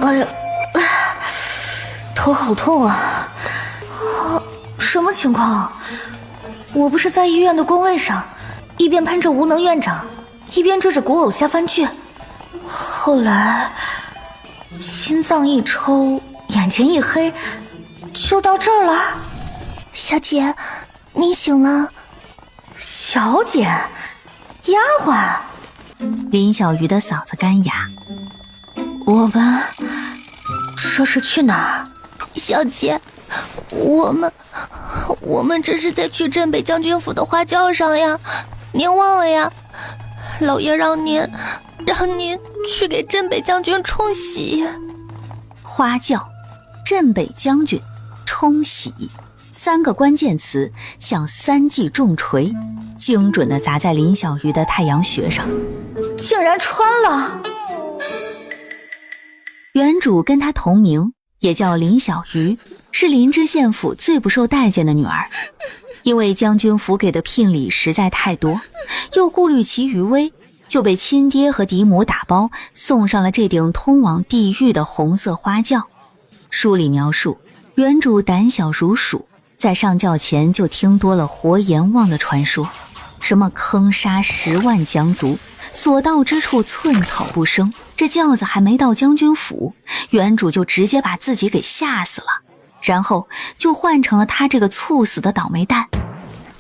哎呀，头好痛啊！什么情况？我不是在医院的工位上，一边喷着无能院长，一边追着古偶下番剧。后来心脏一抽，眼前一黑，就到这儿了。小姐，你醒了。小姐，丫鬟。林小鱼的嗓子干哑。我们这是去哪儿？小姐，我们这是在去镇北将军府的花轿上呀，您忘了呀？老爷让您去给镇北将军冲喜。花轿、镇北将军、冲喜，3个关键词像3记重锤，精准地砸在林小鱼的太阳穴上。竟然穿了！原主跟她同名，也叫林小鱼，是林知县府最不受待见的女儿。因为将军府给的聘礼实在太多，又顾虑其余威，就被亲爹和嫡母打包送上了这顶通往地狱的红色花轿。书里描述，原主胆小如鼠，在上轿前就听多了活阎王的传说，什么坑杀10万将卒，所到之处寸草不生。这轿子还没到将军府，原主就直接把自己给吓死了，然后就换成了他这个猝死的倒霉蛋。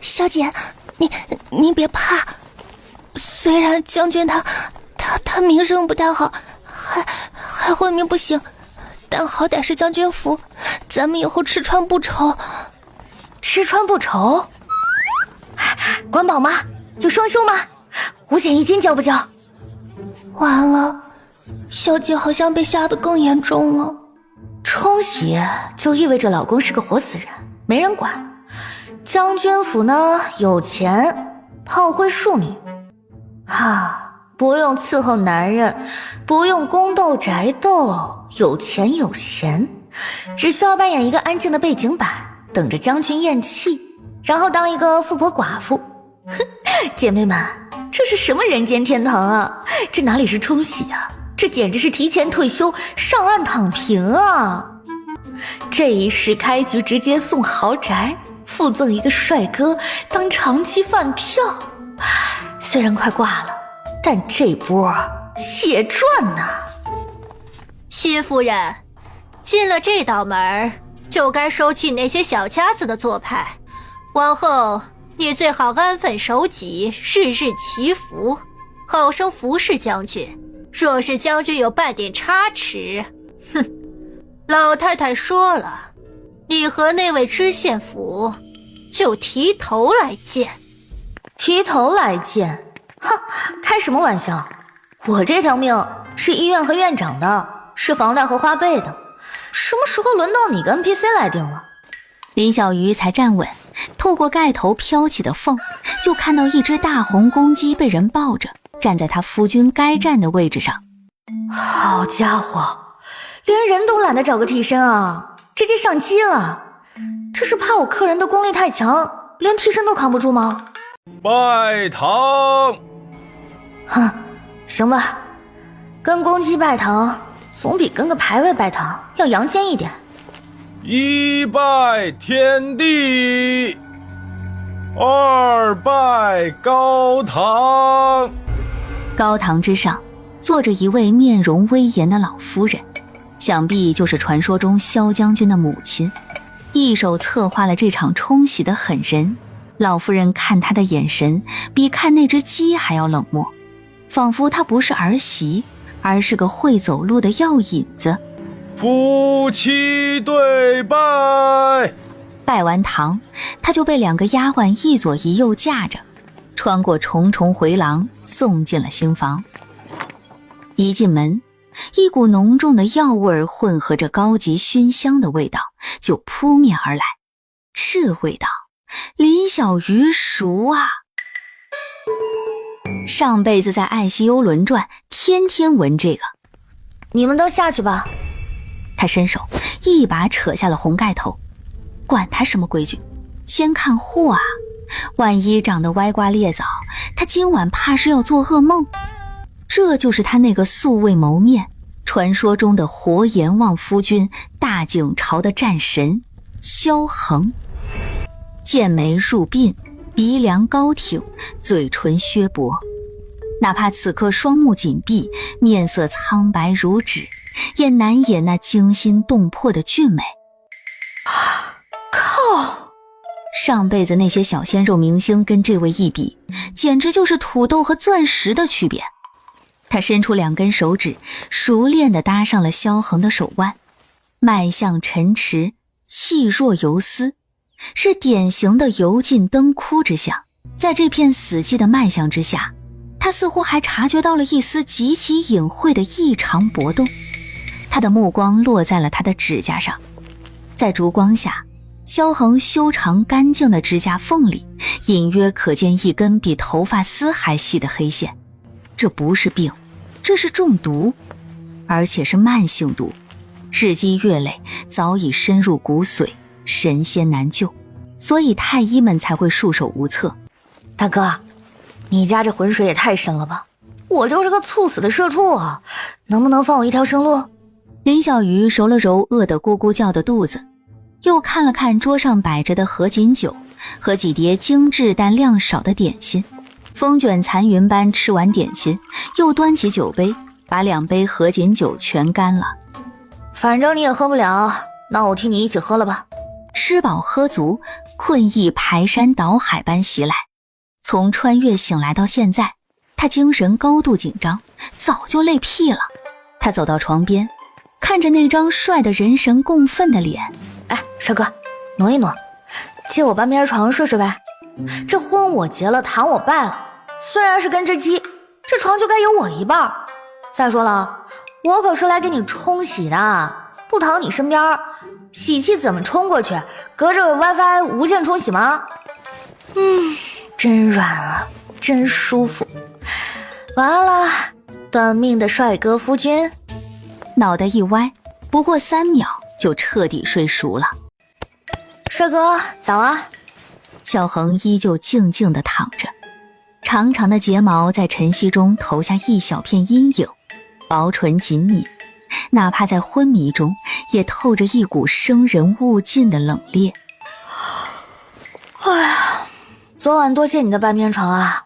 小姐，你别怕，虽然将军他名声不太好，还昏迷不醒，但好歹是将军府，咱们以后吃穿不愁。吃穿不愁？管饱吗？有双休吗？5险1金交不交？完了，小姐好像被吓得更严重了。冲喜就意味着老公是个活死人，没人管。将军府呢，有钱，炮灰庶女。不用伺候男人，不用宫斗宅斗，有钱有闲，只需要扮演一个安静的背景板，等着将军咽气，然后当一个富婆寡妇。姐妹们，这是什么人间天堂啊？这哪里是冲喜啊，这简直是提前退休上岸躺平啊！这一世开局直接送豪宅，附赠一个帅哥当长期饭票。虽然快挂了，但这波血赚呐！薛夫人，进了这道门，就该收起那些小家子的做派，往后你最好安分守己，日日祈福，好生服侍将军。若是将军有半点差池，老太太说了，你和那位知县府就提头来见。提头来见？开什么玩笑！我这条命是医院和院长的，是房贷和花呗的，什么时候轮到你个 NPC 来定了？林小鱼才站稳，透过盖头飘起的缝，就看到一只大红公鸡被人抱着，站在他夫君该站的位置上。好家伙，连人都懒得找个替身啊，直接上机了。这是怕我客人的功力太强，连替身都扛不住吗？拜堂。行吧，跟公鸡拜堂总比跟个牌位拜堂要洋气一点。1拜天地，2拜高堂。高堂之上坐着一位面容威严的老夫人，想必就是传说中萧将军的母亲，一手策划了这场冲喜的狠人。老夫人看他的眼神比看那只鸡还要冷漠，仿佛他不是儿媳，而是个会走路的药引子。夫妻对拜。拜完堂，他就被2个丫鬟一左一右架着，穿过重重回廊，送进了新房。一进门，一股浓重的药味混合着高级熏香的味道就扑面而来。这味道林小鱼熟啊，上辈子在爱惜幽轮转天天闻这个。你们都下去吧。他伸手一把扯下了红盖头，管他什么规矩，先看货啊，万一长得歪瓜裂枣，他今晚怕是要做噩梦。这就是他那个素未谋面传说中的活阎王夫君，大景朝的战神萧恒。剑眉入鬓，鼻梁高挺，嘴唇削薄，哪怕此刻双目紧闭，面色苍白如纸，也难掩那惊心动魄的俊美。靠！上辈子那些小鲜肉明星跟这位一比，简直就是土豆和钻石的区别。他伸出2根手指，熟练地搭上了萧恒的手腕，脉象沉迟，气若游丝，是典型的油尽灯枯之象。在这片死寂的脉象之下，他似乎还察觉到了一丝极其隐晦的异常波动。他的目光落在了他的指甲上，在烛光下，萧恒修长干净的指甲缝里隐约可见一根比头发丝还细的黑线。这不是病，这是中毒，而且是慢性毒，日积月累，早已深入骨髓，神仙难救，所以太医们才会束手无策。大哥，你家这浑水也太深了吧，我就是个猝死的社畜啊，能不能放我一条生路？林小鱼揉了揉饿得咕咕叫的肚子，又看了看桌上摆着的合卺酒和几碟精致但量少的点心，风卷残云般吃完点心，又端起酒杯，把2杯合卺酒全干了。反正你也喝不了，那我替你一起喝了吧。吃饱喝足，困意排山倒海般袭来。从穿越醒来到现在，他精神高度紧张，早就累屁了。他走到床边，看着那张帅得人神共愤的脸，哎，帅哥，挪一挪，借我半边床睡睡呗。这婚我结了，堂我拜了，虽然是跟只鸡，这床就该有我一半。再说了，我可是来给你冲洗的，不躺你身边，洗器怎么冲过去？隔着 WiFi 无线冲洗吗？真软啊，真舒服。完了，短命的帅哥夫君。脑袋一歪，不过3秒就彻底睡熟了。帅哥，早啊。萧恒依旧静静地躺着，长长的睫毛在晨曦中投下一小片阴影，薄唇紧抿，哪怕在昏迷中也透着一股生人勿近的冷冽。哎呀，昨晚多谢你的半边床啊，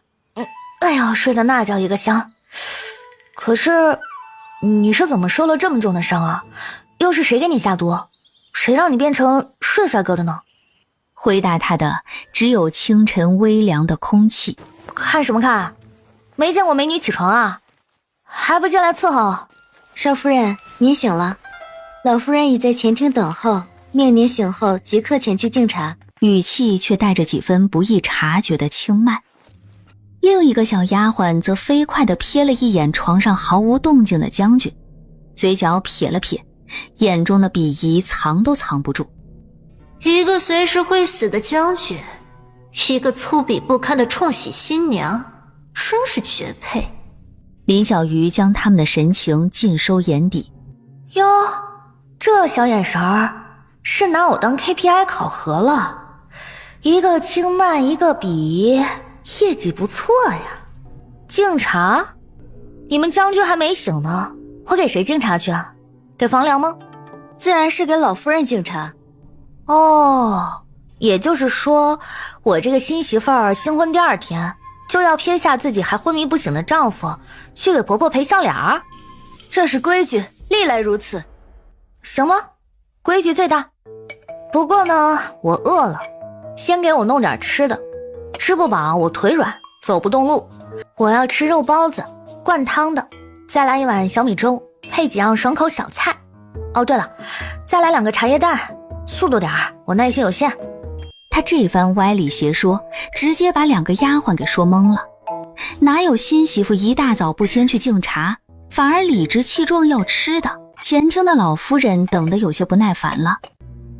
哎呦，睡得那叫一个香。可是你是怎么受了这么重的伤啊？又是谁给你下毒？谁让你变成睡帅哥的呢？回答他的只有清晨微凉的空气。看什么看？没见过美女起床啊？还不进来伺候？少夫人，您醒了，老夫人已在前厅等候，命您醒后即刻前去敬茶。语气却带着几分不易察觉的轻慢。另一个小丫鬟则飞快地瞥了一眼床上毫无动静的将军，嘴角撇了撇，眼中的鄙夷藏都藏不住。一个随时会死的将军，一个粗鄙不堪的冲洗新娘，真是绝配。林小鱼将他们的神情尽收眼底。哟，这小眼神儿是拿我当 KPI 考核了，一个轻慢一个鄙，业绩不错呀。敬茶？你们将军还没醒呢，我给谁敬茶去啊？给房梁吗？自然是给老夫人敬茶。哦，也就是说，我这个新媳妇儿新婚第2天就要撇下自己还昏迷不醒的丈夫，去给婆婆赔笑脸儿？这是规矩，历来如此。行吧，规矩最大。不过呢，我饿了，先给我弄点吃的，吃不饱我腿软，走不动路。我要吃肉包子，灌汤的，再来1碗小米粥，配几样爽口小菜。哦，对了，再来2个茶叶蛋，速度点儿，我耐心有限。他这番歪理邪说，直接把2个丫鬟给说懵了。哪有新媳妇一大早不先去敬茶，反而理直气壮要吃的？前厅的老夫人等得有些不耐烦了，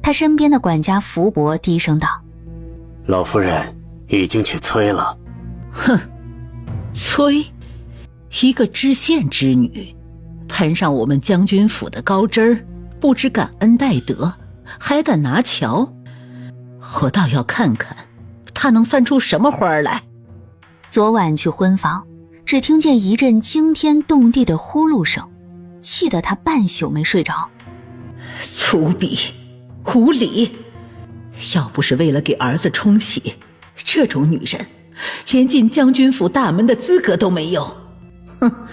她身边的管家福伯低声道：老夫人已经去催了。哼，催？一个知县之女，攀上我们将军府的高枝儿，不知感恩戴德，还敢拿桥？我倒要看看她能翻出什么花来。昨晚去婚房，只听见一阵惊天动地的呼噜声，气得他半宿没睡着。粗鄙，无礼！要不是为了给儿子冲喜，这种女人连进将军府大门的资格都没有。哼！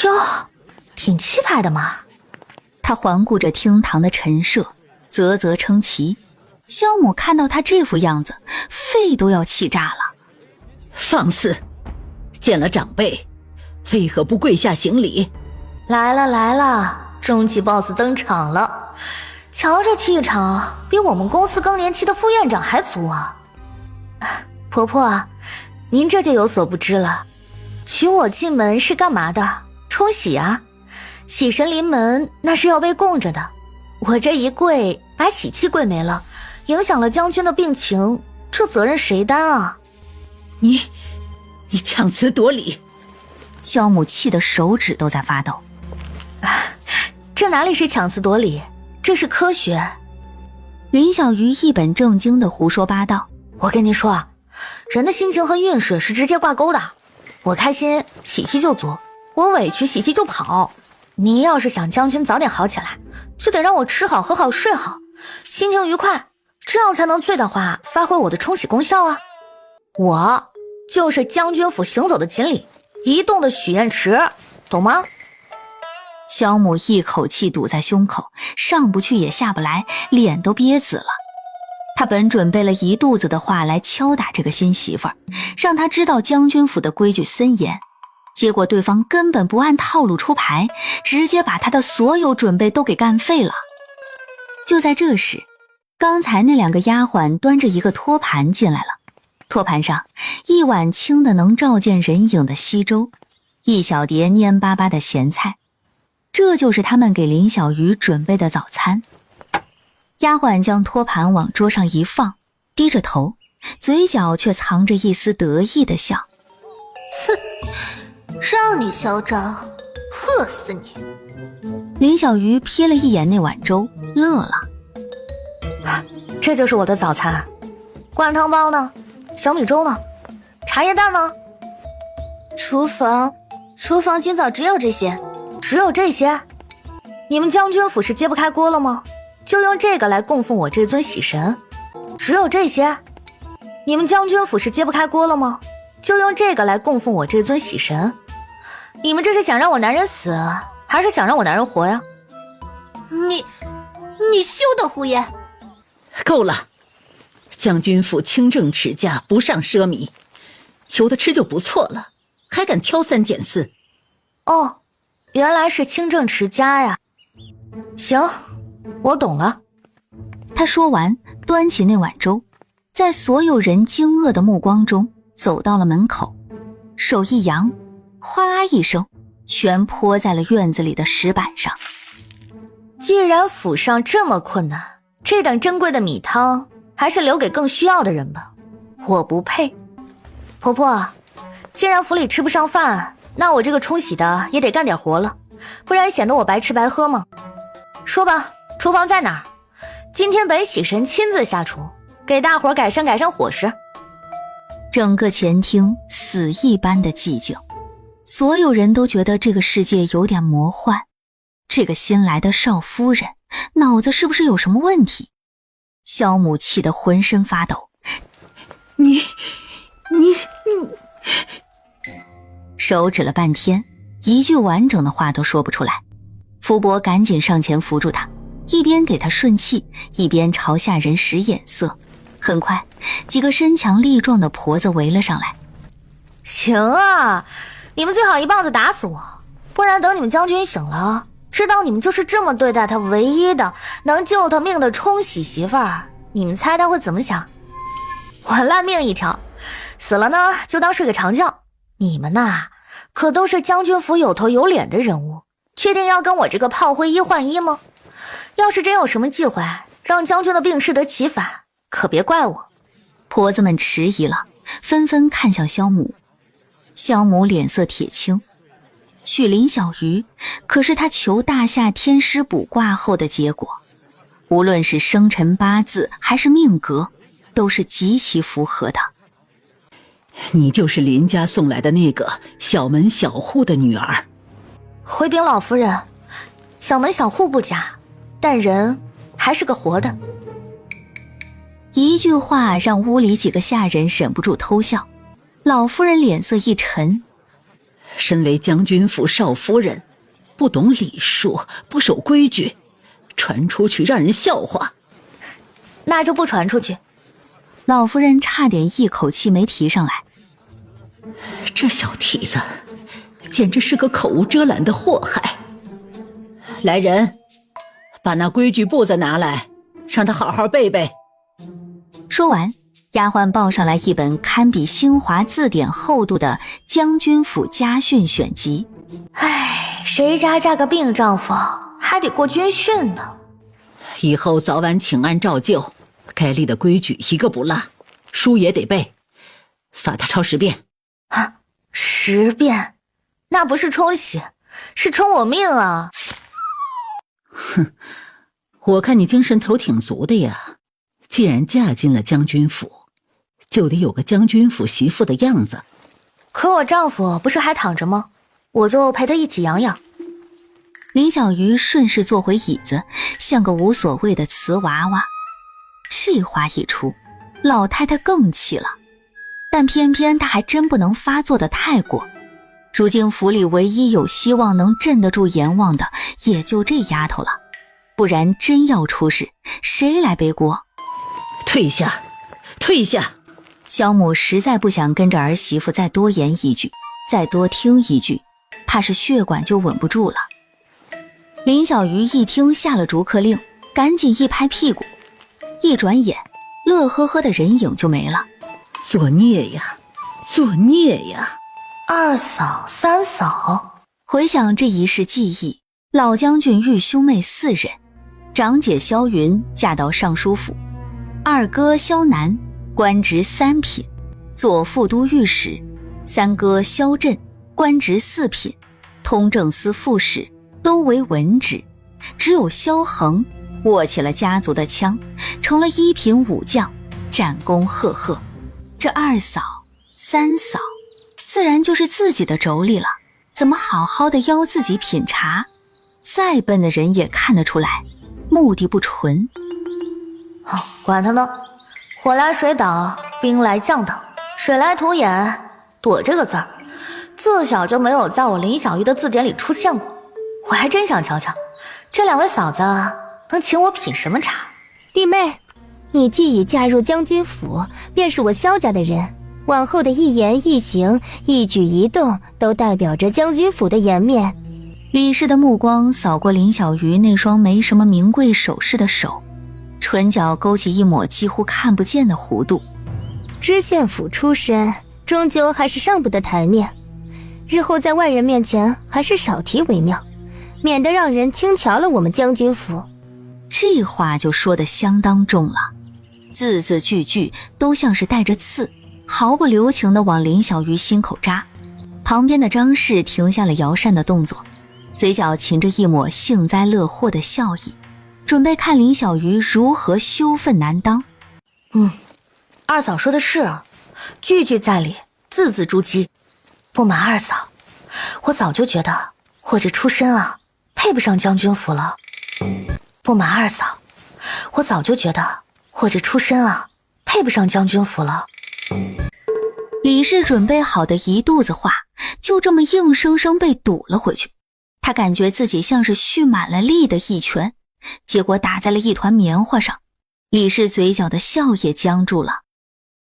哟，挺气派的嘛。他环顾着厅堂的陈设，啧啧称奇。萧母看到他这副样子，肺都要气炸了。放肆！见了长辈，为何不跪下行礼？来了来了，终极 BOSS 登场了。瞧这气场，比我们公司更年期的副院长还足啊！婆婆，您这就有所不知了，娶我进门是干嘛的？冲喜啊！喜神临门，那是要被供着的。我这一跪，把喜气跪没了，影响了将军的病情，这责任谁担啊？你强词夺理！萧母气得手指都在发抖。这哪里是强词夺理，这是科学。林小鱼一本正经的胡说八道。我跟您说啊，人的心情和运势是直接挂钩的。我开心，喜气就足；我委屈，喜气就跑。您要是想将军早点好起来，就得让我吃好喝好睡好，心情愉快，这样才能最大化发挥我的冲喜功效啊！我就是将军府行走的锦鲤，移动的许愿池，懂吗？萧母一口气堵在胸口，上不去也下不来，脸都憋紫了。他本准备了一肚子的话来敲打这个新媳妇儿，让她知道将军府的规矩森严，结果对方根本不按套路出牌，直接把他的所有准备都给干废了。就在这时，刚才那两个丫鬟端着一个托盘进来了，托盘上一碗清的能照见人影的稀粥，一小碟蔫巴巴的咸菜，这就是他们给林小鱼准备的早餐。丫鬟将托盘往桌上一放，低着头，嘴角却藏着一丝得意的笑。哼，让你嚣张，喝死你！林小鱼瞥了一眼那碗粥，乐了。这就是我的早餐，灌汤包呢？小米粥呢？茶叶蛋呢？厨房今早只有这些。只有这些？你们将军府是揭不开锅了吗？就用这个来供奉我这尊喜神？只有这些？你们将军府是揭不开锅了吗？就用这个来供奉我这尊喜神？你们这是想让我男人死，还是想让我男人活呀？你休得胡言！够了！将军府清正持家，不上奢靡，有的吃就不错了，还敢挑三拣四。哦，原来是清正持家呀。行，我懂了。他说完，端起那碗粥，在所有人惊愕的目光中走到了门口，手一扬，哗啦一声，全泼在了院子里的石板上。既然府上这么困难，这等珍贵的米汤还是留给更需要的人吧。我不配。婆婆，既然府里吃不上饭，那我这个冲喜的也得干点活了，不然显得我白吃白喝吗？说吧，厨房在哪儿？今天本喜神亲自下厨，给大伙改善改善伙食。整个前厅死一般的寂静，所有人都觉得这个世界有点魔幻。这个新来的少夫人脑子是不是有什么问题？萧母气得浑身发抖。你手指了半天，一句完整的话都说不出来。福伯赶紧上前扶住他，一边给他顺气，一边朝下人使眼色。很快，几个身强力壮的婆子围了上来。行啊，你们最好一棒子打死我，不然等你们将军醒了，知道你们就是这么对待他唯一的能救他命的冲喜媳妇儿，你们猜他会怎么想？我烂命一条，死了呢就当睡个长觉。你们呐，可都是将军府有头有脸的人物，确定要跟我这个炮灰一换一吗？要是真有什么忌讳，让将军的病适得其反，可别怪我。婆子们迟疑了，纷纷看向萧母。萧母脸色铁青，娶林小鱼可是她求大夏天师卜卦后的结果，无论是生辰八字还是命格，都是极其符合的。你就是林家送来的那个小门小户的女儿。回禀老夫人，小门小户不假，但人还是个活的。一句话让屋里几个下人忍不住偷笑，老夫人脸色一沉。身为将军府少夫人，不懂礼数，不守规矩，传出去让人笑话。那就不传出去。老夫人差点一口气没提上来。这小蹄子简直是个口无遮拦的祸害。来人，把那规矩簿子拿来，让他好好背背。说完，丫鬟抱上来一本堪比新华字典厚度的将军府家训选集。唉，谁家嫁个病丈夫还得过军训呢。以后早晚请按照旧，该立的规矩一个不落，书也得背，罚他抄10遍。啊，10遍？那不是冲洗，是冲我命啊！哼，我看你精神头挺足的呀。既然嫁进了将军府，就得有个将军府媳妇的样子。可我丈夫不是还躺着吗？我就陪他一起养养。林小鱼顺势坐回椅子，像个无所谓的瓷娃娃。这话一出，老太太更气了，但偏偏她还真不能发作的太过。如今府里唯一有希望能镇得住阎王的，也就这丫头了，不然真要出事，谁来背锅？退下，退下！萧母实在不想跟着儿媳妇再多言一句，再多听一句，怕是血管就稳不住了。林小鱼一听下了逐客令，赶紧一拍屁股，一转眼，乐呵呵的人影就没了。作孽呀，作孽呀！二嫂、三嫂，回想这一世记忆，老将军育兄妹4人，长姐萧云嫁到尚书府，二哥萧南官职3品，左副都御史，三哥萧震官职4品，通政司副使，都为文职，只有萧恒握起了家族的枪，成了1品武将，战功赫赫。这二嫂、三嫂自然就是自己的妯娌了，怎么好好的邀自己品茶？再笨的人也看得出来，目的不纯。管他呢，火来水挡，兵来将挡，水来土掩。躲这个字儿，自小就没有在我林小鱼的字典里出现过。我还真想瞧瞧，这2位嫂子能请我品什么茶。弟妹，你既已嫁入将军府，便是我萧家的人，往后的一言一行、一举一动都代表着将军府的颜面。李氏的目光扫过林小鱼那双没什么名贵首饰的手，唇角勾起一抹几乎看不见的弧度。知县府出身，终究还是上不得台面，日后在外人面前还是少提为妙，免得让人轻瞧了我们将军府。这话就说得相当重了，字字句句都像是带着刺，毫不留情地往林小鱼心口扎。旁边的张氏停下了摇扇的动作，嘴角噙着一抹幸灾乐祸的笑意，准备看林小鱼如何羞愤难当。二嫂说的是啊，句句在理，字字珠玑。不瞒二嫂，我早就觉得我这出身配不上将军府了。不瞒二嫂，我早就觉得我这出身配不上将军府了。李氏准备好的一肚子话，就这么硬生生被堵了回去。他感觉自己像是蓄满了力的一拳，结果打在了一团棉花上。李氏嘴角的笑也僵住了，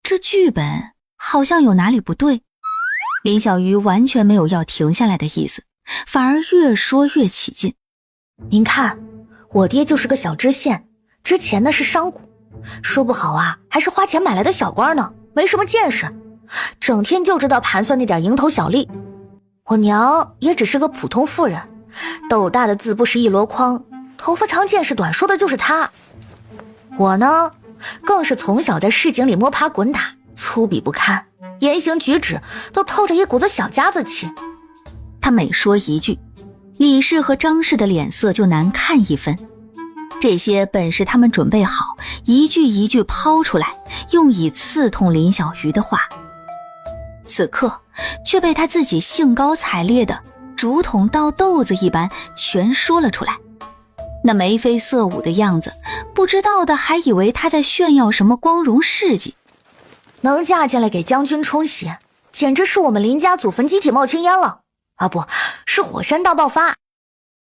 这剧本好像有哪里不对。林小鱼完全没有要停下来的意思，反而越说越起劲。您看，我爹就是个小知县，之前呢是商贾，说不好还是花钱买来的小官呢，没什么见识，整天就知道盘算那点蝇头小利。我娘也只是个普通妇人，斗大的字不识一箩筐，头发长见识短，说的就是她。我呢，更是从小在市井里摸爬滚打，粗鄙不堪，言行举止都透着一股子小家子气。他每说一句，李氏和张氏的脸色就难看一分。这些本是他们准备好一句一句抛出来，用以刺痛林小鱼的话，此刻却被他自己兴高采烈的竹筒倒豆子一般全说了出来。那眉飞色舞的样子，不知道的还以为他在炫耀什么光荣事迹。能嫁进来给将军冲喜，简直是我们林家祖坟集体冒青烟了啊！不是火山大爆发。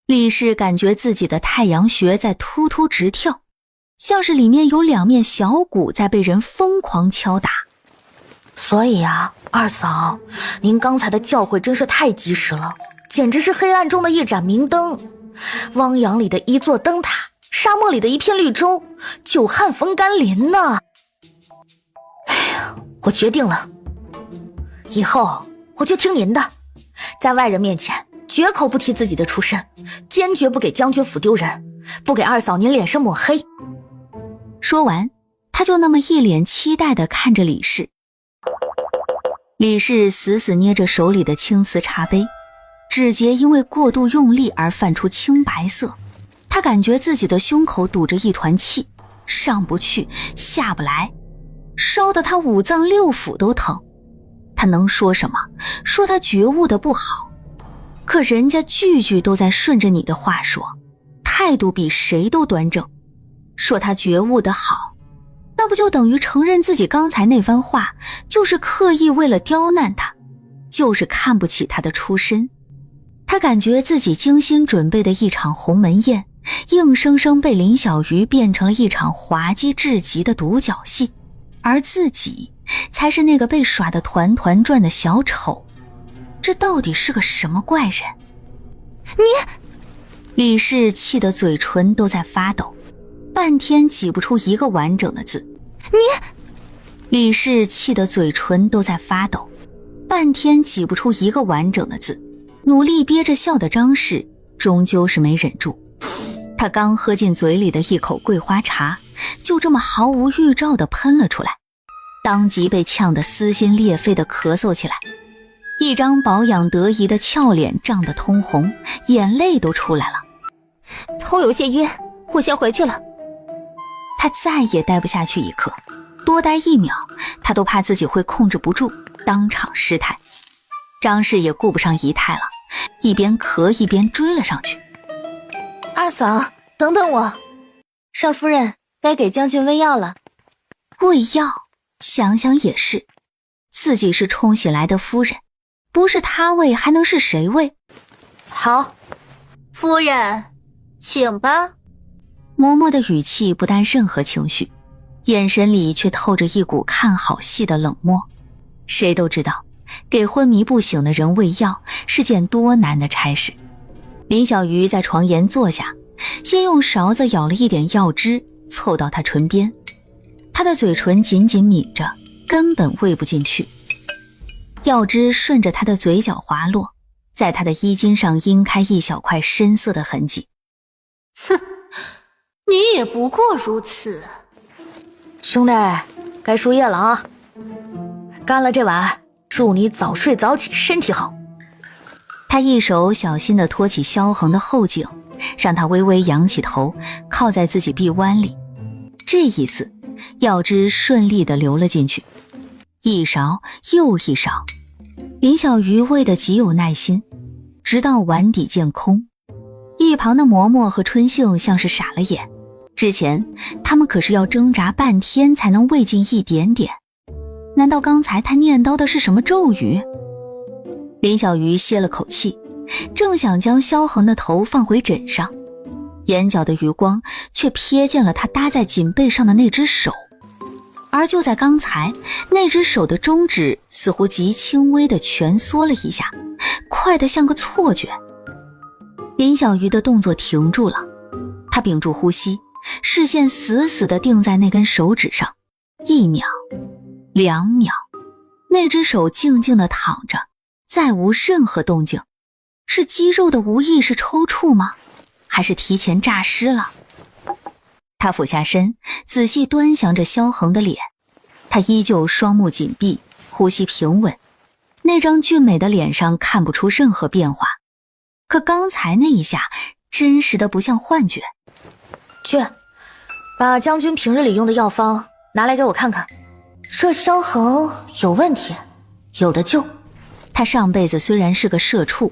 李氏感觉自己的太阳穴在突突直跳，像是里面有2面小鼓在被人疯狂敲打。所以啊，二嫂，您刚才的教诲真是太及时了，简直是黑暗中的一盏明灯，汪洋里的一座灯塔，沙漠里的一片绿洲，久旱逢甘霖呢。哎呀，我决定了，以后我就听您的，在外人面前绝口不提自己的出身，坚决不给将军府丢人，不给二嫂您脸上抹黑。说完，他就那么一脸期待地看着李氏。李氏死死捏着手里的青瓷茶杯，指节因为过度用力而泛出青白色。他感觉自己的胸口堵着一团气，上不去下不来，烧得他5脏6腑都疼。他能说什么？说他觉悟的不好，可人家句句都在顺着你的话说，态度比谁都端正。说他觉悟的好，那不就等于承认自己刚才那番话就是刻意为了刁难他，就是看不起他的出身。他感觉自己精心准备的一场鸿门宴，硬生生被林小鱼变成了一场滑稽至极的独角戏，而自己才是那个被耍得团团转的小丑。这到底是个什么怪人？李氏气得嘴唇都在发抖，半天挤不出一个完整的字。李氏气得嘴唇都在发抖，半天挤不出一个完整的字。努力憋着笑的张氏终究是没忍住，他刚喝进嘴里的一口桂花茶，就这么毫无预兆地喷了出来，当即被呛得撕心裂肺地咳嗽起来，一张保养得宜的俏脸涨得通红，眼泪都出来了。头有些晕，我先回去了。他再也待不下去一刻，多待1秒他都怕自己会控制不住，当场失态。张氏也顾不上仪态了，一边咳一边追了上去。二嫂，等等我。少夫人，该给将军喂药了。喂药？想想也是，自己是冲喜来的夫人，不是他喂还能是谁喂？好，夫人，请吧。嬷嬷的语气不带任何情绪，眼神里却透着一股看好戏的冷漠。谁都知道给昏迷不醒的人喂药是件多难的差事。林小鱼在床沿坐下，先用勺子舀了一点药汁凑到他唇边，他的嘴唇紧紧抿着，根本喂不进去。药汁顺着他的嘴角滑落，在他的衣襟上阴开一小块深色的痕迹。哼，你也不过如此。兄弟，该输液了啊！干了这碗，祝你早睡早起，身体好。他一手小心地托起萧恒的后颈，让他微微仰起头，靠在自己臂弯里。这一次，药汁顺利地流了进去，一勺又一勺。林小鱼喂得极有耐心，直到碗底见空。一旁的嬷嬷和春杏像是傻了眼，之前他们可是要挣扎半天才能喂进一点点。难道刚才他念叨的是什么咒语？林小鱼歇了口气，正想将萧恒的头放回枕上，眼角的余光却瞥见了他搭在颈背上的那只手。而就在刚才，那只手的中指似乎极轻微地蜷缩了一下，快得像个错觉。林小鱼的动作停住了，他屏住呼吸，视线死死地定在那根手指上。1秒2秒，那只手静静地躺着，再无任何动静。是肌肉的无意识抽搐吗？还是提前诈尸了？他俯下身，仔细端详着萧恒的脸，他依旧双目紧闭，呼吸平稳，那张俊美的脸上看不出任何变化。可刚才那一下真实的不像幻觉。去，把将军平日里用的药方拿来给我看看。这萧恒有问题，有的救。他上辈子虽然是个社畜，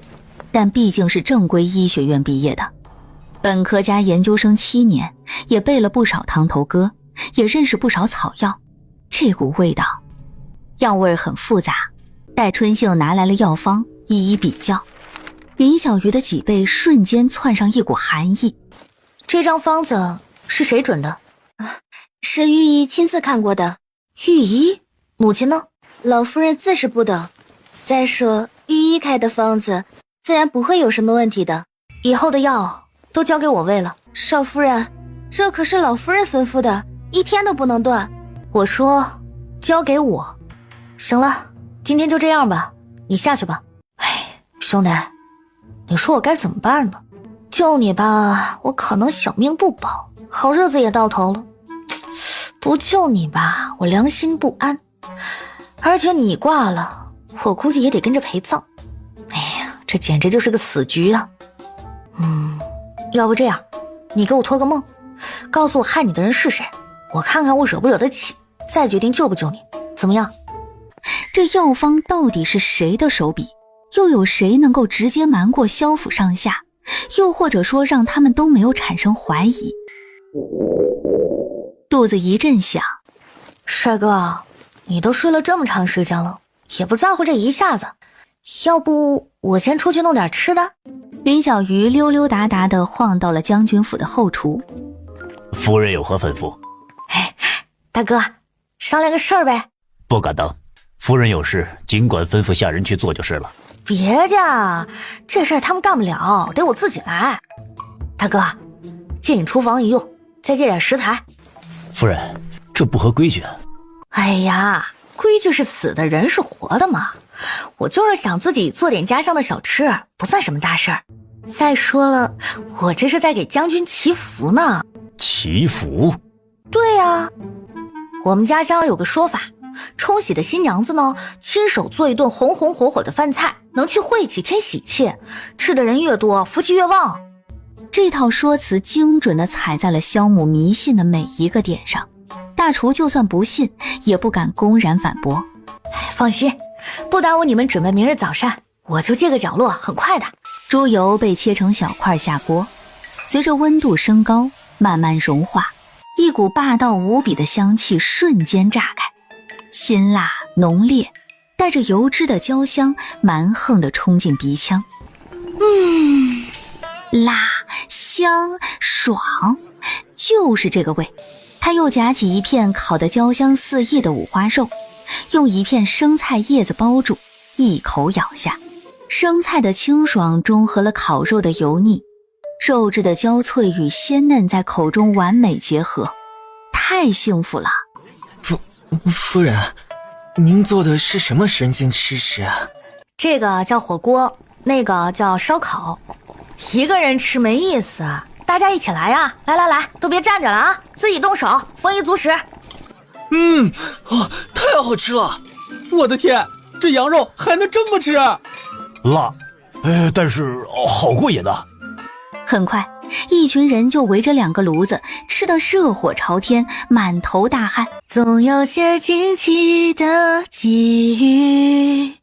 但毕竟是正规医学院毕业的，本科加研究生7年，也背了不少堂头歌，也认识不少草药。这股味道，药味很复杂。待春杏拿来了药方，一一比较，林小鱼的脊背瞬间窜上一股寒意。这张方子是谁准的？是御医亲自看过的。御医？母亲呢？老夫人自是不懂。再说御医开的方子，自然不会有什么问题的。以后的药都交给我喂了。少夫人，这可是老夫人吩咐的，1天都不能断。我说交给我。行了，今天就这样吧，你下去吧。哎，兄弟，你说我该怎么办呢？救你吧，我可能小命不保，好日子也到头了；不救你吧，我良心不安，而且你挂了，我估计也得跟着陪葬。哎呀，这简直就是个死局啊！要不这样，你给我托个梦，告诉我害你的人是谁，我看看我惹不惹得起，再决定救不救你，怎么样？这药方到底是谁的手笔？又有谁能够直接瞒过萧府上下？又或者说让他们都没有产生怀疑？肚子一阵响，帅哥，你都睡了这么长时间了，也不在乎这一下子，要不我先出去弄点吃的？林小鱼溜溜达达地晃到了将军府的后厨。夫人有何吩咐？哎，大哥，商量个事儿呗。不敢当，夫人有事尽管吩咐下人去做就是了。别介，这事儿他们干不了，得我自己来。大哥，借你厨房一用，再借点食材。夫人，这不合规矩。哎呀，规矩是死的，人是活的嘛。我就是想自己做点家乡的小吃，不算什么大事儿。再说了，我这是在给将军祈福呢。祈福？对呀，我们家乡有个说法，冲喜的新娘子呢，亲手做一顿红红火火的饭菜，能去晦气添喜气，吃的人越多，福气越旺。这套说辞精准地踩在了萧母迷信的每一个点上，大厨就算不信，也不敢公然反驳。放心，不耽误你们准备明日早膳，我就借个角落，很快的。猪油被切成小块下锅，随着温度升高，慢慢融化，一股霸道无比的香气瞬间炸开，辛辣浓烈，带着油脂的焦香蛮横地冲进鼻腔。辣香爽，就是这个味。他又夹起一片烤得焦香四溢的五花肉，用一片生菜叶子包住，一口咬下，生菜的清爽中和了烤肉的油腻，肉质的焦脆与鲜嫩在口中完美结合，太幸福了。夫人，您做的是什么神仙吃食啊？这个叫火锅，那个叫烧烤。一个人吃没意思啊，大家一起来呀！来，都别站着了啊，自己动手，丰衣足食。太好吃了！我的天，这羊肉还能这么吃？辣，但是好过瘾啊！很快，一群人就围着2个炉子，吃得热火朝天，满头大汗。总有些惊奇的际遇，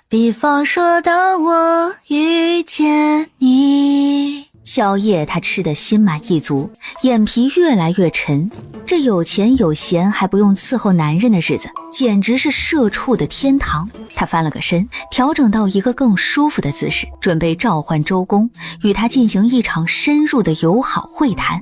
比方说当我遇见你。宵夜他吃得心满意足，眼皮越来越沉。这有钱有闲还不用伺候男人的日子，简直是社畜的天堂。他翻了个身，调整到一个更舒服的姿势，准备召唤周公，与他进行一场深入的友好会谈。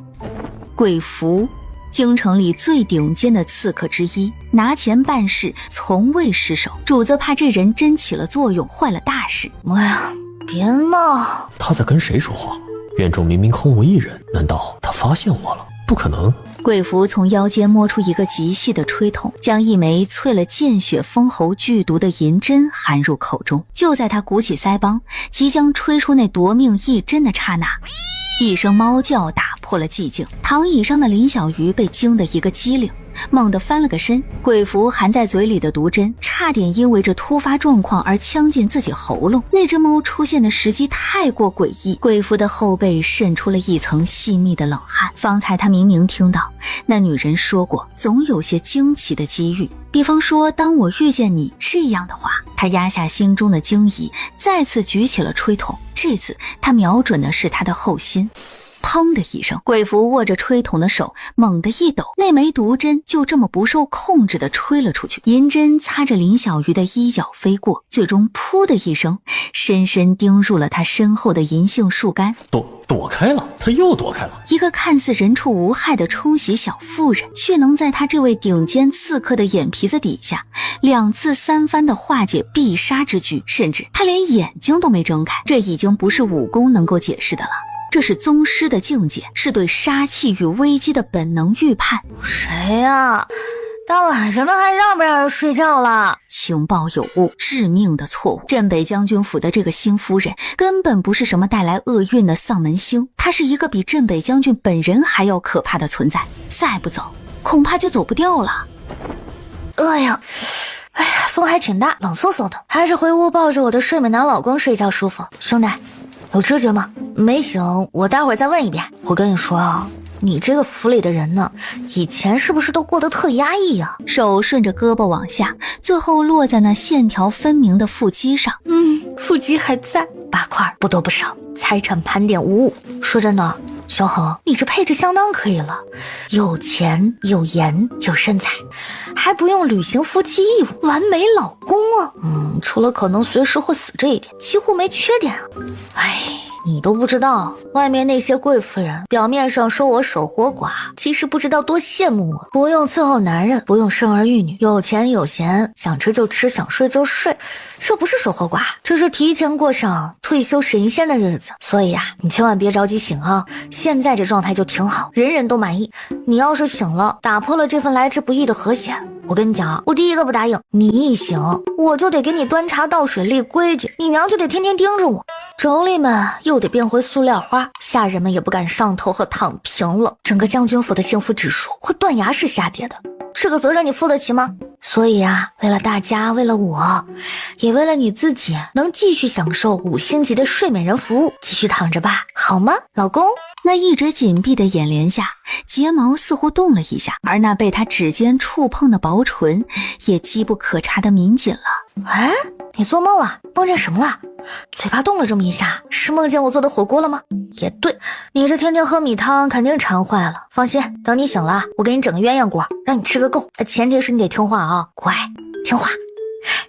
贵福，京城里最顶尖的刺客之一，拿钱办事从未失手。主子怕这人真起了作用，坏了大事。哎呀，别闹！他在跟谁说话？院中明明空无一人，难道他发现我了？不可能。贵福从腰间摸出一个极细的吹筒，将一枚淬了见血封喉剧毒的银针含入口中。就在他鼓起腮帮，即将吹出那夺命一针的刹那，一声猫叫打破了寂静。躺椅上的林小鱼被惊得一个机灵，猛地翻了个身。贵福含在嘴里的毒针差点因为这突发状况而呛进自己喉咙。那只猫出现的时机太过诡异，贵福的后背渗出了一层细密的冷汗。方才他明明听到那女人说过，总有些惊奇的机遇，比方说当我遇见你这样的话。他压下心中的惊疑，再次举起了吹筒，这次他瞄准的是他的后心。砰的一声，鬼符握着吹筒的手猛地一抖，那枚毒针就这么不受控制地吹了出去。银针擦着林小鱼的衣角飞过，最终噗的一声，深深钉入了他身后的银杏树干。躲开了，他又躲开了。一个看似人畜无害的冲喜小妇人，却能在他这位顶尖刺客的眼皮子底下2次3番的化解必杀之局，甚至他连眼睛都没睁开。这已经不是武功能够解释的了，这是宗师的境界，是对杀气与危机的本能预判。谁呀？大晚上的还让不让人睡觉了？情报有误，致命的错误。镇北将军府的这个新夫人根本不是什么带来厄运的丧门星，她是一个比镇北将军本人还要可怕的存在，再不走恐怕就走不掉了。哎呀，风还挺大，冷飕飕的，还是回屋抱着我的睡美男老公睡觉舒服。兄弟，有知觉吗？没醒，我待会儿再问一遍。我跟你说啊，你这个府里的人呢，以前是不是都过得特压抑呀？手顺着胳膊往下，最后落在那线条分明的腹肌上。腹肌还在，8块不多不少，财产盘点无误。说真的，小恒，你这配置相当可以了，有钱有颜有身材，还不用履行夫妻义务，完美老公啊！除了可能随时会死这一点，几乎没缺点啊。你都不知道，外面那些贵夫人表面上说我守活寡，其实不知道多羡慕我，不用伺候男人，不用生儿育女，有钱有闲，想吃就吃，想睡就睡。这不是守活寡，这是提前过上退休神仙的日子。所以你千万别着急醒啊，现在这状态就挺好，人人都满意。你要是醒了，打破了这份来之不易的和谐，我跟你讲，我第一个不答应。你一醒，我就得给你端茶倒水立规矩，你娘就得天天盯着我，妯娌们又得变回塑料花，下人们也不敢上头和躺平了，整个将军府的幸福指数会断崖式下跌的。这个责任你负得起吗？所以为了大家，为了我，也为了你自己，能继续享受5星级的睡美人服务，继续躺着吧，好吗，老公？那一直紧闭的眼帘下，睫毛似乎动了一下，而那被他指尖触碰的薄唇也机不可察地抿紧了。你做梦了？梦见什么了？嘴巴动了这么一下，是梦见我做的火锅了吗？也对，你这天天喝米汤肯定馋坏了。放心，等你醒了，我给你整个鸳鸯锅，让你吃个够。前提是你得听话啊，乖，听话，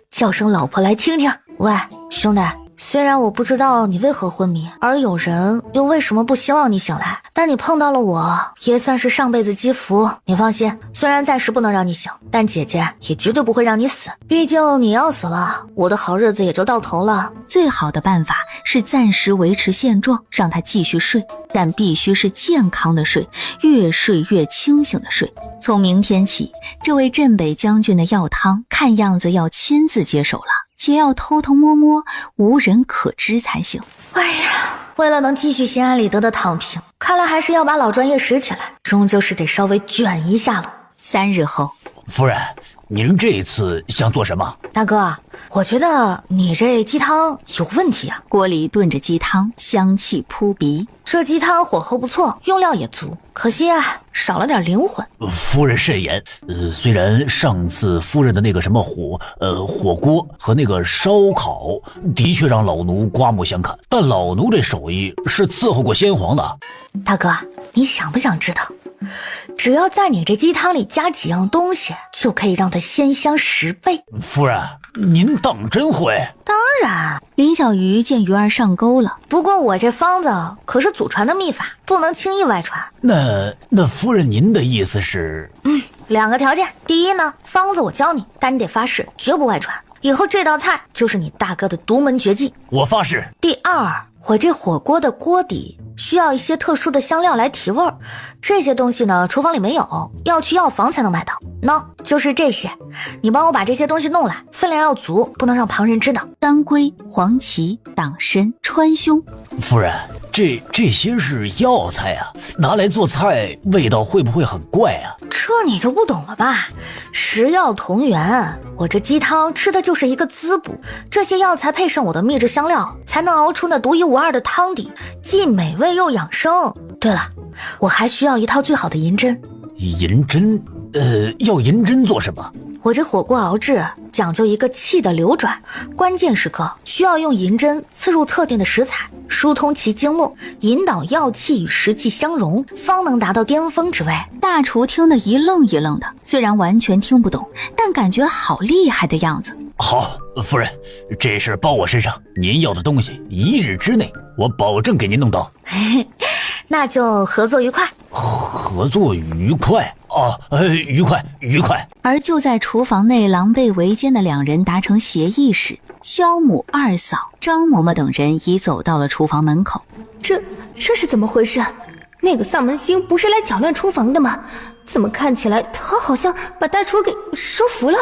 叫声老婆来听听。喂，兄弟，虽然我不知道你为何昏迷，而有人又为什么不希望你醒来，但你碰到了我，也算是上辈子积福。你放心，虽然暂时不能让你醒，但姐姐也绝对不会让你死。毕竟你要死了，我的好日子也就到头了。最好的办法是暂时维持现状，让他继续睡，但必须是健康的睡，越睡越清醒的睡。从明天起，这位镇北将军的药汤看样子要亲自接手了，且要偷偷摸摸，无人可知才行。为了能继续心安理得的躺平，看来还是要把老专业拾起来，终究是得稍微卷一下了。3日后，夫人，您这一次想做什么？大哥，我觉得你这鸡汤有问题啊。锅里炖着鸡汤，香气扑鼻。这鸡汤火候不错，用料也足，可惜少了点灵魂。夫人慎言。虽然上次夫人的那个什么火锅和那个烧烤的确让老奴刮目相看，但老奴这手艺是伺候过先皇的。大哥，你想不想知道？只要在你这鸡汤里加几样东西，就可以让它鲜香10倍。夫人，您当真会？当然。林小鱼见鱼儿上钩了，不过我这方子可是祖传的秘法，不能轻易外传。那夫人您的意思是？2个条件。第一呢，方子我教你，但你得发誓绝不外传，以后这道菜就是你大哥的独门绝技。我发誓。第二，我这火锅的锅底需要一些特殊的香料来提味儿，这些东西呢厨房里没有，要去药房才能买到。就是这些，你帮我把这些东西弄来，分量要足，不能让旁人知道。当归、黄芪、党参、川芎。夫人，这些是药材啊，拿来做菜味道会不会很怪啊？这你就不懂了吧？食药同源，我这鸡汤吃的就是一个滋补，这些药材配上我的秘制香料，才能熬出那独一无二的汤底，既美味又养生。对了，我还需要一套最好的银针。银针？要银针做什么？我这火锅熬制讲究一个气的流转，关键时刻需要用银针刺入特定的食材，疏通其经络，引导药气与实际相融，方能达到巅峰之位。大厨听得一愣一愣的，虽然完全听不懂，但感觉好厉害的样子。好，夫人，这事包我身上，您要的东西1日之内，我保证给您弄到。那就合作愉快。合作愉快啊，愉快。而就在厨房内狼狈为奸的两人达成协议时，萧母、二嫂、张嬷嬷等人已走到了厨房门口。这是怎么回事？那个丧门星不是来搅乱厨房的吗？怎么看起来他好像把大厨给收服了？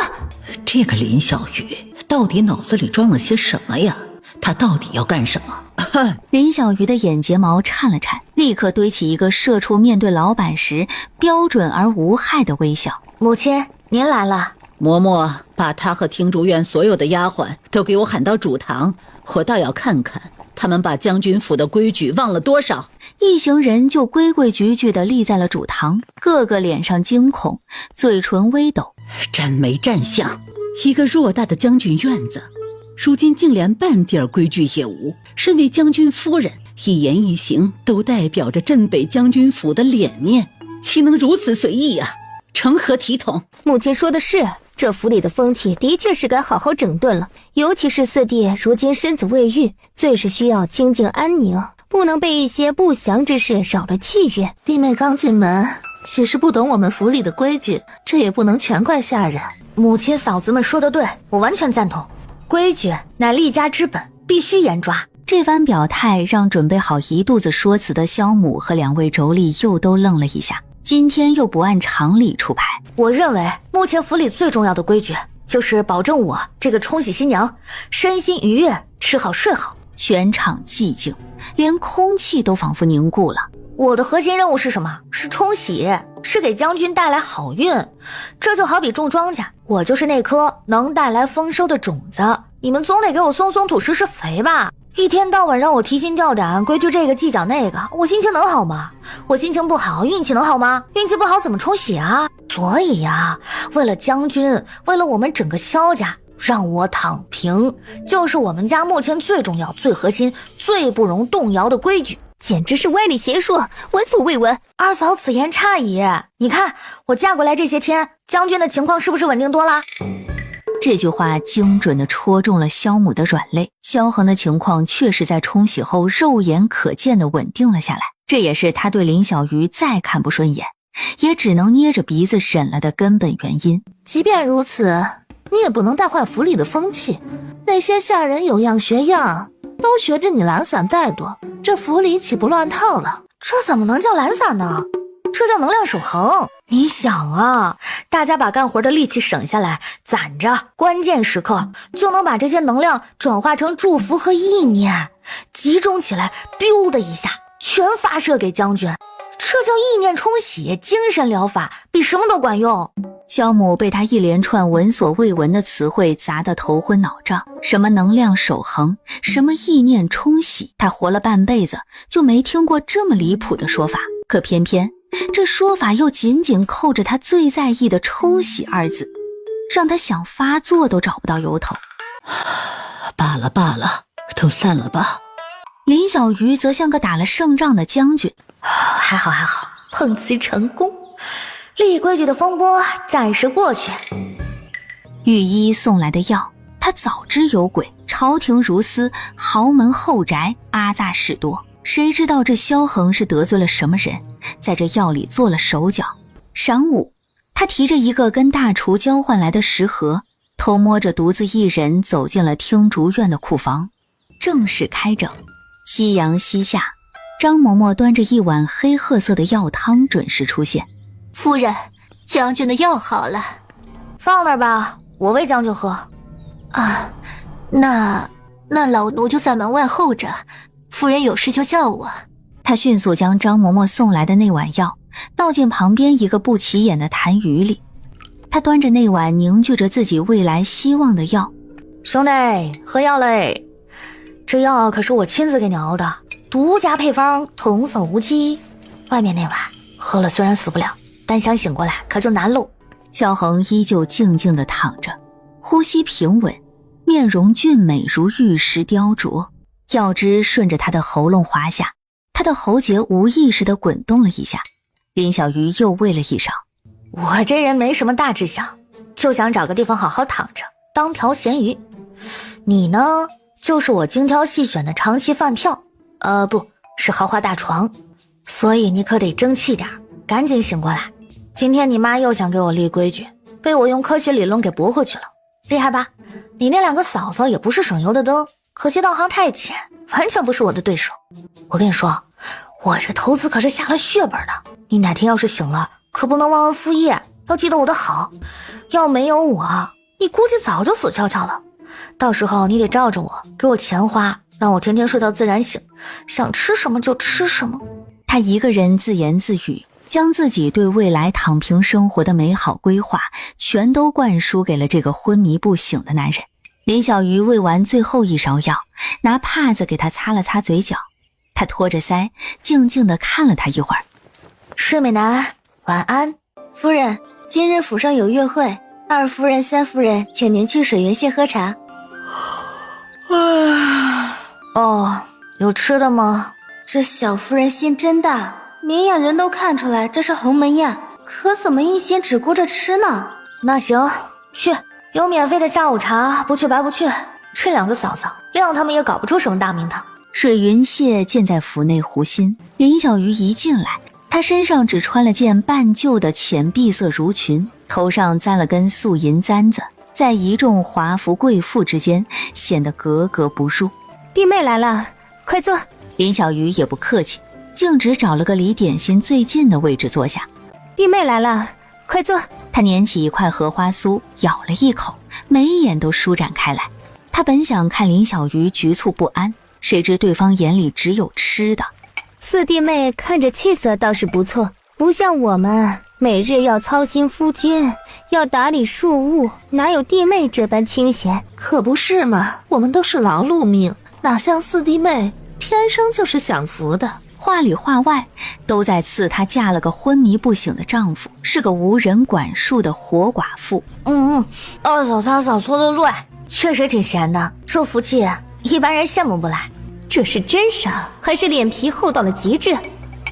这个林小雨到底脑子里装了些什么呀？他到底要干什么？林小鱼的眼睫毛颤了颤，立刻堆起一个社畜面对老板时标准而无害的微笑。母亲，您来了。嬷嬷，把他和听竹院所有的丫鬟都给我喊到主堂，我倒要看看他们把将军府的规矩忘了多少。一行人就规规矩矩地立在了主堂，个个脸上惊恐，嘴唇微抖。沾眉占相，一个偌大的将军院子，如今竟连半点规矩也无。身为将军夫人，一言一行都代表着镇北将军府的脸面，岂能如此随意啊？成何体统？母亲说的是，这府里的风气的确是该好好整顿了，尤其是四弟如今身子未愈，最是需要清静安宁，不能被一些不祥之事扰了气运。弟妹刚进门，许是不懂我们府里的规矩，这也不能全怪下人。母亲嫂子们说的对，我完全赞同。规矩乃立家之本，必须严抓。这番表态让准备好一肚子说辞的萧母和两位妯娌又都愣了一下，今天又不按常理出牌。我认为目前府里最重要的规矩就是保证我这个冲喜新娘身心愉悦，吃好睡好。全场寂静，连空气都仿佛凝固了。我的核心任务是什么？是冲喜，是给将军带来好运。这就好比种庄稼，我就是那颗能带来丰收的种子，你们总得给我松松土施施肥吧。一天到晚让我提心吊胆，规矩这个计较那个，我心情能好吗？我心情不好，运气能好吗？运气不好怎么冲喜啊？所以呀，为了将军，为了我们整个萧家，让我躺平，就是我们家目前最重要、最核心、最不容动摇的规矩。简直是歪理邪说，闻所未闻。二嫂此言差矣，你看我嫁过来这些天，将军的情况是不是稳定多了？这句话精准地戳中了萧母的软肋，萧恒的情况确实在冲洗后肉眼可见地稳定了下来，这也是他对林小鱼再看不顺眼，也只能捏着鼻子忍了的根本原因。即便如此，你也不能带坏府里的风气，那些下人有样学样，都学着你懒散怠惰，这府里岂不乱套了？这怎么能叫懒散呢？这叫能量守恒。你想啊，大家把干活的力气省下来，攒着，关键时刻就能把这些能量转化成祝福和意念，集中起来 biu 的一下全发射给将军。这叫意念冲洗，精神疗法，比什么都管用。萧母被他一连串闻所未闻的词汇砸得头昏脑胀，什么能量守恒，什么意念冲洗，他活了半辈子就没听过这么离谱的说法，可偏偏这说法又紧紧扣着他最在意的冲洗二字，让他想发作都找不到由头。罢了罢了，都散了吧。林小鱼则像个打了胜仗的将军，还好，碰瓷成功，立规矩的风波暂时过去。御医送来的药，他早知有鬼，朝廷如斯，豪门后宅阿杂事多，谁知道这萧恒是得罪了什么人，在这药里做了手脚。晌午，他提着一个跟大厨交换来的食盒，偷摸着独自一人走进了听竹院的库房。正式开整，夕阳西下，张嬷嬷端着一碗黑褐色的药汤准时出现。夫人，将军的药好了。放那儿吧，我喂将军喝。啊，那老奴就在门外候着，夫人有事就叫我。他迅速将张嬷嬷送来的那碗药倒进旁边一个不起眼的痰盂里。他端着那碗凝聚着自己未来希望的药。兄弟，喝药嘞！这药可是我亲自给你熬的，独家配方，童叟无欺。外面那碗喝了虽然死不了，但想醒过来可就难喽。萧恒依旧静静地躺着，呼吸平稳，面容俊美如玉石雕琢，药汁顺着他的喉咙滑下，他的喉结无意识地滚动了一下。林小鱼又喂了一勺。我这人没什么大志向，就想找个地方好好躺着，当条咸鱼。你呢，就是我精挑细选的长期饭票，不是豪华大床。所以你可得争气点，赶紧醒过来。今天你妈又想给我立规矩，被我用科学理论给驳回去了，厉害吧？你那2个嫂嫂也不是省油的灯，可惜道行太浅，完全不是我的对手。我跟你说，我这投资可是下了血本的，你哪天要是醒了，可不能忘恩负义，要记得我的好。要没有我，你估计早就死翘翘了。到时候你得罩着我，给我钱花，让我天天睡到自然醒，想吃什么就吃什么。他一个人自言自语，将自己对未来躺平生活的美好规划全都灌输给了这个昏迷不醒的男人。林小鱼喂完最后一勺药，拿帕子给他擦了擦嘴角。他托着腮，静静地看了他一会儿。睡美男，晚安。夫人，今日府上有月会，2夫人、3夫人请您去水源县喝茶。哦，有吃的吗？这小夫人心真大，明眼人都看出来这是鸿门宴，可怎么一心只顾着吃呢？那行，去，有免费的下午茶，不去白不去。这2个嫂嫂，谅他们也搞不出什么大名堂。水云榭建在府内湖心，林小鱼一进来，她身上只穿了件半旧的浅碧色襦裙，头上簪了根素银簪子，在一众华服贵妇之间显得格格不入。弟妹来了，快坐。林小鱼也不客气，径直找了个离点心最近的位置坐下。弟妹来了，快坐。她捻起一块荷花酥，咬了一口，眉眼都舒展开来。她本想看林小鱼局促不安，谁知对方眼里只有吃的。四弟妹看着气色倒是不错，不像我们每日要操心夫君，要打理庶务，哪有弟妹这般清闲？可不是嘛，我们都是劳碌命，哪像4弟妹天生就是享福的。话里话外都在刺她嫁了个昏迷不醒的丈夫，是个无人管束的活寡妇。2嫂3嫂说的对，确实挺闲的，这福气一般人羡慕不来。这是真傻，还是脸皮厚到了极致？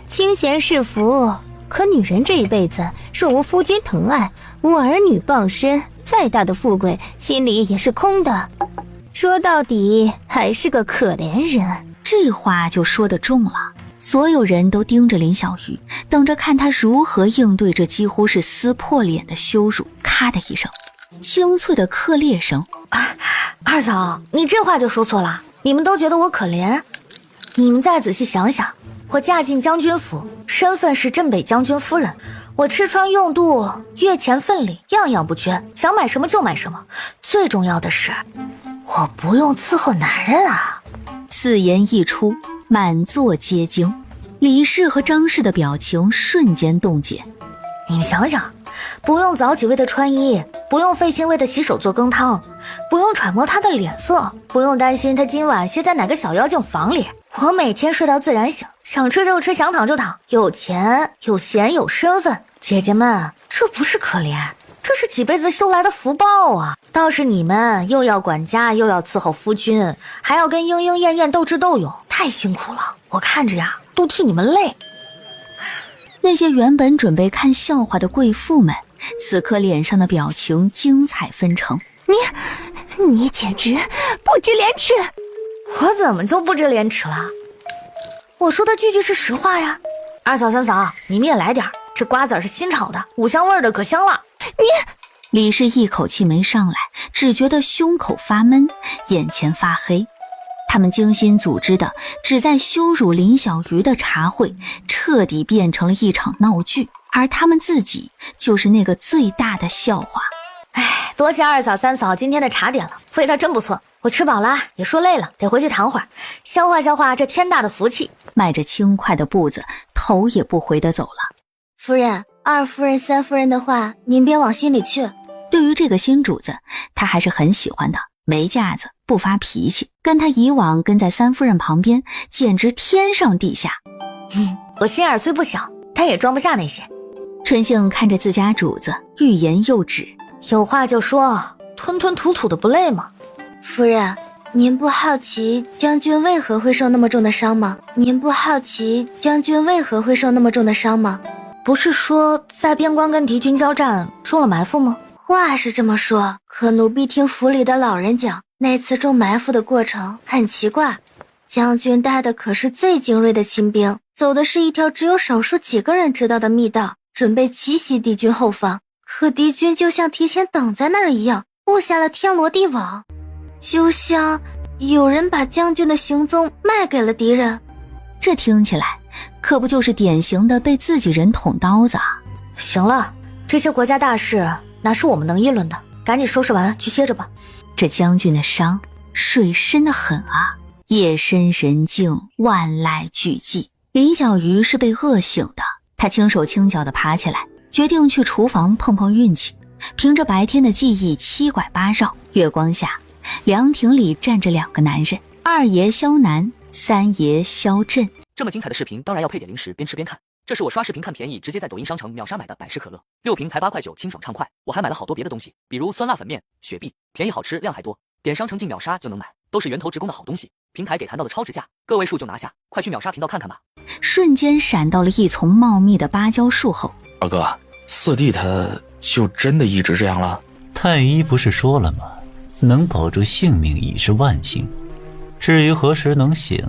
清闲是福，可女人这一辈子若无夫君疼爱，无儿女傍身，再大的富贵心里也是空的。说到底还是个可怜人。这话就说得重了，所有人都盯着林小鱼，等着看他如何应对这几乎是撕破脸的羞辱。咔的一声，清脆的磕裂声。2嫂，你这话就说错了，你们都觉得我可怜，你们再仔细想想，我嫁进将军府，身份是镇北将军夫人，我吃穿用度、月钱份礼样样不缺，想买什么就买什么。最重要的是，我不用伺候男人啊！此言一出，满座皆惊，李氏和张氏的表情瞬间冻结。你们想想，不用早起为他穿衣，不用费心为他洗手做羹汤，不用揣摩他的脸色，不用担心他今晚歇在哪个小妖精房里。我每天睡到自然醒，想吃就吃，想躺就躺，有钱有闲有身份。姐姐们，这不是可怜，这是几辈子修来的福报啊！倒是你们又要管家，又要伺候夫君，还要跟莺莺燕燕斗智斗勇，太辛苦了，我看着呀都替你们累。那些原本准备看笑话的贵妇们，此刻脸上的表情精彩纷呈。你简直不知廉耻！我怎么就不知廉耻了？我说的句句是实话呀。2嫂3嫂，你们也来点，这瓜子是新炒的，五香味的，可香了。李氏一口气没上来，只觉得胸口发闷，眼前发黑。他们精心组织的旨在羞辱林小鱼的茶会，彻底变成了一场闹剧，而他们自己就是那个最大的笑话。多谢2嫂3嫂今天的茶点了，味道真不错。我吃饱了，也说累了，得回去躺会儿，消化消化这天大的福气。迈着轻快的步子，头也不回地走了。夫人，2夫人、3夫人的话，您别往心里去。对于这个新主子，他还是很喜欢的，没架子，不发脾气，跟他以往跟在3夫人旁边，简直天上地下。我心眼虽不小，但也装不下那些。春杏看着自家主子，欲言又止。有话就说，吞吞吐吐的不累吗？夫人，您不好奇将军为何会受那么重的伤吗？您不好奇将军为何会受那么重的伤吗？不是说在边关跟敌军交战中了埋伏吗？话是这么说，可奴婢听府里的老人讲，那次中埋伏的过程很奇怪。将军带的可是最精锐的亲兵，走的是一条只有少数几个人知道的密道，准备奇袭敌军后方。可敌军就像提前等在那儿一样，布下了天罗地网，就像有人把将军的行踪卖给了敌人。这听起来可不就是典型的被自己人捅刀子啊！行了，这些国家大事哪是我们能议论的，赶紧收拾完去歇着吧。这将军的伤水深得很啊，夜深人静，万籁俱寂。林小鱼是被饿醒的，他轻手轻脚地爬起来，决定去厨房碰碰运气。凭着白天的记忆七拐八绕，月光下凉亭里站着两个男人，二爷萧南，三爷萧震。这么精彩的视频当然要配点零食，边吃边看。这是我刷视频看便宜，直接在抖音商城秒杀买的百事可乐，6瓶才8块9，清爽畅快。我还买了好多别的东西，比如酸辣粉面、雪碧，便宜好吃，量还多，点商城进秒杀就能买，都是源头直供的好东西，平台给谈到的超值价，个位数就拿下，快去秒杀频道看看吧。瞬间闪到了一丛茂密的芭蕉树后。二哥，四弟他就真的一直这样了？太医不是说了吗？能保住性命已是万幸，至于何时能醒，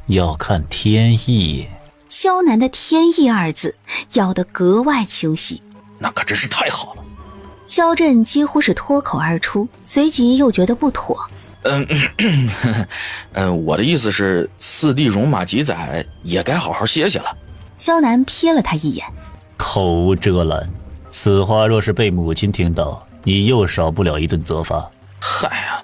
要看天意。萧南的天意二字咬得格外清晰，那可真是太好了。萧震几乎是脱口而出，随即又觉得不妥。我的意思是，四弟戎马几载，也该好好歇歇了。萧南瞥了他一眼，口无遮拦，此话若是被母亲听到，你又少不了一顿责罚。嗨呀，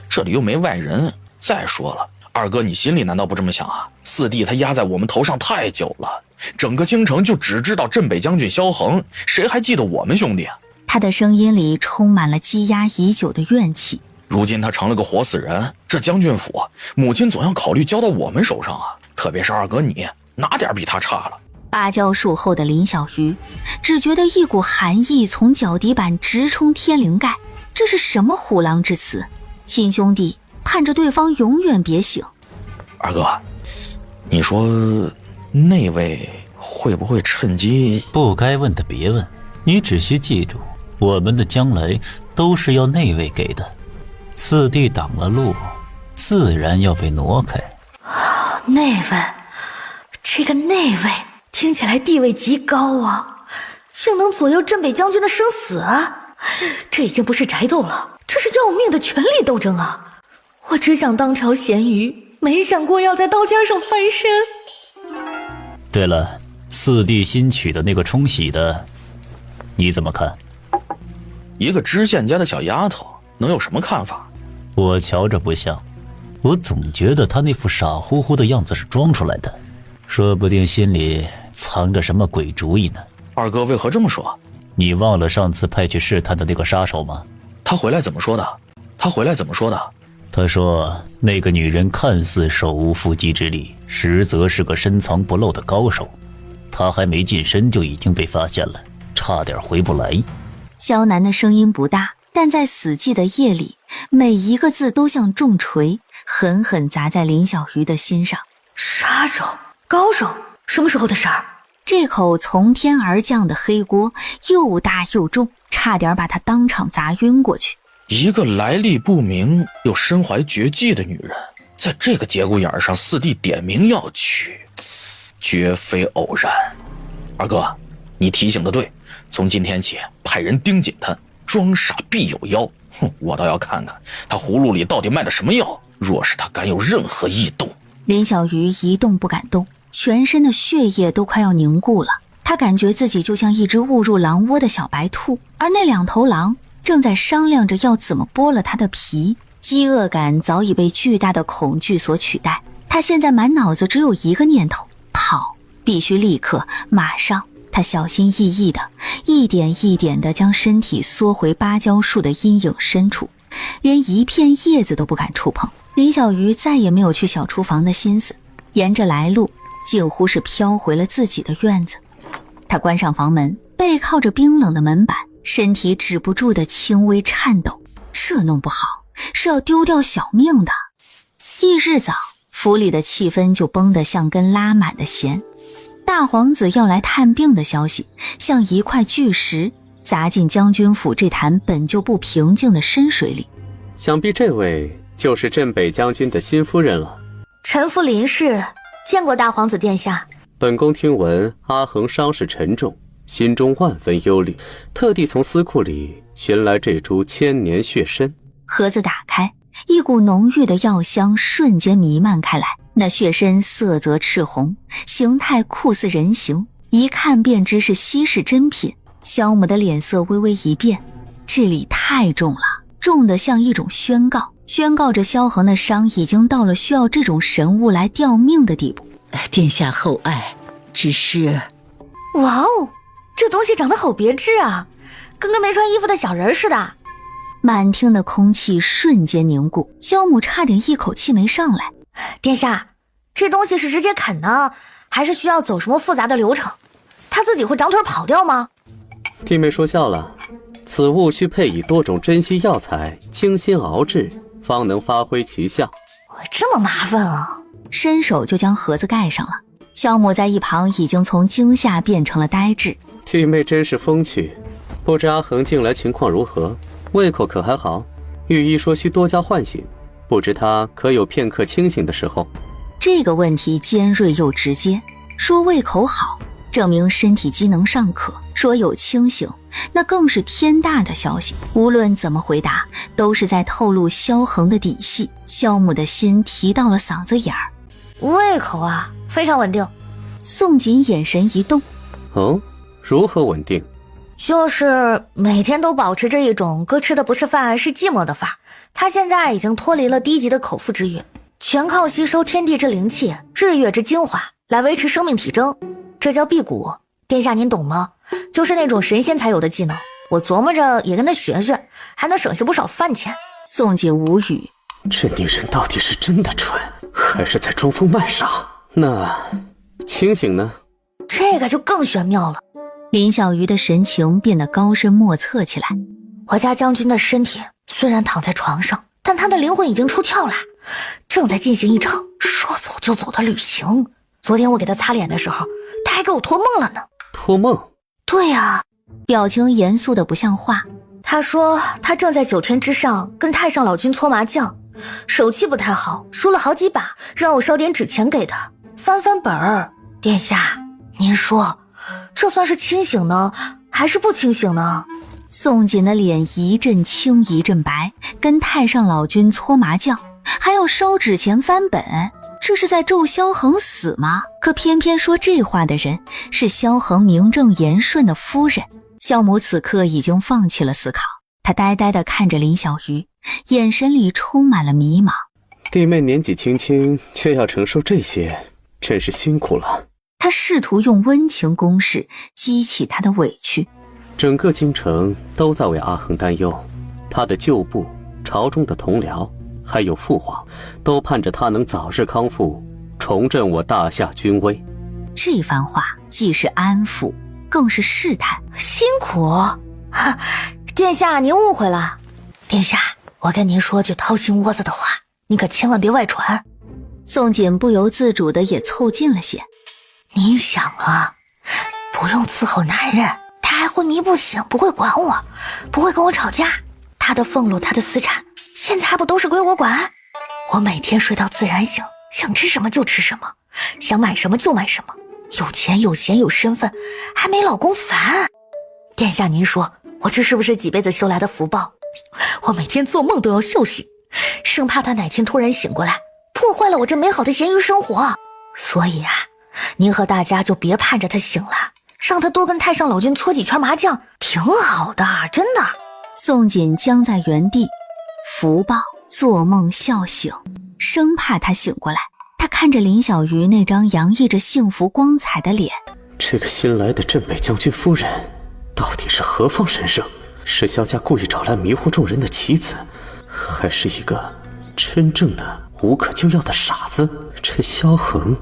这里又没外人。再说了，二哥，你心里难道不这么想啊？四弟他压在我们头上太久了，整个京城就只知道镇北将军萧恒，谁还记得我们兄弟啊？他的声音里充满了积压已久的怨气。如今他成了个活死人，这将军府母亲总要考虑交到我们手上啊。特别是二哥你，哪点比他差了？芭蕉树后的林小鱼只觉得一股寒意从脚底板直冲天灵盖，这是什么虎狼之词？亲兄弟盼着对方永远别醒。二哥，你说那位会不会趁机？不该问的别问，你只需记住，我们的将来都是要那位给的。四弟挡了路，自然要被挪开。那位，这个那位听起来地位极高啊，竟能左右镇北将军的生死啊！这已经不是宅斗了，这是要命的权力斗争啊！我只想当条咸鱼，没想过要在刀尖上翻身。对了，四弟新娶的那个冲喜的，你怎么看？一个知县家的小丫头，能有什么看法？我瞧着不像，我总觉得他那副傻乎乎的样子是装出来的，说不定心里藏着什么鬼主意呢。二哥为何这么说？你忘了上次派去试探的那个杀手吗？他回来怎么说的？他说那个女人看似手无缚鸡之力，实则是个深藏不露的高手，他还没近身就已经被发现了，差点回不来。萧南的声音不大，但在死寂的夜里，每一个字都像重锤，狠狠砸在林小鱼的心上。杀手、高手，什么时候的事儿？这口从天而降的黑锅又大又重，差点把他当场砸晕过去。一个来历不明又身怀绝技的女人，在这个节骨眼上，四弟点名要娶，绝非偶然。二哥，你提醒的对，从今天起派人盯紧他，装傻必有妖。我倒要看看他葫芦里到底卖的什么药，若是他敢有任何异动。林小鱼一动不敢动，全身的血液都快要凝固了。他感觉自己就像一只误入狼窝的小白兔，而那两头狼正在商量着要怎么剥了他的皮。饥饿感早已被巨大的恐惧所取代，他现在满脑子只有一个念头：跑，必须立刻马上。他小心翼翼的一点一点地将身体缩回芭蕉树的阴影深处，连一片叶子都不敢触碰。林小鱼再也没有去小厨房的心思，沿着来路近乎是飘回了自己的院子。他关上房门，背靠着冰冷的门板，身体止不住的轻微颤抖。这弄不好是要丢掉小命的。翌日早，府里的气氛就绷得像根拉满的弦。大皇子要来探病的消息像一块巨石砸进将军府这潭本就不平静的深水里。想必这位就是镇北将军的新夫人了。臣服林氏，见过大皇子殿下。本宫听闻阿衡伤势沉重，心中万分忧虑，特地从司库里寻来这株千年血参。盒子打开，一股浓郁的药香瞬间弥漫开来。那血参色泽赤红，形态酷似人形，一看便知是稀世珍品。萧母的脸色微微一变，这里太重了，重得像一种宣告，宣告着萧恒的伤已经到了需要这种神物来吊命的地步。殿下厚爱，只是……哇哦，这东西长得好别致啊，跟个没穿衣服的小人似的。满厅的空气瞬间凝固，萧母差点一口气没上来。殿下，这东西是直接啃呢，还是需要走什么复杂的流程？它自己会长腿跑掉吗？弟妹说笑了，此物需配以多种珍稀药材精心熬制，方能发挥其效。这么麻烦啊！伸手就将盒子盖上了。萧母在一旁已经从惊吓变成了呆滞。弟妹真是风趣，不知阿恒近来情况如何，胃口可还好？御医说需多加唤醒，不知他可有片刻清醒的时候？这个问题尖锐又直接，说胃口好，证明身体机能尚可；说有清醒，那更是天大的消息。无论怎么回答，都是在透露萧恒的底细。萧母的心提到了嗓子眼儿。胃口啊，非常稳定。宋锦眼神一动。哦，如何稳定？就是每天都保持着一种哥吃的不是饭是寂寞的法。他现在已经脱离了低级的口腹之欲，全靠吸收天地之灵气、日月之精华来维持生命体征，这叫辟谷。殿下您懂吗？就是那种神仙才有的技能。我琢磨着也跟他学学，还能省下不少饭钱。宋锦无语，这女人到底是真的蠢，还是在装疯卖傻？那清醒呢？这个就更玄妙了。林小鱼的神情变得高深莫测起来。我家将军的身体虽然躺在床上，但他的灵魂已经出窍了，正在进行一场说走就走的旅行。昨天我给他擦脸的时候，他还给我托梦了呢。托梦？对呀，表情严肃的不像话。他说他正在9天之上跟太上老君搓麻将，手气不太好，输了好几把，让我烧点纸钱给他翻翻本儿。殿下，您说这算是清醒呢，还是不清醒呢？宋锦的脸一阵青一阵白，跟太上老君搓麻将，还要烧纸钱翻本，这是在咒萧恒死吗？可偏偏说这话的人是萧恒名正言顺的夫人。萧母此刻已经放弃了思考，她呆呆地看着林小鱼，眼神里充满了迷茫。弟妹年纪轻轻，却要承受这些，真是辛苦了。他试图用温情攻势激起他的委屈。整个京城都在为阿恒担忧，他的旧部、朝中的同僚，还有父皇，都盼着他能早日康复，重振我大夏军威。这番话既是安抚，更是试探。辛苦？殿下您误会了。殿下，我跟您说句掏心窝子的话，你可千万别外传。宋锦不由自主的也凑近了些。您想啊，不用伺候男人，他还昏迷不醒，不会管我，不会跟我吵架，他的俸禄，他的私产，现在还不都是归我管？我每天睡到自然醒，想吃什么就吃什么，想买什么就买什么，有钱有闲有身份，还没老公烦。殿下您说我这是不是几辈子修来的福报？我每天做梦都要笑醒，生怕他哪天突然醒过来，破坏了我这美好的闲余生活。所以啊，您和大家就别盼着他醒了，让他多跟太上老君搓几圈麻将，挺好的，真的。宋锦僵在原地，福报，做梦笑醒，生怕他醒过来。他看着林小鱼那张洋溢着幸福光彩的脸，这个新来的镇北将军夫人到底是何方神圣？是萧家故意找来迷惑众人的棋子，还是一个真正的无可救药的傻子？这萧恒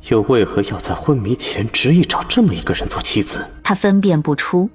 又为何要在昏迷前执意找这么一个人做妻子？他分辨不出，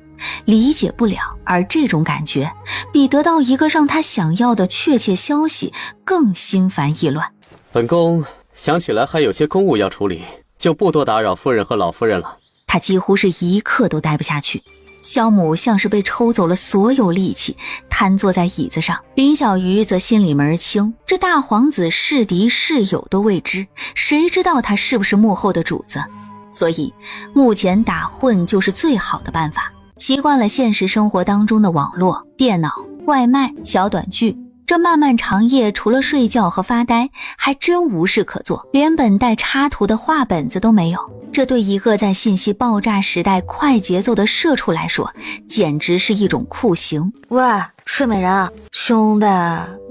理解不了，而这种感觉比得到一个让他想要的确切消息更心烦意乱。本宫想起来还有些公务要处理，就不多打扰夫人和老夫人了。他几乎是一刻都待不下去。萧母像是被抽走了所有力气，瘫坐在椅子上。林小鱼则心里门儿清，这大皇子是敌是友都未知，谁知道他是不是幕后的主子？所以目前打混就是最好的办法。习惯了现实生活当中的网络、电脑、外卖、小短剧，这漫漫长夜除了睡觉和发呆，还真无事可做，连本带插图的画本子都没有。这对一个在信息爆炸时代快节奏的社畜来说，简直是一种酷刑。喂，睡美人，兄弟，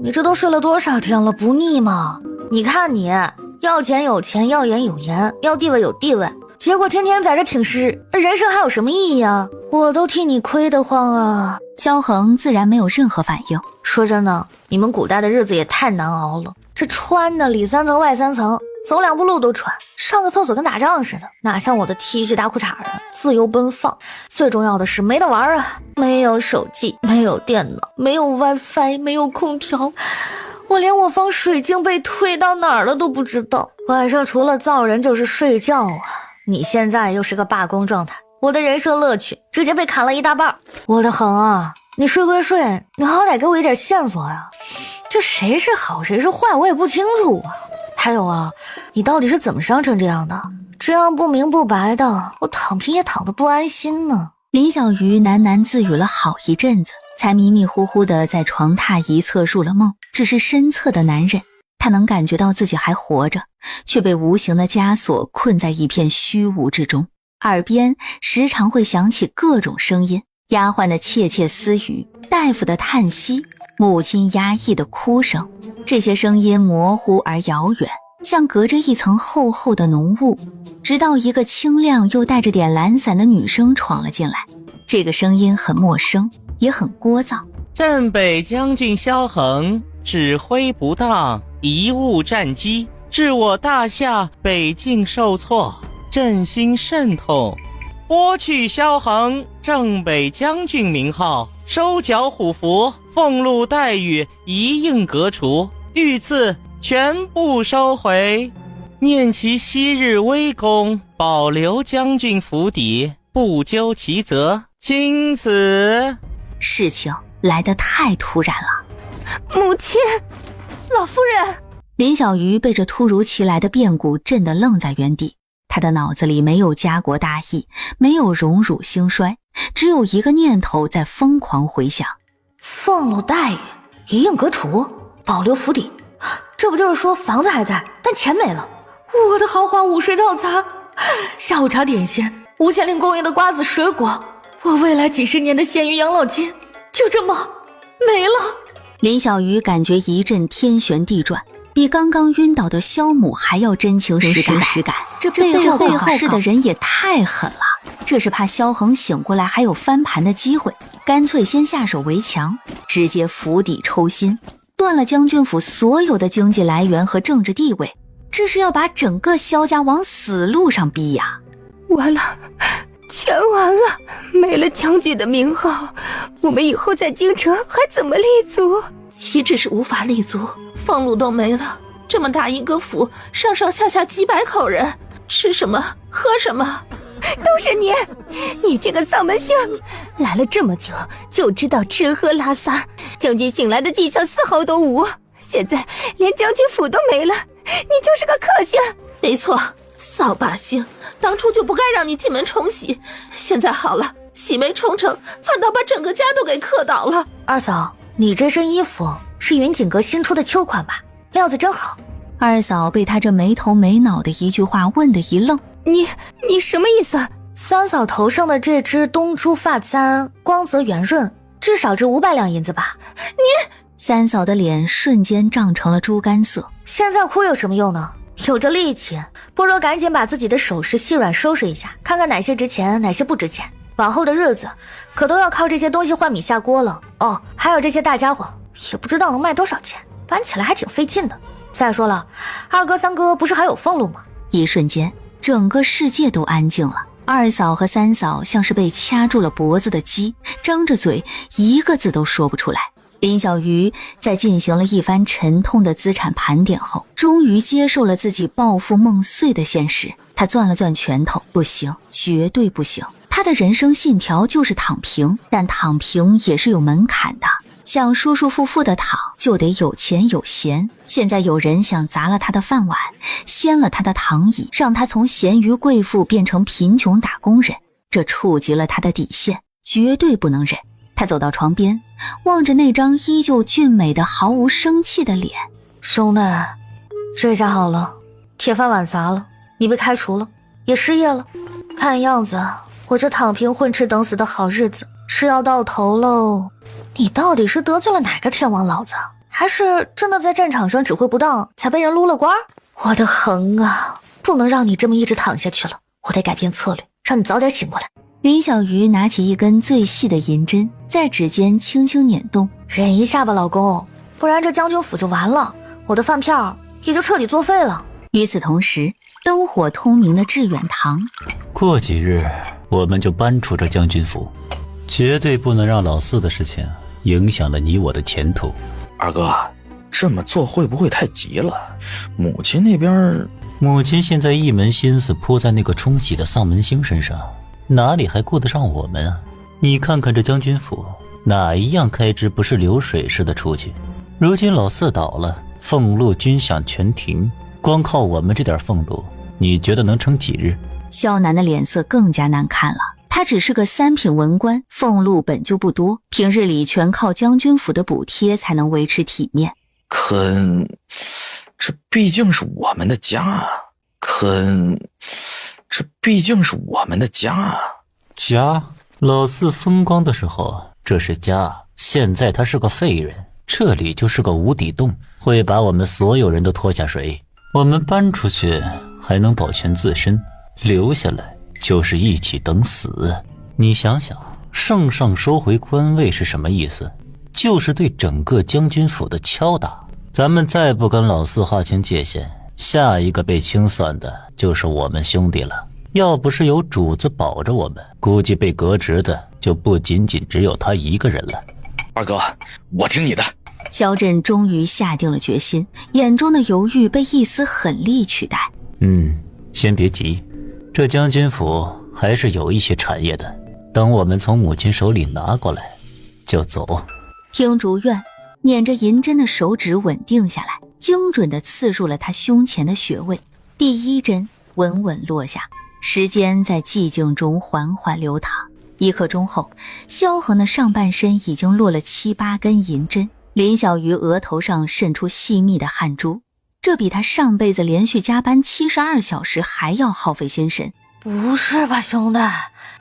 你这都睡了多少天了，不腻吗？你看你，要钱有钱，要颜有颜，要地位有地位，结果天天在这挺尸，人生还有什么意义啊？我都替你亏得慌啊！萧恒自然没有任何反应。说真的，你们古代的日子也太难熬了，这穿的里三层外三层，走2步路都喘，上个厕所跟打仗似的，哪像我的 T 恤大裤衩啊，自由奔放。最重要的是没得玩啊，没有手机，没有电脑，没有 WiFi， 没有空调，我连我方水晶被推到哪儿了都不知道。晚上除了造人就是睡觉啊！你现在又是个罢工状态，我的人生乐趣直接被砍了一大半。我的恒啊，你睡归睡，你好歹给我一点线索呀！这谁是好谁是坏我也不清楚啊。还有啊，你到底是怎么伤成这样的？这样不明不白的，我躺平也躺得不安心呢。林小鱼喃喃自语了好一阵子，才迷迷糊糊的在床榻一侧入了梦。只是身侧的男人，他能感觉到自己还活着，却被无形的枷锁困在一片虚无之中。耳边时常会响起各种声音，丫鬟的窃窃私语，大夫的叹息，母亲压抑的哭声。这些声音模糊而遥远，像隔着一层厚厚的浓雾，直到一个清亮又带着点懒散的女声闯了进来。这个声音很陌生，也很聒噪。镇北将军萧恒指挥不当，贻误战机，致我大夏北境受挫，朕心甚痛。剥去萧恒镇北将军名号，收缴虎符，俸禄待遇一应革除，御赐全部收回。念其昔日威功，保留将军府邸，不究其责，钦此。事情来得太突然了。母亲，老夫人。林小鱼被这突如其来的变故震得愣在原地，他的脑子里没有家国大义，没有荣辱兴衰，只有一个念头在疯狂回响：俸禄待遇一应革除，保留府邸，这不就是说房子还在，但钱没了？我的豪华午睡套餐，下午茶点心，5000令供应的瓜子水果，我未来几十年的咸鱼养老金就这么没了。林小鱼感觉一阵天旋地转，比刚刚晕倒的萧母还要真情实感。这背后搞事的人也太狠了，这是怕萧恒醒过来还有翻盘的机会，干脆先下手为强，直接釜底抽薪，断了将军府所有的经济来源和政治地位，这是要把整个萧家往死路上逼呀！完了，全完了，没了将军的名号，我们以后在京城还怎么立足？岂止是无法立足，俸禄都没了。这么大一个府，上上下下几百口人，吃什么喝什么？都是你这个丧门星，来了这么久就知道吃喝拉撒，将军醒来的迹象丝毫都无，现在连将军府都没了，你就是个克星。没错，扫把星，当初就不该让你进门冲喜，现在好了，喜没冲成，反倒把整个家都给克倒了。二嫂，你这身衣服是云锦阁新出的秋款吧？料子真好。二嫂被他这没头没脑的一句话问得一愣。你什么意思？三嫂头上的这只东珠发簪光泽圆润，至少值500两银子吧？三嫂的脸瞬间涨成了猪肝色。现在哭有什么用呢？有这力气，不如赶紧把自己的首饰细软收拾一下，看看哪些值钱，哪些不值钱。往后的日子可都要靠这些东西换米下锅了。哦，还有这些大家伙，也不知道能卖多少钱，搬起来还挺费劲的。再说了，二哥三哥不是还有俸禄吗？一瞬间整个世界都安静了。二嫂和三嫂像是被掐住了脖子的鸡，张着嘴一个字都说不出来。林小鱼在进行了一番沉痛的资产盘点后，终于接受了自己暴富梦碎的现实。他攥了攥拳头，不行，绝对不行。他的人生信条就是躺平，但躺平也是有门槛的。想舒舒服服的躺，就得有钱有闲。现在有人想砸了他的饭碗，掀了他的躺椅，让他从咸鱼贵妇变成贫穷打工人，这触及了他的底线，绝对不能忍。他走到床边，望着那张依旧俊美的毫无生气的脸。兄弟，这下好了，铁饭碗砸了，你被开除了，也失业了。看样子我这躺平混吃等死的好日子是要到头喽。你到底是得罪了哪个天王老子，还是真的在战场上指挥不当才被人撸了官？我的恒啊，不能让你这么一直躺下去了，我得改变策略，让你早点醒过来。林小鱼拿起一根最细的银针，在指尖轻轻捻动。忍一下吧，老公，不然这将军府就完了，我的饭票也就彻底作废了。与此同时，灯火通明的致远堂，过几日我们就搬出这将军府，绝对不能让老四的事情影响了你我的前途。二哥，这么做会不会太急了？母亲那边，母亲现在一门心思扑在那个冲喜的丧门星身上，哪里还顾得上我们啊？你看看这将军府，哪一样开支不是流水似的出去？如今老四倒了，俸禄军饷全停，光靠我们这点俸禄，你觉得能撑几日？萧南的脸色更加难看了。他只是个三品文官，俸禄本就不多，平日里全靠将军府的补贴才能维持体面。可这毕竟是我们的家，这毕竟是我们的家。家？老四风光的时候这是家，现在他是个废人，这里就是个无底洞，会把我们所有人都拖下水。我们搬出去还能保全自身，留下来就是一起等死。你想想，圣上收回官位是什么意思？就是对整个将军府的敲打。咱们再不跟老四划清界限，下一个被清算的就是我们兄弟了。要不是有主子保着我们，估计被革职的就不仅仅只有他一个人了。二哥，我听你的。萧震终于下定了决心，眼中的犹豫被一丝狠厉取代。先别急，这将军府还是有一些产业的，等我们从母亲手里拿过来就走。听竹院捻着银针的手指稳定下来，精准地刺入了他胸前的穴位。第一针稳稳落下，时间在寂静中缓缓流淌。1刻钟后，萧恒的上半身已经落了7、8根银针。林小鱼额头上渗出细密的汗珠，这比他上辈子连续加班72小时还要耗费心神。不是吧，兄弟，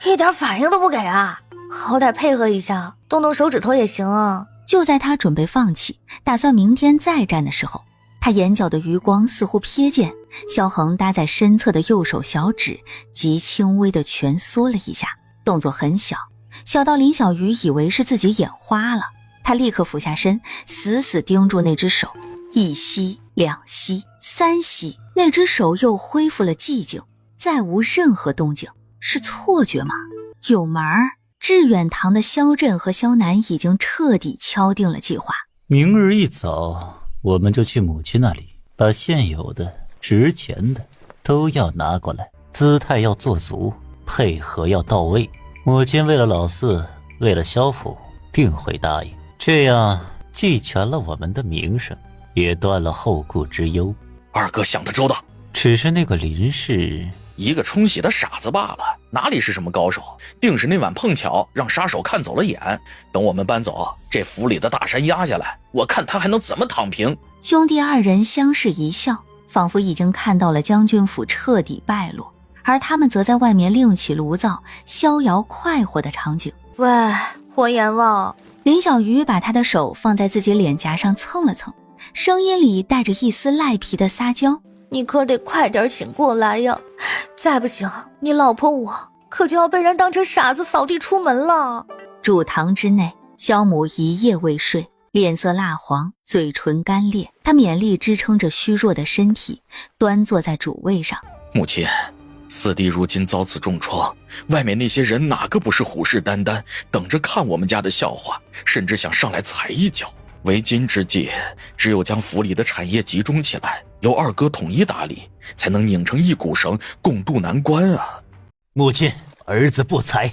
一点反应都不给啊！好歹配合一下，动动手指头也行啊。就在他准备放弃，打算明天再战的时候，他眼角的余光似乎瞥见萧恒搭在身侧的右手小指极轻微的蜷缩了一下，动作很小，小到林小鱼以为是自己眼花了。他立刻俯下身，死死盯住那只手，1吸2吸3吸，那只手又恢复了寂静，再无任何动静。是错觉吗？有门儿。致远堂的萧震和萧南已经彻底敲定了计划。明日一早，我们就去母亲那里，把现有的、值钱的都要拿过来，姿态要做足，配合要到位。母亲为了老四，为了萧府，定会答应。这样既全了我们的名声，也断了后顾之忧。二哥想得周到，只是那个林氏一个冲喜的傻子罢了，哪里是什么高手，定是那晚碰巧让杀手看走了眼。等我们搬走，这府里的大山压下来，我看他还能怎么躺平。兄弟二人相视一笑，仿佛已经看到了将军府彻底败落，而他们则在外面另起炉灶，逍遥快活的场景。喂，活阎王！林小鱼把他的手放在自己脸颊上蹭了蹭，声音里带着一丝赖皮的撒娇。你可得快点醒过来呀，再不行，你老婆我可就要被人当成傻子扫地出门了。主堂之内，萧母一夜未睡，脸色蜡黄，嘴唇干裂。她勉力支撑着虚弱的身体，端坐在主位上。母亲，四弟如今遭此重创，外面那些人哪个不是虎视眈眈，等着看我们家的笑话，甚至想上来踩一脚。为今之计，只有将府里的产业集中起来，由二哥统一打理，才能拧成一股绳，共度难关啊！母亲，儿子不才，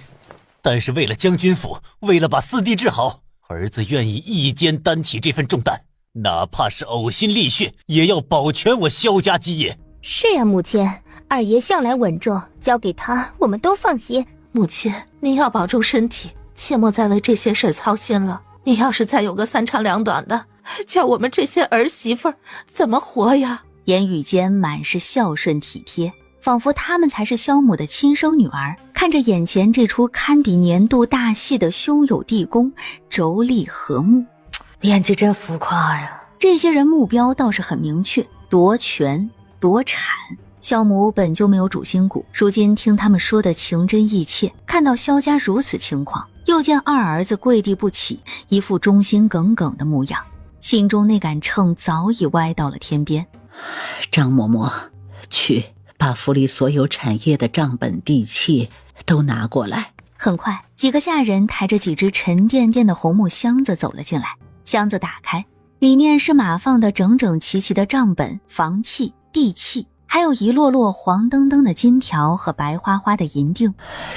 但是为了将军府，为了把四弟治好，儿子愿意一肩担起这份重担，哪怕是呕心沥血，也要保全我萧家基业。是呀，母亲，二爷向来稳重，交给他我们都放心。母亲，您要保重身体，切莫再为这些事操心了。你要是再有个三长两短的，叫我们这些儿媳妇怎么活呀？言语间满是孝顺体贴，仿佛他们才是萧母的亲生女儿。看着眼前这出堪比年度大戏的兄友弟恭，妯娌和睦，编辑真浮夸呀。这些人目标倒是很明确，夺权夺产。萧母本就没有主心骨，如今听他们说的情真意切，看到萧家如此情况，又见二儿子跪地不起，一副忠心耿耿的模样，心中那杆秤早已歪到了天边。张嬷嬷，去把府里所有产业的账本地契都拿过来。很快，几个下人抬着几只沉甸甸的红木箱子走了进来。箱子打开，里面是码放的整整齐齐的账本、房契、地契，还有一摞摞黄澄澄的金条和白花花的银锭。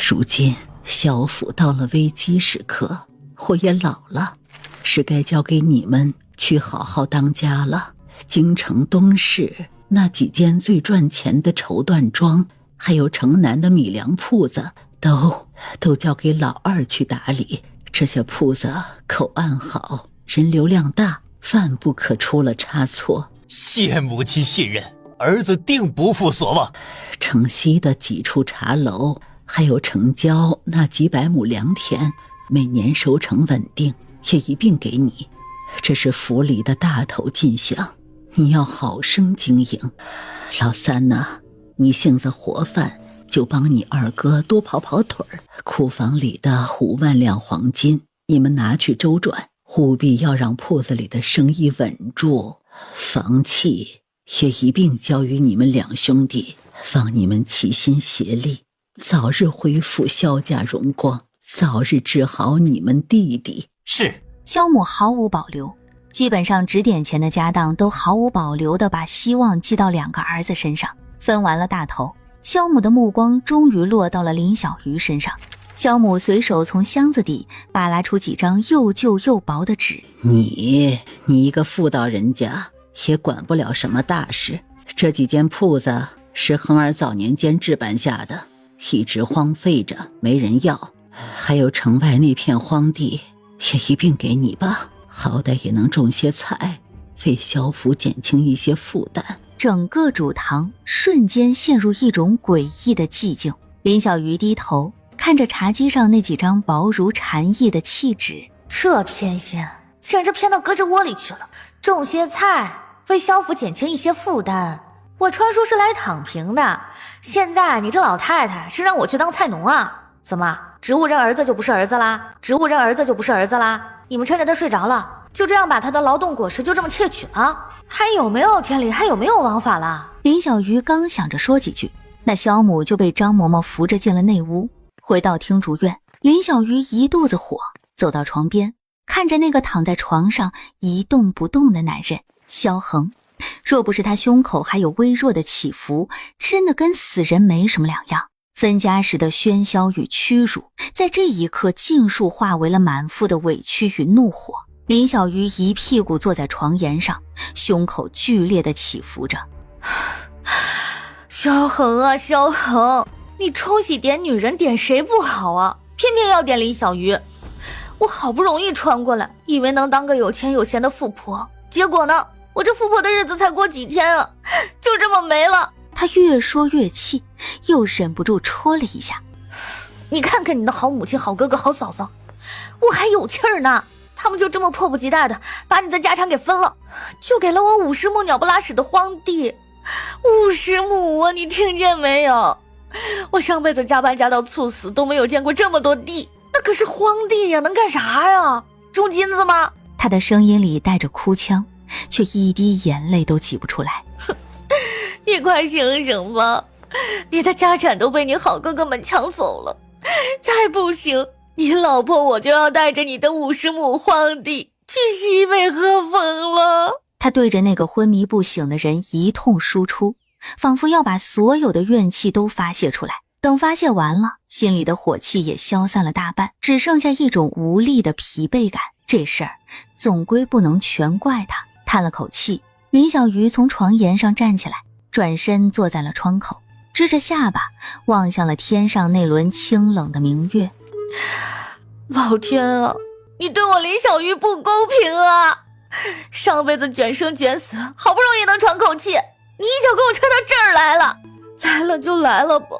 如今萧府到了危机时刻，我也老了，是该交给你们去好好当家了。京城东市那几间最赚钱的绸缎庄，还有城南的米粮铺子，都交给老二去打理。这些铺子口岸好，人流量大，万不可出了差错。谢母亲信任，儿子定不负所望。城西的几处茶楼，还有城郊那几百亩良田，每年收成稳定，也一并给你。这是府里的大头进项，你要好生经营。老三呢，你性子活泛，就帮你二哥多跑跑腿儿。库房里的5万两黄金，你们拿去周转，务必要让铺子里的生意稳住。房契也一并交于你们两兄弟，望你们齐心协力，早日恢复萧家荣光，早日治好你们弟弟。是。萧母毫无保留，基本上指点前的家当都毫无保留地把希望寄到2个儿子身上。分完了大头，萧母的目光终于落到了林小鱼身上。萧母随手从箱子底扒拉出几张又旧又薄的纸。你一个妇道人家，也管不了什么大事。这几间铺子是恒儿早年间置办下的，一直荒废着，没人要。还有城外那片荒地，也一并给你吧，好歹也能种些菜，为萧府减轻一些负担。整个主堂瞬间陷入一种诡异的寂静。林小鱼低头看着茶几上那几张薄如蝉翼的契纸，这偏心简直偏到胳肢窝里去了。种些菜，为萧府减轻一些负担，我传说是来躺平的，现在你这老太太是让我去当菜农啊？怎么，植物认儿子就不是儿子啦？植物认儿子就不是儿子啦？你们趁着他睡着了，就这样把他的劳动果实就这么窃取了？还有没有天理？还有没有王法了？林小鱼刚想着说几句，那萧母就被张嬷嬷扶着进了内屋。回到听竹院，林小鱼一肚子火，走到床边，看着那个躺在床上一动不动的男人萧恒，若不是他胸口还有微弱的起伏，真的跟死人没什么两样。分家时的喧嚣与屈辱，在这一刻尽数化为了满腹的委屈与怒火。林小鱼一屁股坐在床沿上，胸口剧烈的起伏着。萧恒啊萧恒，你冲喜点女人点谁不好啊？偏偏要点林小鱼。我好不容易穿过来，以为能当个有钱有闲的富婆，结果呢，我这富婆的日子才过几天啊，就这么没了。他越说越气，又忍不住戳了一下。你看看你的好母亲好哥哥好嫂嫂，我还有气儿呢，他们就这么迫不及待的把你的家产给分了，就给了我50亩鸟不拉屎的荒地。50亩啊，你听见没有？我上辈子加班加到猝死都没有见过这么多地，那可是荒地呀，能干啥呀？种金子吗？他的声音里带着哭腔，却一滴眼泪都挤不出来。你快醒醒吧，你的家产都被你好哥哥们抢走了，再不行，你老婆我就要带着你的50亩荒地去西北喝风了。他对着那个昏迷不醒的人一通输出，仿佛要把所有的怨气都发泄出来。等发泄完了，心里的火气也消散了大半，只剩下一种无力的疲惫感。这事儿总归不能全怪他。叹了口气，林小鱼从床沿上站起来，转身坐在了窗口，支着下巴望向了天上那轮清冷的明月。老天啊，你对我林小鱼不公平啊！上辈子卷生卷死，好不容易能喘口气，你一脚给我踹到这儿来了。来了就来了吧，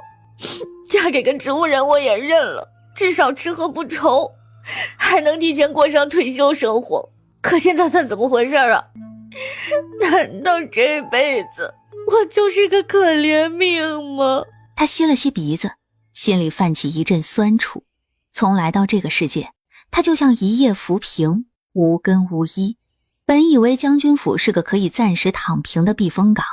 嫁给个植物人我也认了，至少吃喝不愁，还能提前过上退休生活。可现在算怎么回事啊？难道这辈子我就是个可怜命吗？他吸了吸鼻子，心里泛起一阵酸楚。从来到这个世界，他就像一叶浮萍，无根无依。本以为将军府是个可以暂时躺平的避风港，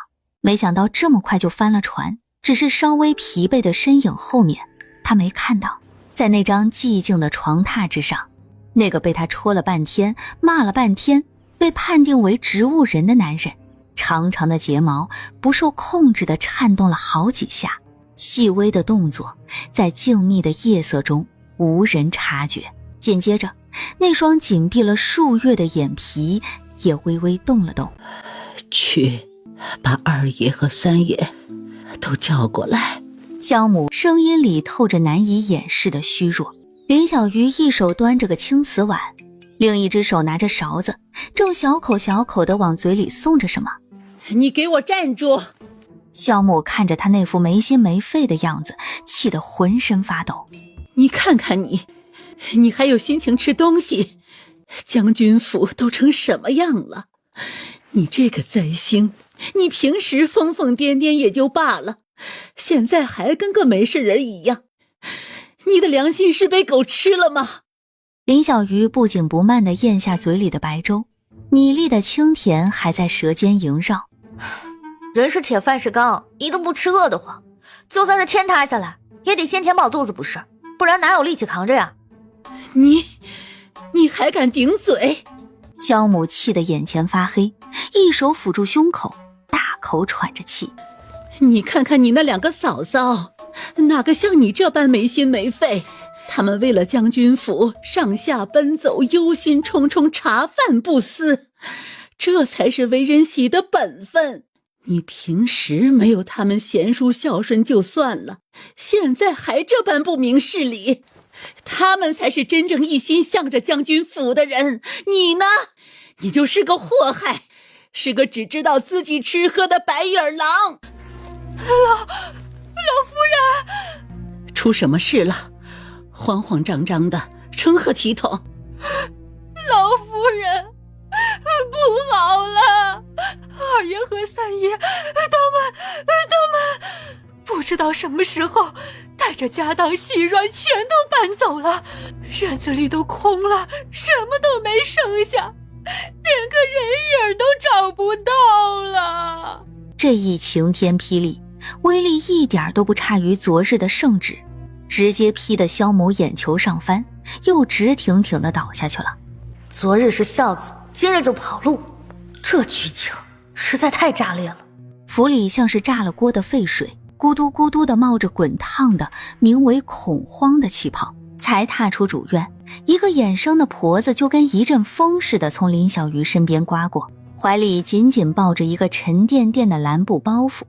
没想到这么快就翻了船。只是稍微疲惫的身影后面，他没看到，在那张寂静的床榻之上，那个被他戳了半天骂了半天被判定为植物人的男人，长长的睫毛不受控制地颤动了好几下，细微的动作在静谧的夜色中无人察觉。紧接着，那双紧闭了数月的眼皮也微微动了动。去把二爷和三爷都叫过来。萧母声音里透着难以掩饰的虚弱。林小鱼一手端着个青瓷碗，另一只手拿着勺子，正小口小口地往嘴里送着什么。你给我站住！萧母看着他那副没心没肺的样子，气得浑身发抖。你看看你还有心情吃东西？将军府都成什么样了？你这个灾星，你平时疯疯癫癫也就罢了，现在还跟个没事人一样，你的良心是被狗吃了吗？林小鱼不紧不慢地咽下嘴里的白粥，米粒的清甜还在舌尖萦绕。人是铁饭是钢，一顿不吃饿得慌，就算是天塌下来也得先填饱肚子不是，不然哪有力气扛着呀？你还敢顶嘴？萧母气得眼前发黑，一手抚住胸口，大口喘着气。你看看你那两个嫂嫂，哪个像你这般没心没肺？他们为了将军府上下奔走，忧心忡忡，茶饭不思，这才是为人媳的本分。你平时没有他们贤淑孝顺就算了，现在还这般不明事理，他们才是真正一心向着将军府的人。你呢？你就是个祸害，是个只知道自己吃喝的白眼狼。老夫人，出什么事了？慌慌张张的，成何体统？老夫人，不好了！二爷和三爷，他们不知道什么时候带着家当细软全都搬走了，院子里都空了，什么都没剩下，连个人影都找不到了。这一晴天霹雳，威力一点都不差于昨日的圣旨，直接劈得萧母眼球上翻，又直挺挺地倒下去了。昨日是孝子，今日就跑路，这剧情实在太炸裂了。府里像是炸了锅的沸水，咕嘟咕嘟地冒着滚烫的名为恐慌的气泡。才踏出主院，一个眼生的婆子就跟一阵风似的从林小鱼身边刮过，怀里紧紧抱着一个沉甸甸的蓝布包袱，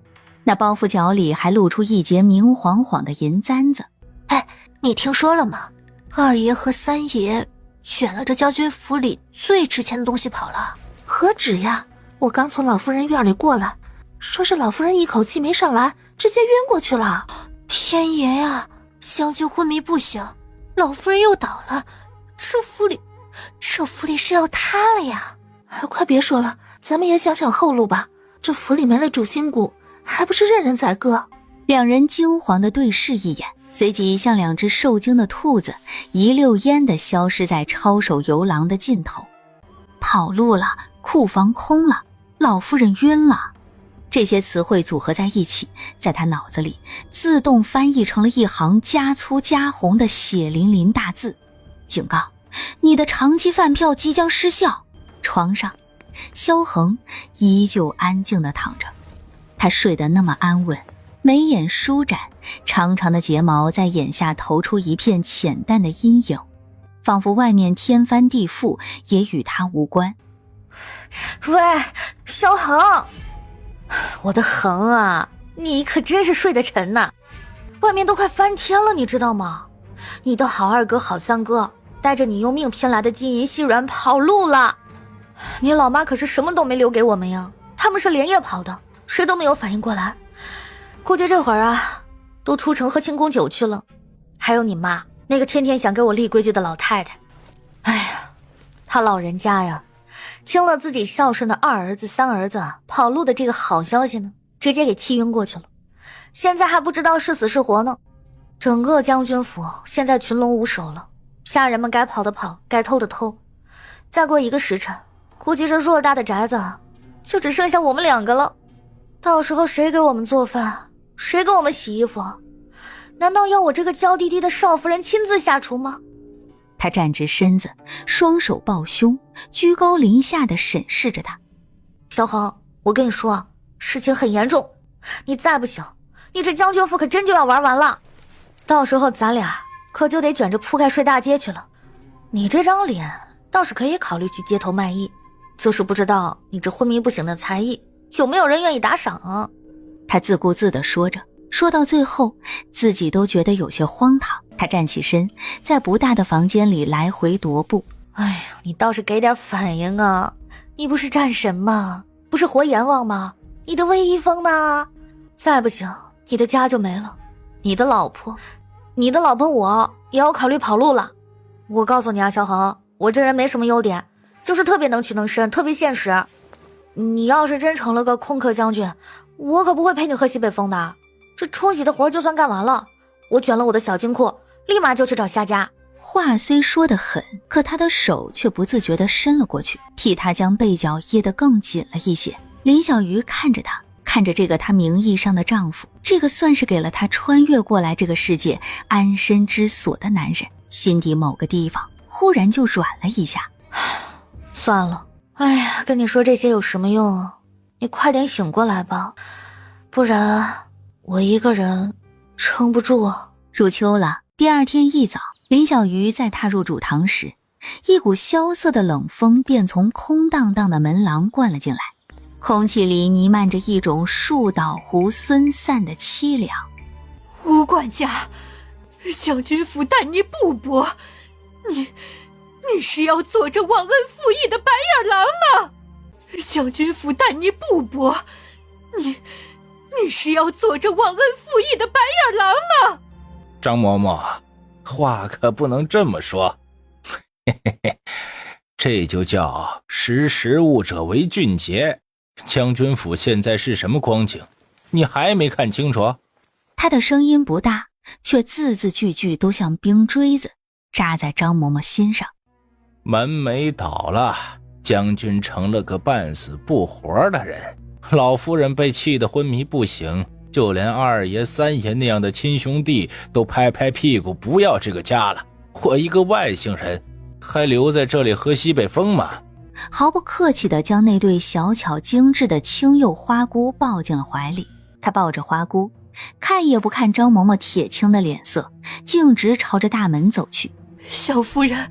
那包袱角里还露出一截明晃晃的银簪子。哎，你听说了吗？二爷和三爷卷了这将军府里最值钱的东西跑了。何止呀，我刚从老夫人院里过来，说是老夫人一口气没上来，直接晕过去了。天爷呀，将军昏迷不醒，老夫人又倒了，这府里是要塌了呀！快别说了，咱们也想想后路吧。这府里没了主心骨，还不是任人宰割？两人惊惶地对视一眼，随即像两只受惊的兔子，一溜烟地消失在抄手游廊的尽头。跑路了，库房空了，老夫人晕了。这些词汇组合在一起，在他脑子里自动翻译成了一行加粗加红的血淋淋大字：警告，你的长期饭票即将失效。床上，萧恒依旧安静地躺着，他睡得那么安稳，眉眼舒展，长长的睫毛在眼下投出一片浅淡的阴影，仿佛外面天翻地覆也与他无关。喂，萧恒，我的恒啊，你可真是睡得沉呐！外面都快翻天了，你知道吗？你的好二哥好三哥带着你用命拼来的金银细软跑路了，你老妈可是什么都没留给我们呀，他们是连夜跑的，谁都没有反应过来，估计这会儿啊都出城喝庆功酒去了。还有你妈那个天天想给我立规矩的老太太，哎呀，她老人家呀听了自己孝顺的二儿子三儿子跑路的这个好消息呢，直接给气晕过去了，现在还不知道是死是活呢。整个将军府现在群龙无首了，下人们该跑的跑，该偷的偷，再过1个时辰，估计这偌大的宅子就只剩下我们2个了。到时候谁给我们做饭，谁给我们洗衣服？难道要我这个娇滴滴的少夫人亲自下厨吗？他站直身子，双手抱胸，居高临下地审视着他。小恒，我跟你说，事情很严重，你再不行，你这将军府可真就要玩完了。到时候咱俩可就得卷着铺盖睡大街去了。你这张脸倒是可以考虑去街头卖艺，就是不知道你这昏迷不醒的才艺有没有人愿意打赏啊？他自顾自地说着，说到最后自己都觉得有些荒唐。他站起身，在不大的房间里来回踱步。哎呀，你倒是给点反应啊，你不是战神吗？不是活阎王吗？你的威风呢？再不行你的家就没了，你的老婆我也要考虑跑路了。我告诉你啊，小恒，我这人没什么优点，就是特别能屈能伸，特别现实。你要是真成了个空壳将军，我可不会陪你喝西北风的。这冲洗的活就算干完了，我卷了我的小金库，立马就去找夏家。话虽说得狠，可他的手却不自觉地伸了过去，替他将被角掖得更紧了一些。林小鱼看着他，看着这个她名义上的丈夫，这个算是给了她穿越过来这个世界安身之所的男人，心底某个地方忽然就软了一下。算了，哎呀，跟你说这些有什么用啊？你快点醒过来吧，不然我一个人撑不住啊。入秋了，第二天一早，林小鱼在踏入主堂时，一股萧瑟的冷风便从空荡荡的门廊灌了进来，空气里弥漫着一种树倒猢狲散的凄凉。吴管家，将军府待你不薄，你是要做着忘恩负义的白眼狼吗？将军府待你不薄，你是要做着忘恩负义的白眼狼吗？张嬷嬷，话可不能这么说。这就叫识时务者为俊杰。将军府现在是什么光景，你还没看清楚？他的声音不大，却字字句句都像冰锥子扎在张嬷嬷心上。门楣倒了，将军成了个半死不活的人，老夫人被气得昏迷不醒，就连二爷三爷那样的亲兄弟都拍拍屁股不要这个家了。我一个外姓人还留在这里喝西北风吗？毫不客气地将那对小巧精致的青釉花菇抱进了怀里。他抱着花菇，看也不看张嬷嬷铁青的脸色，径直朝着大门走去。小夫人，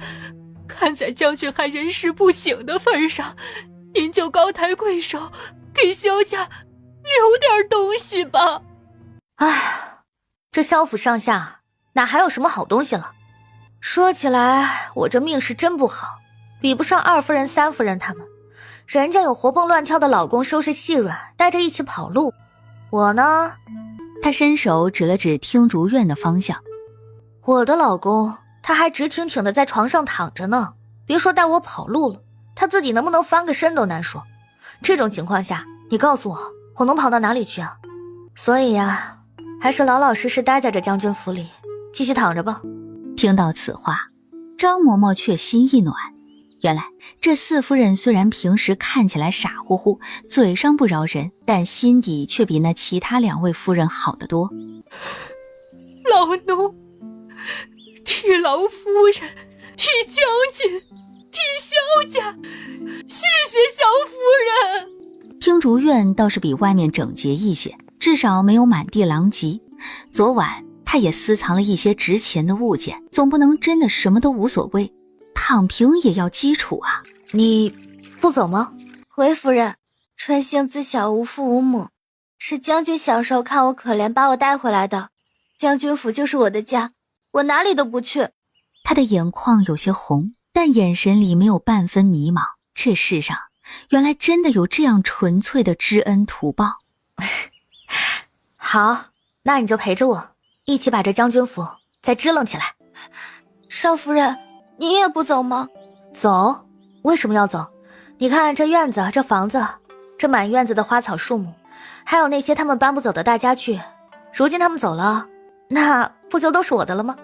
看在将军还人事不省的份上，您就高抬贵手，给萧家留点东西吧。哎，这萧府上下哪还有什么好东西了？说起来，我这命是真不好，比不上二夫人三夫人他们，人家有活蹦乱跳的老公收拾细软，带着一起跑路。我呢，他伸手指了指听竹院的方向。我的老公他还直挺挺的在床上躺着呢，别说带我跑路了，他自己能不能翻个身都难说。这种情况下，你告诉我，我能跑到哪里去啊？所以呀，还是老老实实待在这将军府里，继续躺着吧。听到此话，张嬷嬷却心一暖，原来这四夫人虽然平时看起来傻乎乎，嘴上不饶人，但心底却比那其他2位夫人好得多。老奴替老夫人，替将军，替萧家，谢谢萧夫人。听竹院倒是比外面整洁一些，至少没有满地狼藉。昨晚他也私藏了一些值钱的物件，总不能真的什么都无所谓，躺平也要基础啊。你不走吗？回夫人，春杏自小无父无母，是将军小时候看我可怜把我带回来的。将军府就是我的家，我哪里都不去。他的眼眶有些红，但眼神里没有半分迷茫。这世上原来真的有这样纯粹的知恩图报。好，那你就陪着我一起把这将军府再支棱起来。少夫人，你也不走吗？走？为什么要走？你看这院子，这房子，这满院子的花草树木，还有那些他们搬不走的大家具，如今他们走了，那不就都是我的了吗？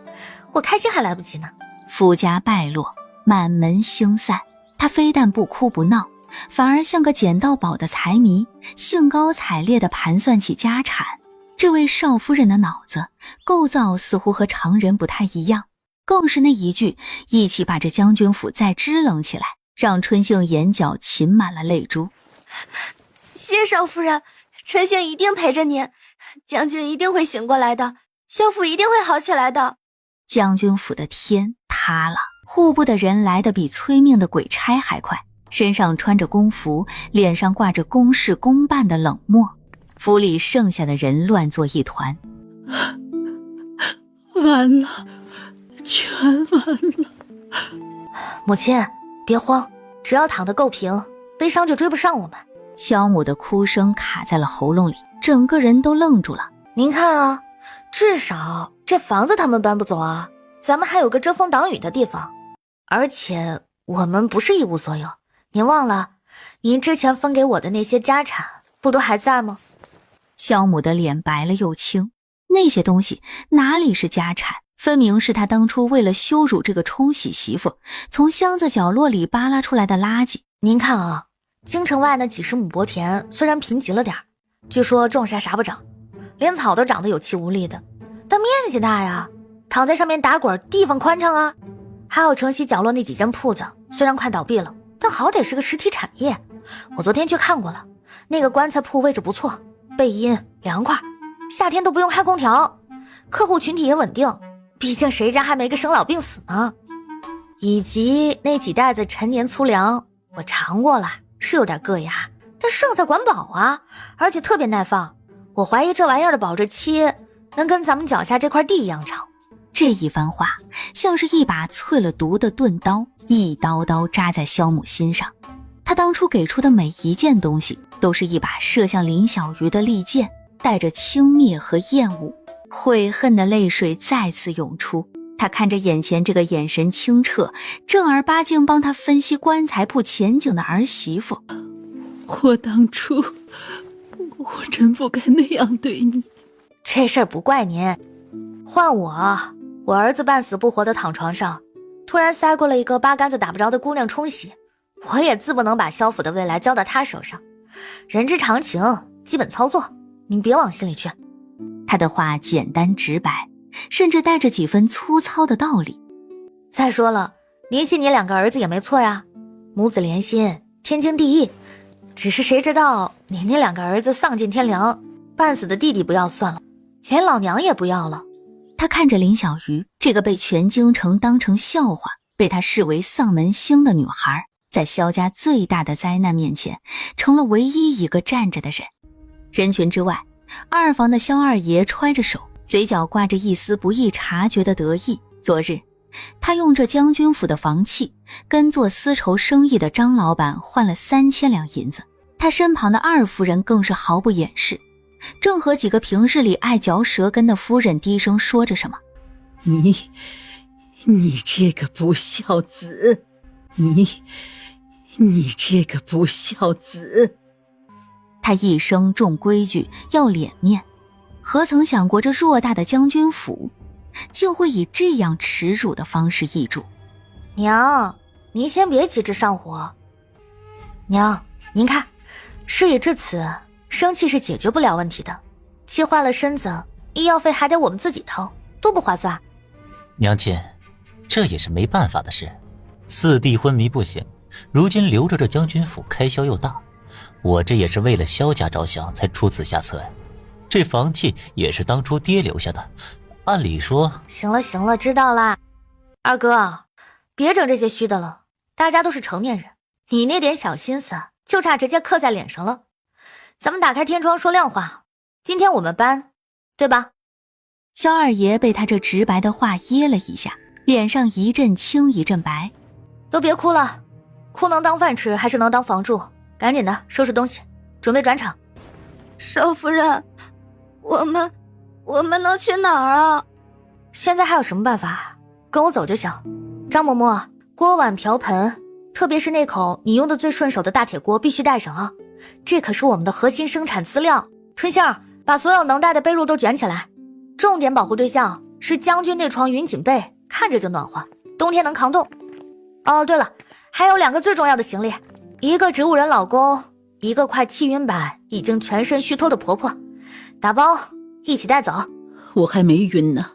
我开心还来不及呢。夫家败落，满门星散，他非但不哭不闹，反而像个捡到宝的财迷，兴高采烈地盘算起家产。这位少夫人的脑子构造似乎和常人不太一样，更是那一句一起把这将军府再支棱起来，让春杏眼角噙满了泪珠。谢少夫人，春杏一定陪着您，将军一定会醒过来的，萧府一定会好起来的。将军府的天塌了，户部的人来得比催命的鬼差还快，身上穿着公服，脸上挂着公事公办的冷漠。府里剩下的人乱作一团。完了，全完了。母亲别慌，只要躺得够平，悲伤就追不上我们。萧母的哭声卡在了喉咙里，整个人都愣住了。您看啊，至少这房子他们搬不走啊，咱们还有个遮风挡雨的地方，而且我们不是一无所有。您忘了您之前分给我的那些家产不都还在吗？萧母的脸白了又青，那些东西哪里是家产，分明是他当初为了羞辱这个冲喜媳妇从箱子角落里扒拉出来的垃圾。您看啊，京城外那几十亩薄田虽然贫瘠了点，据说种啥啥不长，连草都长得有气无力的，但面积大呀，躺在上面打滚地方宽敞啊。还有城西角落那几间铺子虽然快倒闭了，但好歹是个实体产业。我昨天去看过了，那个棺材铺位置不错，背阴凉快，夏天都不用开空调，客户群体也稳定，毕竟谁家还没个生老病死呢。以及那几袋子陈年粗粮，我尝过了，是有点硌牙，但剩菜管饱啊，而且特别耐放。我怀疑这玩意儿的保质期能跟咱们脚下这块地一样长。这一番话像是一把淬了毒的钝刀，一刀刀扎在萧母心上。他当初给出的每一件东西都是一把射向林小鱼的利剑，带着轻蔑和厌恶。悔恨的泪水再次涌出，他看着眼前这个眼神清澈，正儿八经帮他分析棺材铺前景的儿媳妇。我当初我真不该那样对你。这事儿不怪您，换我儿子半死不活的躺床上，突然塞过了一个八竿子打不着的姑娘冲洗，我也自不能把萧府的未来交到他手上。人之常情，基本操作，您别往心里去。他的话简单直白，甚至带着几分粗糙的道理。再说了，您信你两个儿子也没错呀，母子连心，天经地义。只是谁知道你那两个儿子丧尽天良，半死的弟弟不要算了，连老娘也不要了。他看着林小鱼，这个被全京城当成笑话，被他视为丧门星的女孩，在萧家最大的灾难面前，成了唯一一个站着的人。人群之外，二房的萧二爷揣着手，嘴角挂着一丝不易察觉的得意。昨日他用这将军府的房契跟做丝绸生意的张老板换了3000两银子，他身旁的二夫人更是毫不掩饰，正和几个平日里爱嚼舌根的夫人低声说着什么。你这个不孝子，你这个不孝子。他一生重规矩，要脸面，何曾想过这偌大的将军府竟会以这样耻辱的方式易主。娘，您先别急着上火。娘，您看，事已至此，生气是解决不了问题的，气坏了身子，医药费还得我们自己掏，多不划算。娘亲，这也是没办法的事。四弟昏迷不醒，如今留着这将军府开销又大，我这也是为了萧家着想才出此下策呀。这房契也是当初爹留下的，按理说……行了行了，知道啦。二哥，别整这些虚的了，大家都是成年人，你那点小心思就差直接刻在脸上了。咱们打开天窗说亮话，今天我们搬，对吧？萧二爷被他这直白的话噎了一下，脸上一阵青一阵白。都别哭了，哭能当饭吃还是能当房住？赶紧的收拾东西，准备转场。少夫人，我们能去哪儿啊？现在还有什么办法？跟我走就行。张嬷嬷，锅碗瓢盆，特别是那口你用的最顺手的大铁锅必须带上啊，这可是我们的核心生产资料。春杏，把所有能带的被褥都卷起来，重点保护对象是将军那床云锦被，看着就暖和，冬天能扛冻。哦，对了，还有2个最重要的行李，一个植物人老公，一个快气晕版已经全身虚脱的婆婆，打包一起带走。我还没晕呢，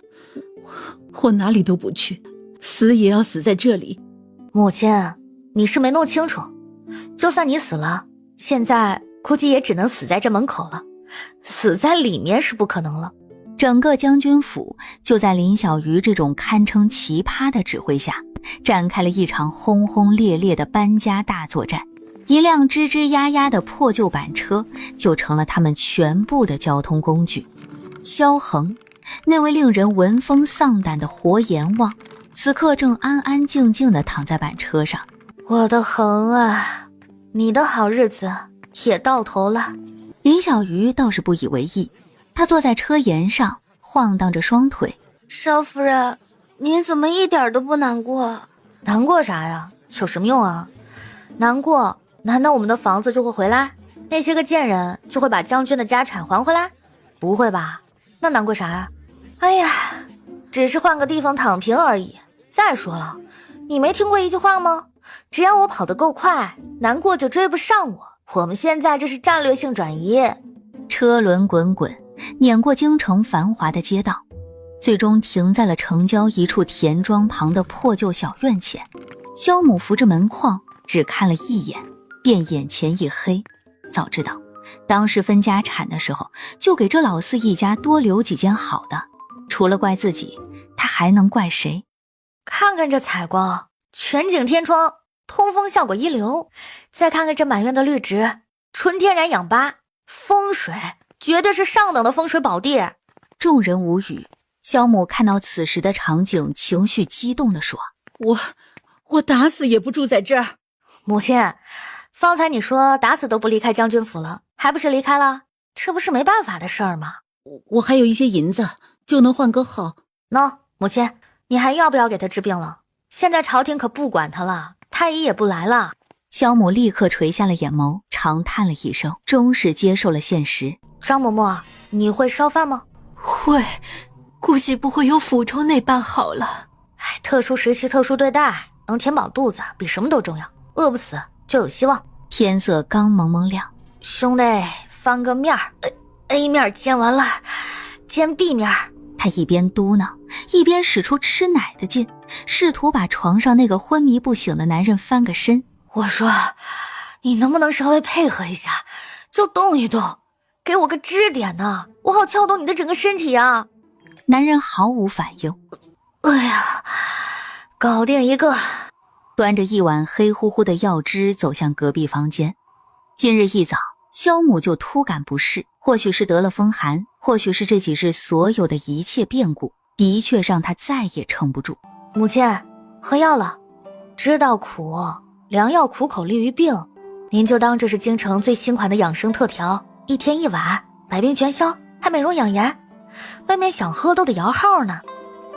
我哪里都不去，死也要死在这里。母亲，你是没弄清楚，就算你死了，现在估计也只能死在这门口了，死在里面是不可能了。整个将军府就在林小鱼这种堪称奇葩的指挥下，展开了一场轰轰烈烈的搬家大作战。一辆吱吱呀呀的破旧板车就成了他们全部的交通工具。萧恒，那位令人闻风丧胆的活阎王，此刻正安安静静地躺在板车上。我的恒啊，你的好日子也到头了。林小鱼倒是不以为意，他坐在车沿上晃荡着双腿。少夫人，您怎么一点都不难过？难过啥呀？有什么用啊？难过，难道我们的房子就会回来？那些个贱人就会把将军的家产还回来？不会吧？那难过啥呀？哎呀，只是换个地方躺平而已。再说了，你没听过一句话吗？只要我跑得够快，难过就追不上我。我们现在这是战略性转移。车轮滚滚，碾过京城繁华的街道，最终停在了城郊一处田庄旁的破旧小院前。萧母扶着门框，只看了一眼，便眼前一黑。早知道当时分家产的时候，就给这老四一家多留几间好的，除了怪自己，他还能怪谁？看看这采光，全景天窗，通风效果一流。再看看这满院的绿植，纯天然氧吧，风水绝对是上等的风水宝地。众人无语。萧母看到此时的场景，情绪激动地说：我打死也不住在这儿。母亲，方才你说打死都不离开将军府了，还不是离开了？这不是没办法的事儿吗？我还有一些银子，就能换个号。喏，母亲，你还要不要给他治病了？现在朝廷可不管他了，太医也不来了。萧母立刻垂下了眼眸，长叹了一声，终是接受了现实。张嬷嬷，你会烧饭吗？会，估计不会有府中那般好了。特殊时期特殊对待，能填饱肚子比什么都重要，饿不死就有希望。天色刚蒙蒙亮，兄弟翻个面，A 面煎完了，煎 B 面。他一边嘟囔，一边使出吃奶的劲，试图把床上那个昏迷不醒的男人翻个身。我说，你能不能稍微配合一下，就动一动，给我个支点呢，我好撬动你的整个身体啊。男人毫无反应。哎呀，搞定一个。端着一碗黑乎乎的药汁走向隔壁房间。今日一早，萧母就突感不适，或许是得了风寒，或许是这几日所有的一切变故的确让她再也撑不住。母亲，喝药了，知道苦，良药苦口利于病，您就当这是京城最新款的养生特调，1天1碗，百病全消，还美容养颜，外面想喝都得摇号呢。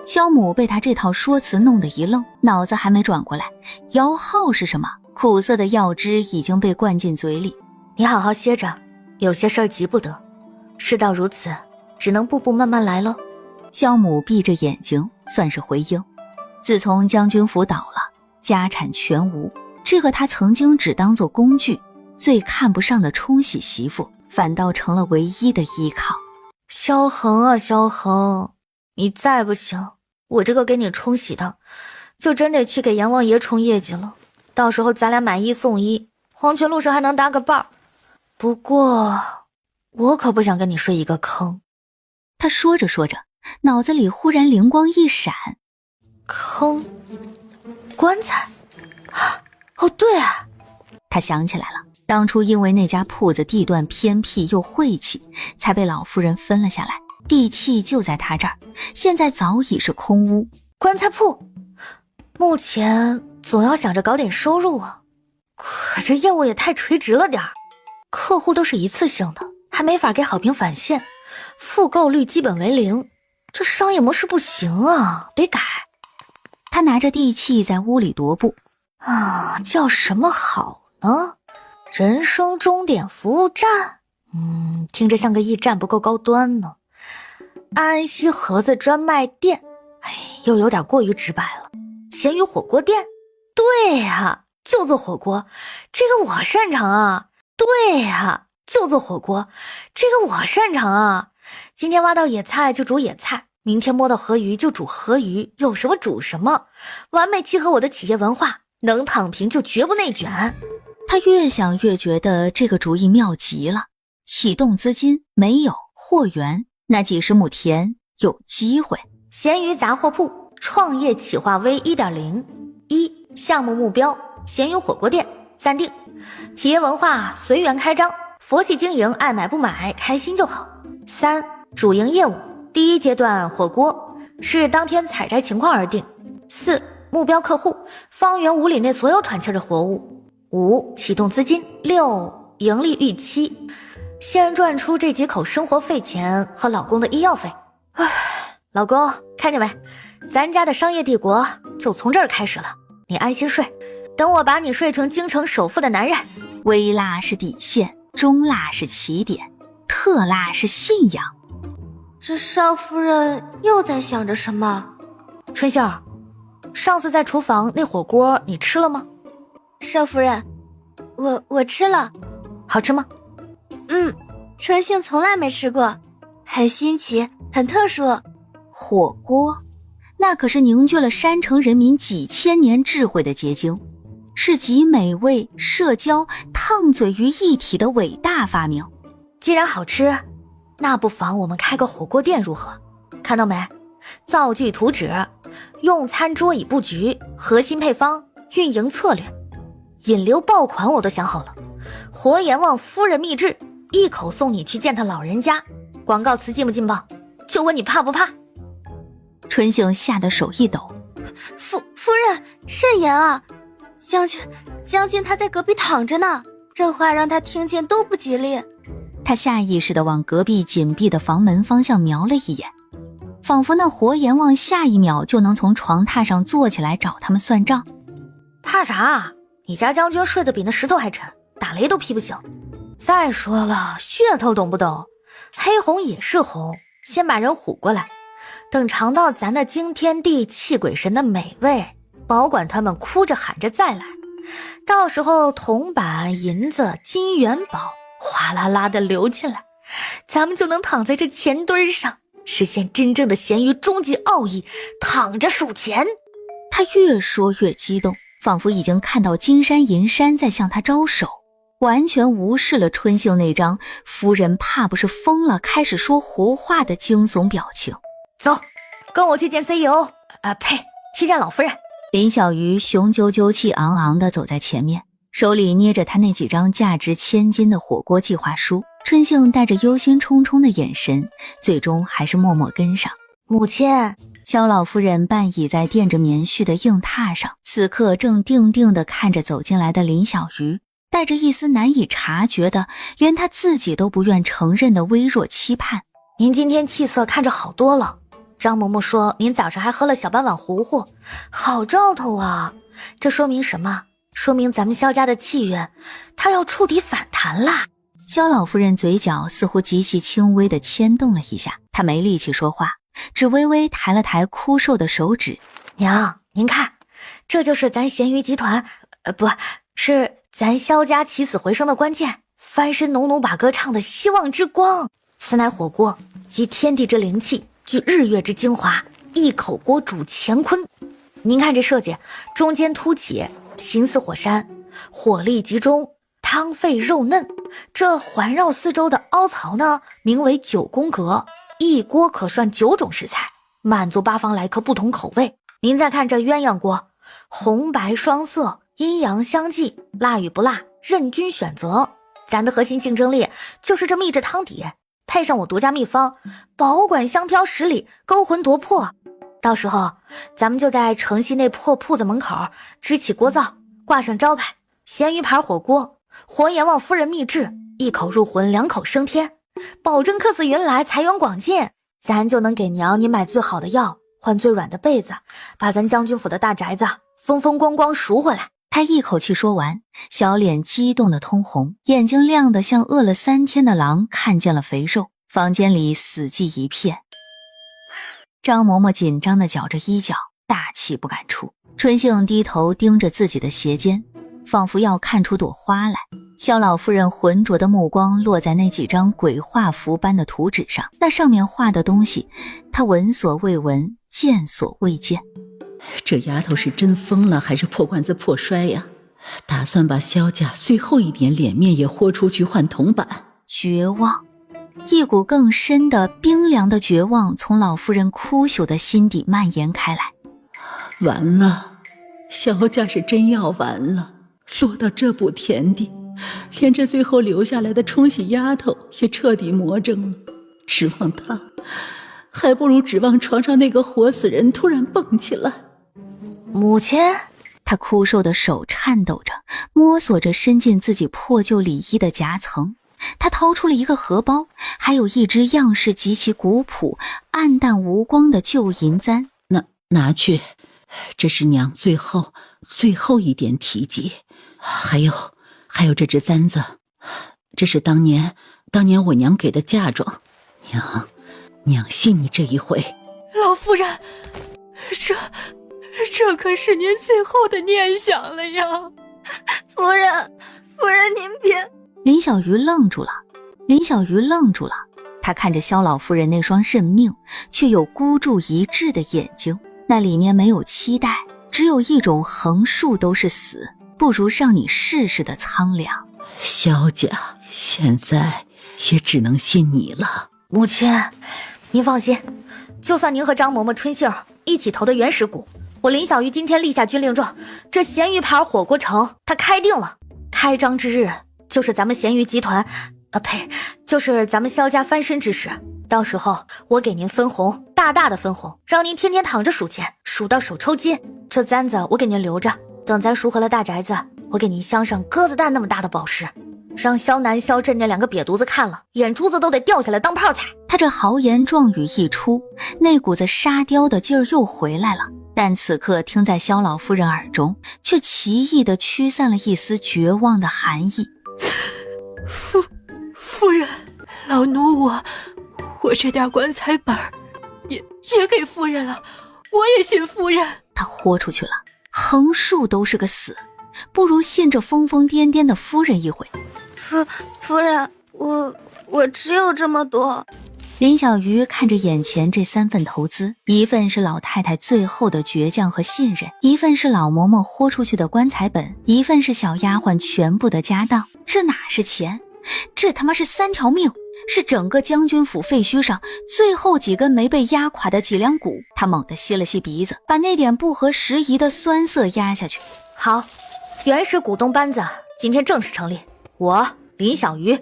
萧母被他这套说辞弄得一愣，脑子还没转过来，摇号是什么？苦涩的药汁已经被灌进嘴里。你好好歇着，有些事儿急不得，事到如此，只能步步慢慢来了。萧母闭着眼睛，算是回应。自从将军府倒了，家产全无，这个他曾经只当作工具，最看不上的冲喜媳妇，反倒成了唯一的依靠。萧恒啊萧恒，你再不行，我这个给你冲喜的就真得去给阎王爷冲业绩了，到时候咱俩买1送1，黄泉路上还能搭个伴儿。不过我可不想跟你睡一个坑。他说着说着，脑子里忽然灵光一闪，坑，棺材。哦对啊，他想起来了，当初因为那家铺子地段偏僻又晦气，才被老夫人分了下来，地契就在他这儿，现在早已是空屋。棺材铺目前总要想着搞点收入啊，可这业务也太垂直了点儿，客户都是一次性的，还没法给好评返现，复购率基本为0，这商业模式不行啊，得改。他拿着地契在屋里踱步，叫什么好呢？人生终点服务站，听着像个驿站，不够高端呢。安溪盒子专卖店，又有点过于直白了。咸鱼火锅店，对呀，就做火锅，这个我擅长啊。对呀，就做火锅，这个我擅长啊。今天挖到野菜就煮野菜，明天摸到河鱼就煮河鱼，有什么煮什么，完美契合我的企业文化，能躺平就绝不内卷。他越想越觉得这个主意妙极了，启动资金没有，货源那几十亩田有机会。咸鱼杂货铺创业企划 V1.0 1项目目标，咸鱼火锅店暂定，企业文化随缘开张，佛系经营，爱买不买，开心就好。3主营业务，第一阶段火锅，视当天采摘情况而定。4目标客户，方圆5里内所有喘气的活物。5启动资金。6盈利预期，先赚出这几口生活费钱和老公的医药费。老公看见没，咱家的商业帝国就从这儿开始了，你安心睡，等我把你睡成京城首富的男人。微辣是底线，中辣是起点，特辣是信仰。这少夫人又在想着什么？春杏儿，上次在厨房那火锅你吃了吗？少夫人，我吃了。好吃吗？春杏从来没吃过，很新奇，很特殊。火锅，那可是凝聚了山城人民几千年智慧的结晶，是集美味、社交、烫嘴于一体的伟大发明。既然好吃，那不妨我们开个火锅店如何？看到没？造句图纸，用餐桌椅布局，核心配方，运营策略，引流爆款我都想好了。活阎王夫人秘制，一口送你去见他老人家。广告词劲不劲爆？就问你怕不怕？春杏吓得手一抖。夫人慎言啊，将军他在隔壁躺着呢，这话让他听见都不吉利。他下意识地往隔壁紧闭的房门方向瞄了一眼，仿佛那活阎王下一秒就能从床榻上坐起来找他们算账。怕啥？你家将军睡得比那石头还沉，打雷都劈不醒。再说了，噱头懂不懂？黑红也是红，先把人唬过来，等尝到咱那惊天地泣鬼神的美味，保管他们哭着喊着再来。到时候铜板、银子、金元宝哗啦啦的流进来，咱们就能躺在这钱堆上，实现真正的咸鱼终极奥义，躺着数钱。他越说越激动，仿佛已经看到金山银山在向他招手，完全无视了春杏那张夫人怕不是疯了开始说胡话的惊悚表情。走，跟我去见 CEO， 去见老夫人。林小鱼雄赳赳气昂昂地走在前面，手里捏着他那几张价值千金的火锅计划书。春杏带着忧心忡忡的眼神，最终还是默默跟上。母亲，萧老夫人半倚在垫着棉絮的硬榻上，此刻正定定地看着走进来的林小鱼，带着一丝难以察觉的，连他自己都不愿承认的微弱期盼。您今天气色看着好多了，张嬷嬷说您早上还喝了小半碗糊糊，好兆头啊！这说明什么？说明咱们萧家的气运，它要触底反弹啦！萧老夫人嘴角似乎极其轻微地牵动了一下，她没力气说话，只微微抬了抬枯瘦的手指。娘，您看，这就是咱咸鱼集团，不是咱萧家起死回生的关键，翻身农奴把歌唱的希望之光。此乃火锅，集天地之灵气，聚日月之精华，一口锅煮乾坤。您看这设计，中间凸起，形似火山，火力集中，汤沸肉嫩。这环绕四周的凹槽呢，名为9宫格，一锅可涮9种食材，满足八方来客不同口味。您再看这鸳鸯锅，红白双色，阴阳相济，辣与不辣任君选择。咱的核心竞争力就是这秘制汤底，配上我独家秘方，保管香飘10里，勾魂夺魄。到时候咱们就在城西那破铺子门口支起锅灶，挂上招牌咸鱼牌火锅，活阎王夫人秘制，一口入魂，2口升天，保证客似云来，财源广进。咱就能给娘你买最好的药，换最软的被子，把咱将军府的大宅子风风光光赎回来。他一口气说完，小脸激动得通红，眼睛亮得像饿了3天的狼看见了肥肉。房间里死寂一片，张嬷嬷紧张地绞着衣角，大气不敢出。春杏低头盯着自己的鞋尖，仿佛要看出朵花来。萧老夫人浑浊的目光落在那几张鬼画符般的图纸上，那上面画的东西她闻所未闻，见所未见。这丫头是真疯了还是破罐子破摔呀？打算把萧家最后一点脸面也豁出去换铜板。绝望，一股更深的冰凉的绝望从老夫人枯朽的心底蔓延开来。完了，萧家是真要完了，落到这步田地，连这最后留下来的冲喜丫头也彻底魔怔了。指望她，还不如指望床上那个活死人突然蹦起来。母亲，她枯瘦的手颤抖着，摸索着伸进自己破旧里衣的夹层。她掏出了一个荷包，还有一只样式极其古朴、暗淡无光的旧银簪。拿去，这是娘最后一点提及。还有这只簪子，这是当年我娘给的嫁妆。娘信你这一回。老夫人，这可是您最后的念想了呀。夫人您别。林小鱼愣住了，他看着萧老夫人那双认命却又孤注一掷的眼睛，那里面没有期待，只有一种横竖都是死，不如让你试试的苍凉。萧家现在也只能信你了。母亲，您放心，就算您和张嬷嬷、春杏一起投的原始股，我林小鱼今天立下军令状，这咸鱼牌火锅城它开定了，开张之日就是咱们咸鱼集团，就是咱们萧家翻身之时。到时候我给您分红，大大的分红，让您天天躺着数钱，数到手抽筋。这簪子我给您留着，等咱赎回了大宅子，我给您镶上鸽子蛋那么大的宝石，让萧南萧镇那2个瘪犊子看了，眼珠子都得掉下来当泡菜。他这豪言壮语一出，那股子沙雕的劲儿又回来了，但此刻听在萧老夫人耳中，却奇异地驱散了一丝绝望的寒意。夫人，老奴我这点棺材本也给夫人了，我也信夫人。他豁出去了，横竖都是个死，不如信这疯疯癫癫的夫人一回。夫人，我只有这么多。林小鱼看着眼前这3份投资，一份是老太太最后的倔强和信任，一份是老嬷嬷豁出去的棺材本，一份是小丫鬟全部的家当。这哪是钱，这他妈是3条命，是整个将军府废墟上最后几根没被压垮的脊梁骨。他猛地吸了吸鼻子，把那点不合时宜的酸涩压下去。好，原始股东班子今天正式成立，我林小鱼，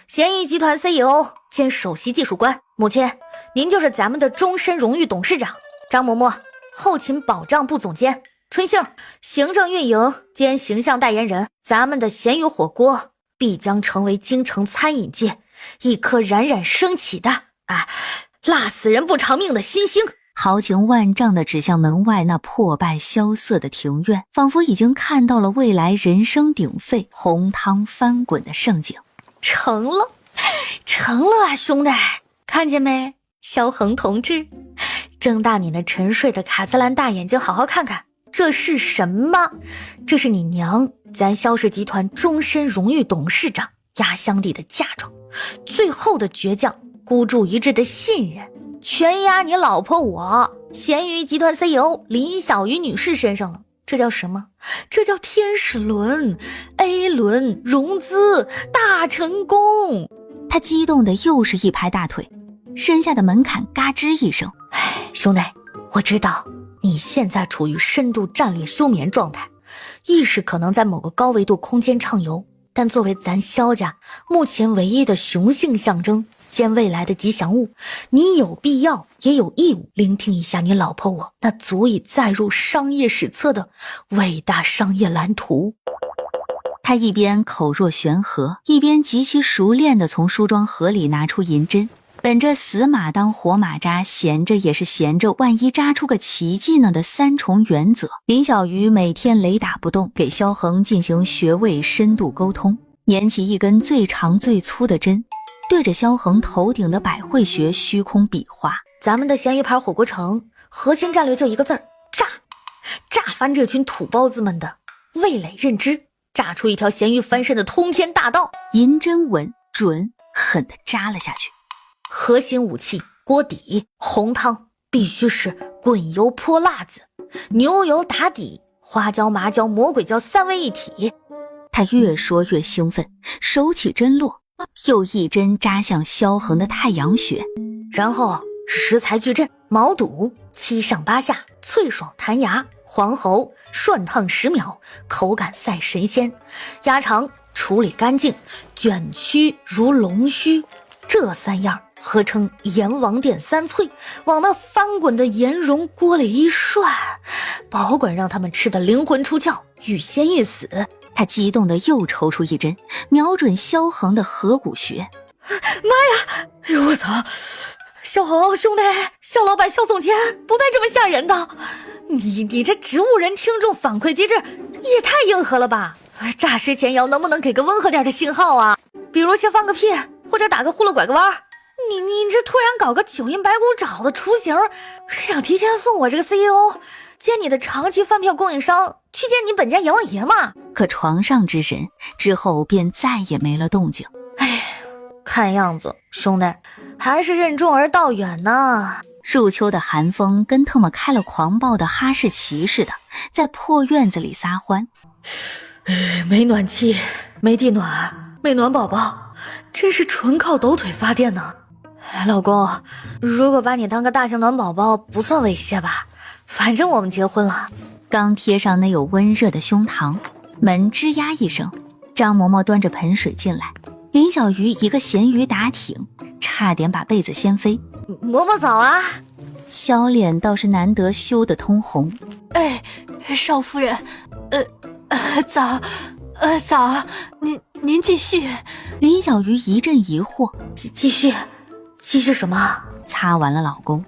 咸鱼集团 CEO 兼首席技术官。母亲，您就是咱们的终身荣誉董事长。张嬷嬷，后勤保障部总监。春杏，行政运营兼形象代言人。咱们的咸鱼火锅必将成为京城餐饮界一颗冉冉升起的辣死人不偿命的新星。豪情万丈地指向门外那破败萧瑟的庭院，仿佛已经看到了未来人声鼎沸、红汤翻滚的盛景。成了啊，兄弟，看见没？萧恒同志，睁大你那沉睡的卡姿兰大眼睛，好好看看，这是什么？这是你娘，咱萧氏集团终身荣誉董事长压箱底的嫁妆，最后的倔强，孤注一掷的信任，全压你老婆我咸鱼集团 CEO 林小鱼女士身上了。这叫什么？这叫天使轮 A 轮融资大成功。他激动的又是一拍大腿，身下的门槛嘎吱一声。兄弟，我知道你现在处于深度战略休眠状态，意识可能在某个高维度空间畅游，但作为咱萧家目前唯一的雄性象征兼未来的吉祥物，你有必要也有义务聆听一下你老婆我那足以载入商业史册的伟大商业蓝图。他一边口若悬河，一边极其熟练地从梳妆盒里拿出银针，本着死马当活马扎，闲着也是闲着，万一扎出个奇迹呢的三重原则，林小鱼每天雷打不动给萧恒进行穴位深度沟通，捻起一根最长最粗的针，对着萧恒头顶的百会穴虚空比划。咱们的咸鱼牌火锅城核心战略就一个字儿：炸！炸翻这群土包子们的味蕾认知，炸出一条咸鱼翻身的通天大道。银针稳准狠地扎了下去。核心武器锅底，红汤必须是滚油泼辣子，牛油打底，花椒麻椒魔鬼椒三位一体。他越说越兴奋，手起针落，又一针扎向萧恒的太阳穴，然后食材矩阵，毛肚7上8下，脆爽弹牙，黄喉涮烫10秒，口感赛神仙，鸭肠处理干净，卷曲如龙须，这3样合成阎王殿3脆，往那翻滚的盐蓉锅里一涮，保管让他们吃得灵魂出窍，欲仙欲死。他激动的又抽出一针，瞄准萧恒的合谷穴。妈呀！哎呦我操！萧恒兄弟，萧老板，萧总监，不带这么吓人的。你这植物人听众反馈机制也太硬核了吧？诈尸前摇能不能给个温和点的信号啊？比如先放个屁，或者打个呼噜拐个弯。你这突然搞个9阴白骨爪的雏形，是想提前送我这个 CEO 接你的长期饭票供应商去见你本家阎王爷吗？可床上之人之后便再也没了动静。看样子兄弟还是任重而道远呢。入秋的寒风跟特么开了狂暴的哈士奇似的，在破院子里撒欢。没暖气，没地暖，没暖宝宝，真是纯靠抖腿发电呢。老公，如果把你当个大型暖宝宝不算猥亵吧，反正我们结婚了。刚贴上那有温热的胸膛，门吱呀一声，张嬷嬷端着盆水进来，林小鱼一个咸鱼打挺，差点把被子掀飞。嬷嬷早啊！小脸倒是难得羞得通红。少夫人，早，您继续。林小鱼一阵疑惑，继续什么？擦完了老公，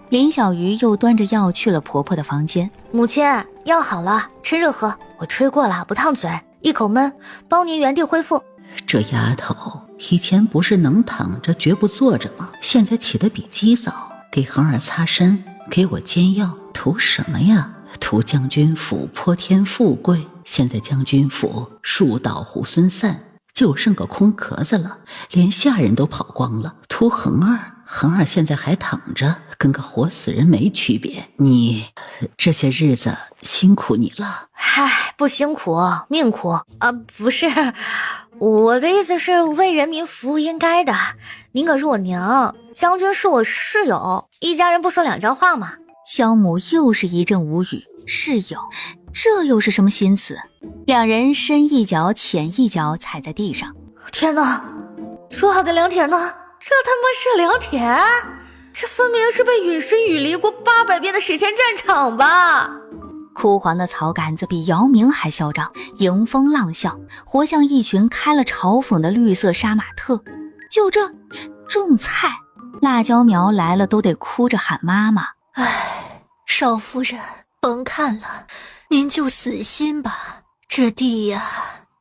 林小鱼又端着药去了婆婆的房间。母亲，药好了，趁热喝，我吹过了，不烫嘴，一口闷，帮您原地恢复。这丫头以前不是能躺着绝不坐着吗？现在起得比鸡早，给恒儿擦身，给我煎药，图什么呀？图将军府泼天富贵。现在将军府树倒猢狲散，就剩个空壳子了，连下人都跑光了。图恒儿现在还躺着，跟个活死人没区别。你这些日子辛苦你了。嗨，不辛苦，命苦啊！不是，我的意思是为人民服务应该的。您可是我娘，将军是我室友，一家人不说两家话嘛。萧母又是一阵无语，室友，这又是什么心思？两人深一脚浅一脚踩在地上。天哪，说好的良田呢？这他妈是良田？这分明是被陨石雨淋过800遍的史前战场吧！枯黄的草杆子比姚明还嚣张，迎风浪啸，活像一群开了嘲讽的绿色杀马特。就这种菜，辣椒苗来了都得哭着喊妈妈。少夫人，甭看了，您就死心吧。这地呀，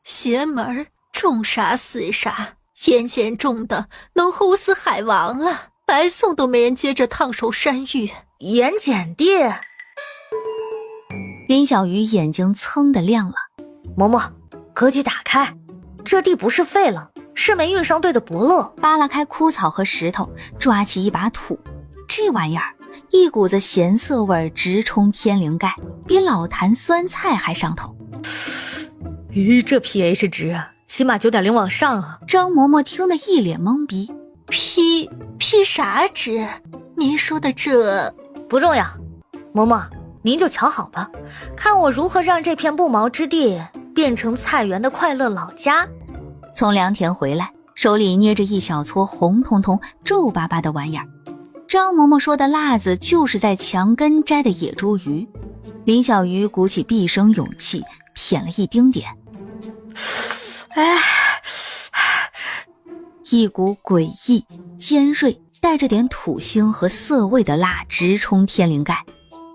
邪门，种啥死啥，眼前种的能齁死海王了，白送都没人接着烫手山芋。盐碱地。林小鱼眼睛噌的亮了。嬷嬷，格局打开，这地不是废了，是没遇上对的伯乐。扒拉开枯草和石头，抓起一把土，这玩意儿一股子咸涩味直冲天灵盖，比老坛酸菜还上头。这 pH 值啊，起码9.0往上啊！张嬷嬷听得一脸懵逼。P 啥值？您说的这不重要。嬷嬷，您就瞧好吧，看我如何让这片不毛之地变成菜园的快乐老家。从良田回来，手里捏着一小撮红彤彤皱巴巴的玩意儿。张嬷嬷说的辣子就是在墙根摘的野猪鱼。林小鱼鼓起毕生勇气舔了一丁点，一股诡异、尖锐、带着点土腥和涩味的辣直冲天灵盖。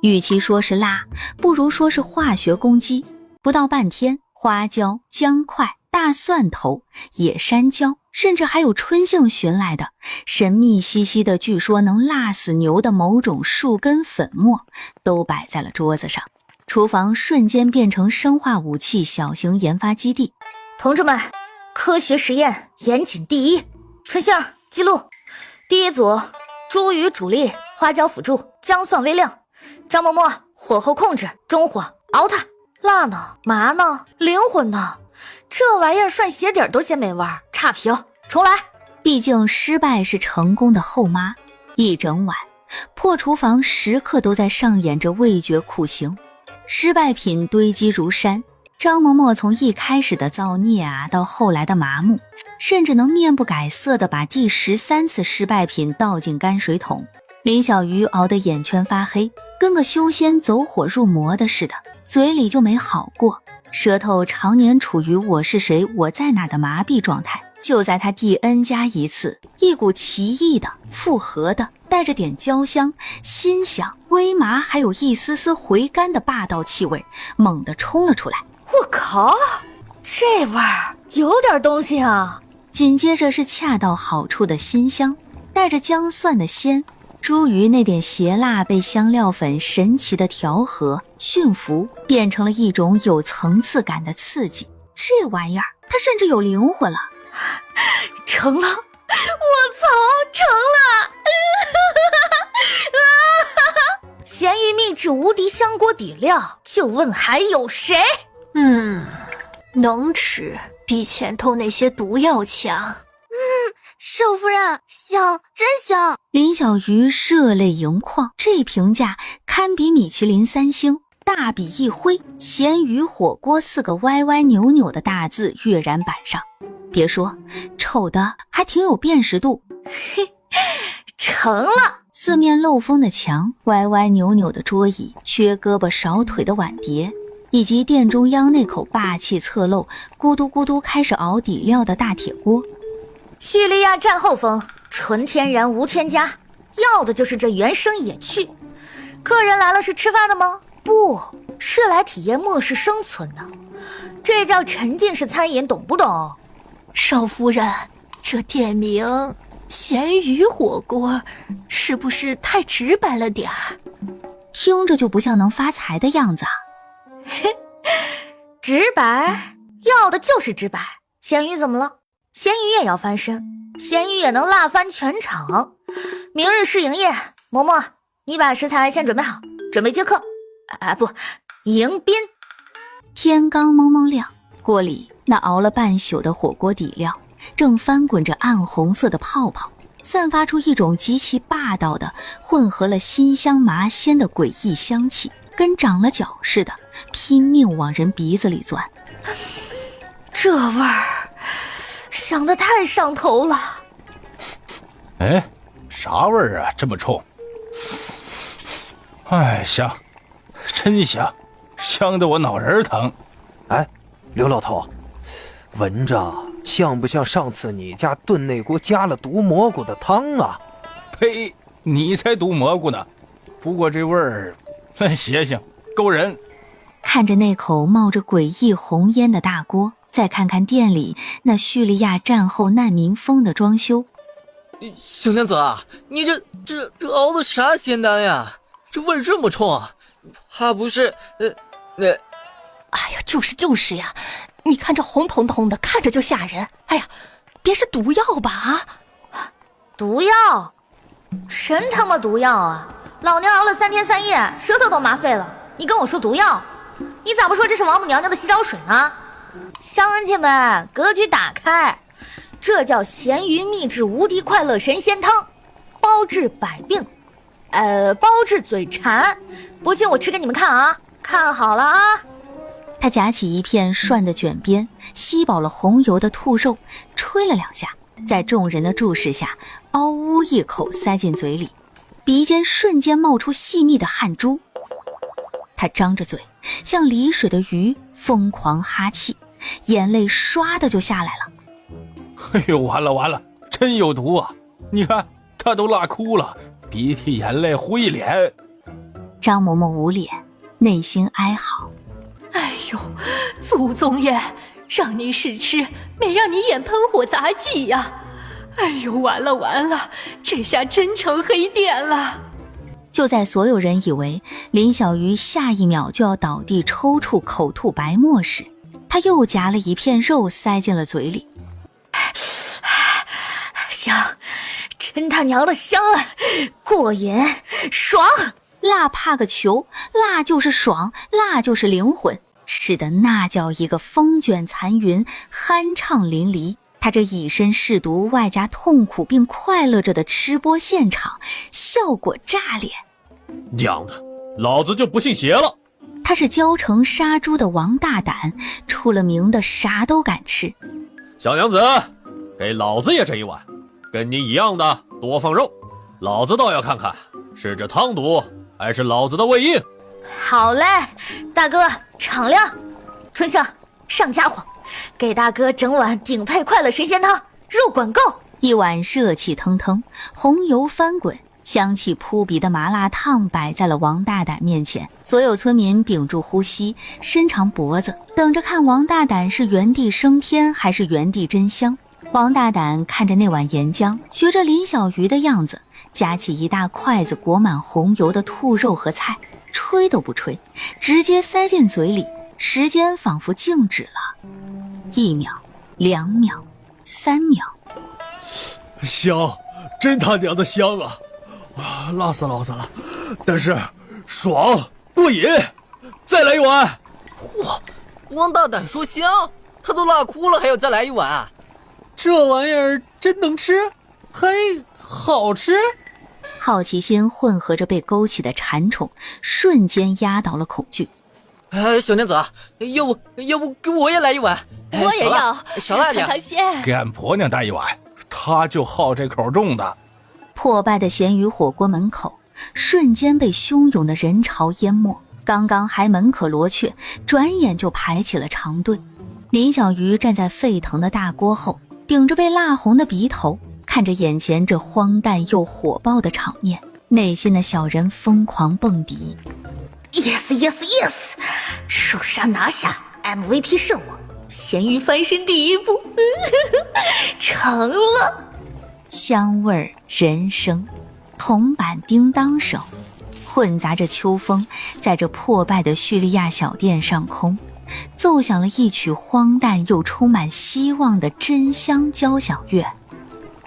与其说是辣，不如说是化学攻击。不到半天，花椒、姜块、大蒜头、野山椒，甚至还有春杏寻来的神秘兮兮的据说能辣死牛的某种树根粉末都摆在了桌子上。厨房瞬间变成生化武器小型研发基地。同志们，科学实验严谨第一，春杏记录。第一组，猪鱼主力，花椒辅助，姜蒜微量。张嬷嬷，火候控制，中火熬它。辣呢？麻呢？灵魂呢？这玩意儿涮鞋底都嫌没味儿，差评，重来。毕竟失败是成功的后妈。一整晚，破厨房时刻都在上演着味觉酷刑，失败品堆积如山。张嬷嬷从一开始的造孽啊，到后来的麻木，甚至能面不改色地把第13次失败品倒进泔水桶。林小鱼熬得眼圈发黑，跟个修仙走火入魔的似的，嘴里就没好过，舌头常年处于我是谁我在哪的麻痹状态。就在他第 N 加一次，一股奇异的复合的带着点焦香、辛香、微麻还有一丝丝回甘的霸道气味猛地冲了出来。我靠，这味儿有点东西啊！紧接着是恰到好处的辛香，带着姜蒜的鲜，猪鱼那点邪辣被香料粉神奇的调和驯服，变成了一种有层次感的刺激。这玩意儿它甚至有灵魂了。成了，我操，成了！咸鱼秘制无敌香锅底料，就问还有谁？能吃比前头那些毒药强。少夫人，香，真香！林小鱼热泪盈眶，这评价堪比米其林3星。大笔一挥，咸鱼火锅4个歪歪扭扭的大字跃然板上。别说，丑的还挺有辨识度。嘿，成了！四面漏风的墙，歪歪扭扭的桌椅，缺胳膊少腿的碗碟，以及店中央那口霸气侧漏、咕嘟咕嘟开始熬底料的大铁锅。叙利亚战后风，纯天然无添加，要的就是这原生野趣。客人来了是吃饭的吗？不是来体验末世生存的，这叫沉浸式餐饮，懂不懂？少夫人，这店名咸鱼火锅是不是太直白了点儿？听着就不像能发财的样子啊。嘿，直白，要的就是直白。咸鱼怎么了？咸鱼也要翻身，咸鱼也能辣翻全场。明日试营业，嬷嬷，你把食材先准备好，准备接客。不，迎宾。天刚蒙蒙亮，锅里那熬了半宿的火锅底料正翻滚着暗红色的泡泡，散发出一种极其霸道的混合了辛香麻鲜的诡异香气，跟长了脚似的，拼命往人鼻子里钻。这味儿想得太上头了。哎，啥味儿啊？这么冲！哎，香，真香，香得我脑仁疼。哎，刘老头，闻着像不像上次你家炖那锅加了毒蘑菇的汤啊？呸！你才毒蘑菇呢。不过这味儿，邪性，勾人。看着那口冒着诡异红烟的大锅，再看看店里那叙利亚战后难民风的装修。小娘子啊，你这熬的啥仙丹呀？这味儿这么冲啊！怕不是哎呀，就是呀，你看这红彤彤的，看着就吓人。哎呀，别是毒药吧？啊，毒药？神他妈毒药啊！老娘熬了3天3夜，舌头都麻废了，你跟我说毒药？你咋不说这是王母娘娘的洗脚水呢？乡亲们，格局打开，这叫咸鱼秘制无敌快乐神仙汤，包治百病，包治嘴馋。不信我吃给你们看啊，看好了啊！他夹起一片涮的卷边，吸饱了红油的兔肉，吹了2下，在众人的注视下，嗷呜一口塞进嘴里，鼻尖瞬间冒出细密的汗珠。他张着嘴，像离水的鱼，疯狂哈气，眼泪唰的就下来了。哎呦，完了，真有毒啊！你看，他都辣哭了，鼻涕眼泪糊一脸。张嬷嬷捂脸，内心哀嚎。哎呦，祖宗爷，让你试吃，没让你眼喷火杂技呀！哎呦，完了，这下真成黑店了。就在所有人以为林小鱼下一秒就要倒地抽搐口吐白沫时，他又夹了一片肉塞进了嘴里。香，真他娘的香啊！过瘾，爽！辣怕个球，辣就是爽，辣就是灵魂，吃的那叫一个风卷残云，酣畅淋漓。他这以身试毒外加痛苦并快乐着的吃播现场，效果炸裂。娘的，老子就不信邪了！他是教成杀猪的王大胆，出了名的啥都敢吃。小娘子，给老子也这一碗，跟你一样的多放肉，老子倒要看看是这汤毒还是老子的胃硬。好嘞，大哥敞亮。春香上家伙，给大哥整碗顶配快乐神仙汤，肉管够。一碗热气腾腾，红油翻滚，香气扑鼻的麻辣烫摆在了王大胆面前。所有村民屏住呼吸，伸长脖子，等着看王大胆是原地升天还是原地真香。王大胆看着那碗岩浆，学着林小鱼的样子，夹起一大筷子裹满红油的兔肉和菜，吹都不吹，直接塞进嘴里。时间仿佛静止了，1秒、2秒、3秒。香，真他娘的香啊！辣死老子了，但是爽过瘾，再来一碗。哇，王大胆说香，他都辣哭了还要再来一碗，这玩意儿真能吃，还好吃。好奇心混合着被勾起的馋宠，瞬间压倒了恐惧。小娘子，要不给我也来一碗？我也要，少辣点，尝鲜。给俺婆娘带一碗，她就好这口重的。破败的咸鱼火锅门口瞬间被汹涌的人潮淹没，刚刚还门可罗雀，转眼就排起了长队。林小鱼站在沸腾的大锅后，顶着被辣红的鼻头，看着眼前这荒诞又火爆的场面，内心的小人疯狂蹦迪。Yes， 首杀拿下 MVP 胜我，咸鱼翻身第一步成了。香味人声，铜板叮当声，混杂着秋风，在这破败的叙利亚小店上空奏响了一曲荒诞又充满希望的真香交响乐。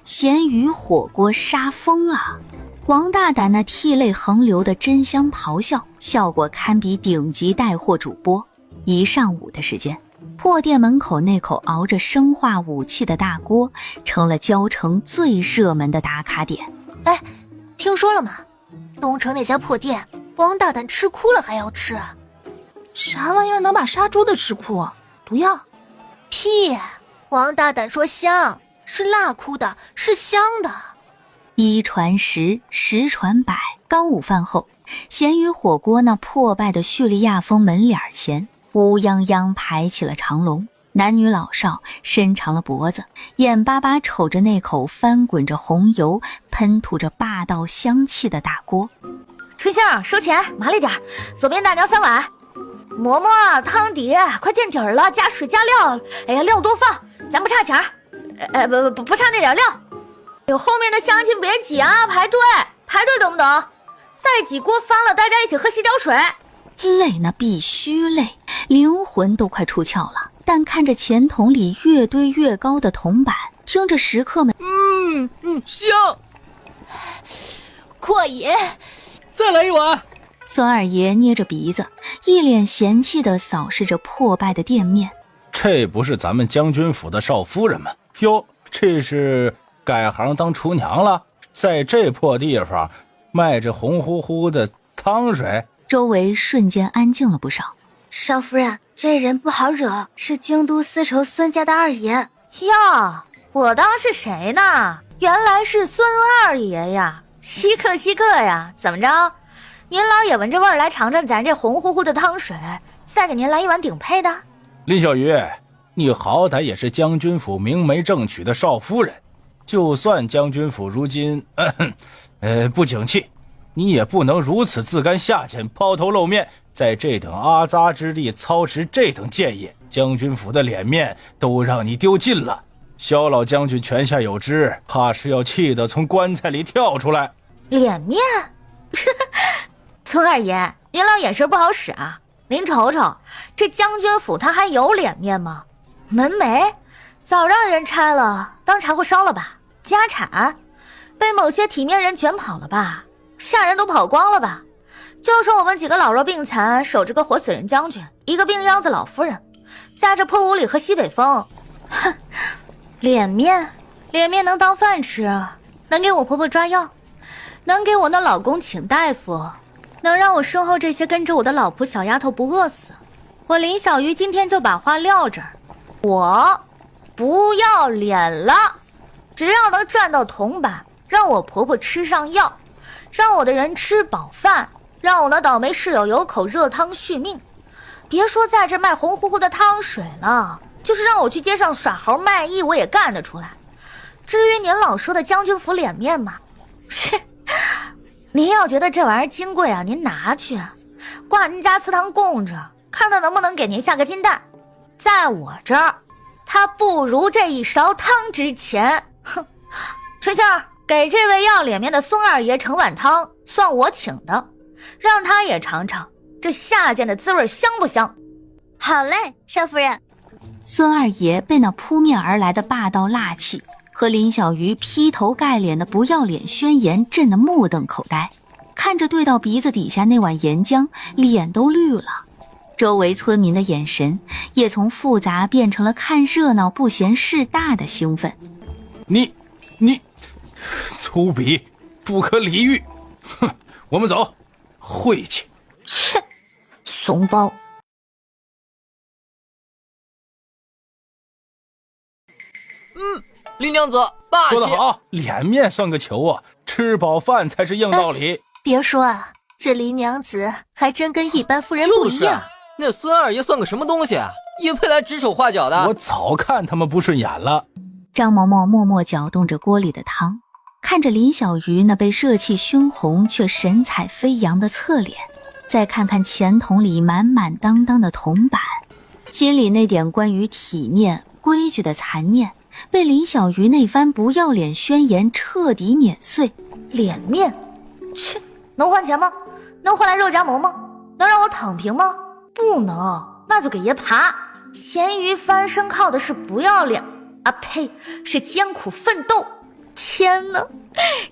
咸鱼火锅杀疯了，王大胆那涕泪横流的真香咆哮，效果堪比顶级带货主播。1上午的时间，破店门口那口熬着生化武器的大锅成了交城最热门的打卡点。哎，听说了吗？东城那家破店，王大胆吃哭了还要吃。啥玩意儿能把杀猪的吃哭？毒药？屁！王大胆说香，是辣哭的，是香的。1传10，10传100。刚午饭后，咸鱼火锅那破败的叙利亚风门脸前，乌泱泱排起了长龙，男女老少伸长了脖子，眼巴巴瞅着那口翻滚着红油、喷吐着霸道香气的大锅。春香，收钱，麻利点，左边大娘3碗。嬷嬷，汤底快见底儿了，加水加料。哎呀，料多放，咱不差钱儿。不差那点料。有后面的乡亲别挤啊，排队懂不懂？再挤锅翻了，大家一起喝洗脚水。累那必须累，灵魂都快出窍了。但看着钱桶里越堆越高的铜板，听着食客们香，过瘾，再来一碗。孙二爷捏着鼻子，一脸嫌弃地扫视着破败的店面。这不是咱们将军府的少夫人吗？哟，这是改行当厨娘了，在这破地方卖着红乎乎的汤水。周围瞬间安静了不少。少夫人，这人不好惹，是京都丝绸孙家的二爷。呀，我当是谁呢？原来是孙二爷呀！稀客稀客呀！怎么着？您老也闻着味儿来尝尝咱这红乎乎的汤水，再给您来一碗顶配的。林小鱼，你好歹也是将军府明媒正娶的少夫人，就算将军府如今不景气，你也不能如此自甘下贱，抛头露面，在这等阿扎之地操持这等贱业，将军府的脸面都让你丢尽了。萧老将军泉下有知，怕是要气得从棺材里跳出来。脸面？孙二爷，您老眼神不好使啊！您瞅瞅，这将军府他还有脸面吗？门楣早让人拆了，当柴火烧了吧？家产被某些体面人卷跑了吧？下人都跑光了吧？就剩我们几个老弱病残守着个活死人将军，一个病秧子老夫人，在这破屋里喝西北风。哼，脸面能当饭吃，能给我婆婆抓药，能给我那老公请大夫，能让我身后这些跟着我的老婆小丫头不饿死。我林小鱼今天就把话撂这儿，我不要脸了，只要能赚到铜板，让我婆婆吃上药，让我的人吃饱饭，让我那倒霉室友有口热汤续命。别说在这卖红乎乎的汤水了，就是让我去街上耍猴卖艺，我也干得出来。至于您老说的将军府脸面嘛，您要觉得这玩意儿金贵啊，您拿去挂您家祠堂供着，看他能不能给您下个金蛋。在我这儿，他不如这一勺汤值钱。哼，春杏儿，给这位要脸面的孙二爷盛碗汤，算我请的，让他也尝尝这下贱的滋味香不香。好嘞，少夫人。孙二爷被那扑面而来的霸道辣气和林小鱼劈头盖脸的不要脸宣言震得目瞪口呆，看着对到鼻子底下那碗岩浆，脸都绿了。周围村民的眼神也从复杂变成了看热闹不嫌事大的兴奋。你粗鄙，不可理喻！哼，我们走，晦气！切，怂包！林娘子，霸气！说得好，脸面算个球啊！吃饱饭才是硬道理。别说啊，这林娘子还真跟一般妇人不一样。那孙二爷算个什么东西啊？也配来指手画脚的？我早看他们不顺眼了。张嬷嬷默默搅动着锅里的汤，看着林小鱼那被热气熏红却神采飞扬的侧脸，再看看钱桶里满满当当的铜板，心里那点关于体面规矩的残念被林小鱼那番不要脸宣言彻底碾碎。脸面？切，能换钱吗？能换来肉夹馍吗？能让我躺平吗？不能，那就给爷爬！咸鱼翻身靠的是不要脸啊，呸，是艰苦奋斗。天哪，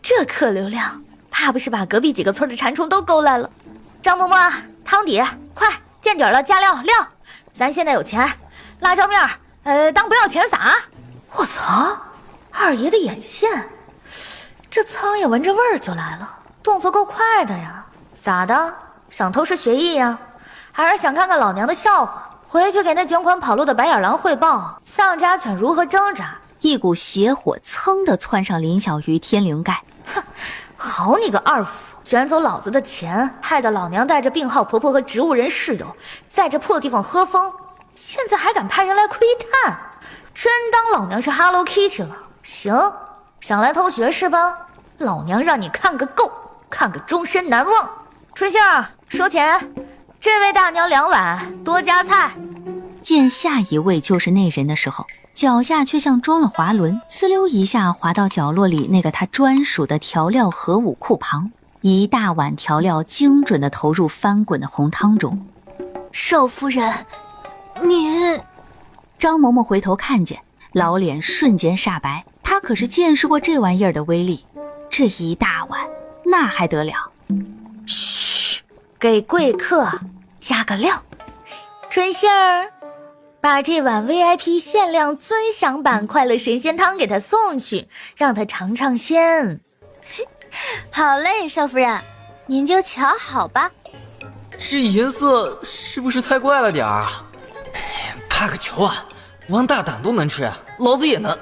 这客流量，怕不是把隔壁几个村的馋虫都勾来了。张嬷嬷，汤底快，见底了，加料。咱现在有钱，辣椒面当不要钱撒。我操，二爷的眼线，这苍蝇闻着味儿就来了，动作够快的呀。咋的，想偷师学艺呀？还是想看看老娘的笑话？回去给那卷款跑路的白眼狼汇报丧家犬如何挣扎。一股邪火噌地窜上林小鱼天灵盖。哼，好你个二府，卷走老子的钱，害得老娘带着病号婆婆和植物人室友在这破地方喝风，现在还敢派人来窥探，真当老娘是 Hello Kitty 了？行，想来偷学是吧？老娘让你看个够，看个终身难忘。春杏儿，收钱，这位大娘2碗，多加菜。见下一位就是那人的时候，脚下却像装了滑轮，呲溜一下滑到角落里那个他专属的调料核武库旁，一大碗调料精准地投入翻滚的红汤中。少夫人，您……张嬷嬷回头看见，老脸瞬间煞白。她可是见识过这玩意儿的威力，这一大碗那还得了？嘘，给贵客加个料。春杏儿，把这碗 VIP 限量尊享版快乐神仙汤给他送去，让他尝尝鲜。好嘞，少夫人，您就瞧好吧。这颜色是不是太怪了点儿啊？怕个球啊！王大胆都能吃，老子也能。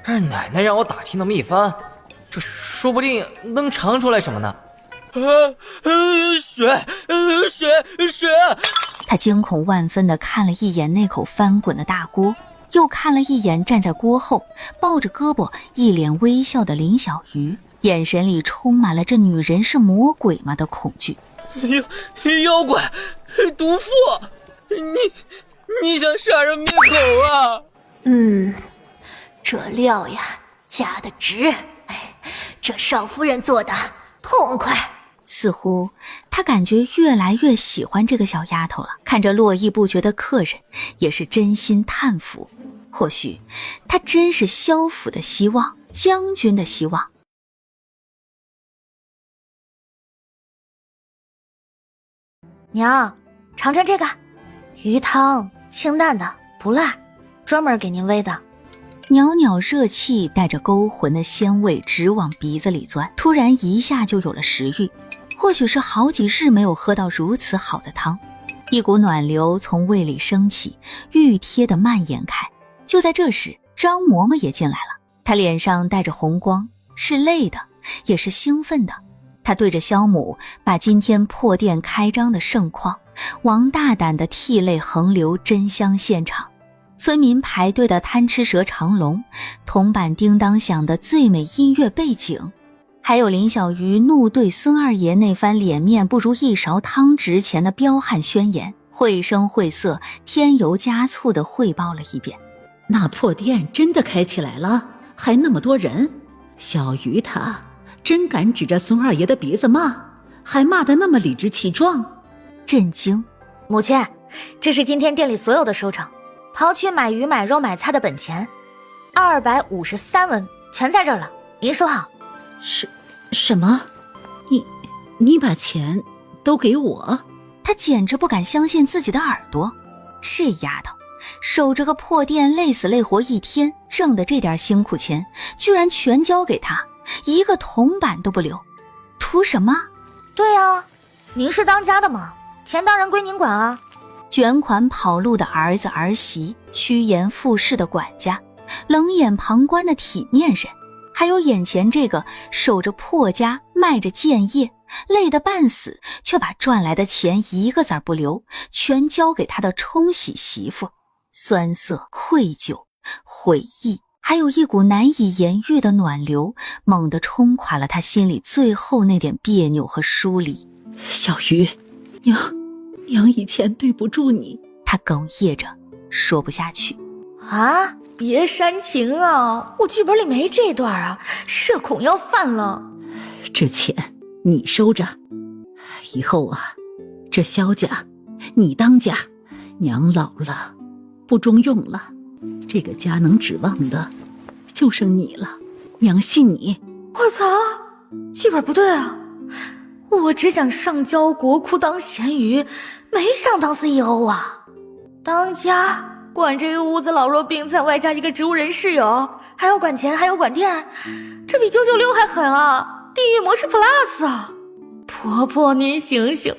二奶奶让我打听那么一番，这说不定能尝出来什么呢？血！他惊恐万分地看了一眼那口翻滚的大锅，又看了一眼站在锅后抱着胳膊一脸微笑的林小鱼，眼神里充满了这女人是魔鬼吗的恐惧。妖怪，毒妇，你想杀人灭口啊？这料呀加的值，这少夫人做的痛快。似乎他感觉越来越喜欢这个小丫头了，看着络绎不绝的客人，也是真心叹服。或许他真是萧府的希望，将军的希望。娘，尝尝这个鱼汤，清淡的不辣，专门给您煨的。袅袅热气带着勾魂的鲜味直往鼻子里钻，突然一下就有了食欲。或许是好几日没有喝到如此好的汤，一股暖流从胃里升起，熨帖地蔓延开。就在这时，张嬷嬷也进来了，她脸上带着红光，是累的，也是兴奋的。她对着萧母把今天破店开张的盛况，王大胆的涕泪横流，真香现场。村民排队的贪吃蛇长龙，铜板叮当响的最美音乐背景，还有林小鱼怒对孙二爷那番脸面不如一勺汤值钱的彪悍宣言，绘声绘色，添油加醋地汇报了一遍。那破店真的开起来了，还那么多人，小鱼他真敢指着孙二爷的鼻子骂，还骂得那么理直气壮。震惊，母亲，这是今天店里所有的收成，刨去买鱼买肉买菜的本钱，253文全在这儿了，您收好。什么？你把钱都给我？他简直不敢相信自己的耳朵，这丫头守着个破店累死累活一天，挣的这点辛苦钱居然全交给他，一个铜板都不留，图什么？对啊，您是当家的嘛，钱当然归您管啊。卷款跑路的儿子儿媳，趋炎附势的管家，冷眼旁观的体面人，还有眼前这个守着破家卖着建业累得半死，却把赚来的钱一个子儿不留，全交给他的冲喜媳妇。酸涩、愧疚、悔意，还有一股难以言喻的暖流，猛地冲垮了他心里最后那点别扭和疏离。小鱼，娘以前对不住你。他哽咽着说不下去。啊，别煽情啊，我剧本里没这段啊，社恐要犯了。这钱你收着，以后啊，这萧家你当家，娘老了不中用了，这个家能指望的就剩你了，娘信你。我操，剧本不对啊，我只想上交国库当咸鱼，没想当 CEO 啊。当家管这个屋子老弱病残，外加一个植物人室友，还要管钱还要管店，这比996还狠啊，地狱模式 Plus 啊。婆婆您醒醒，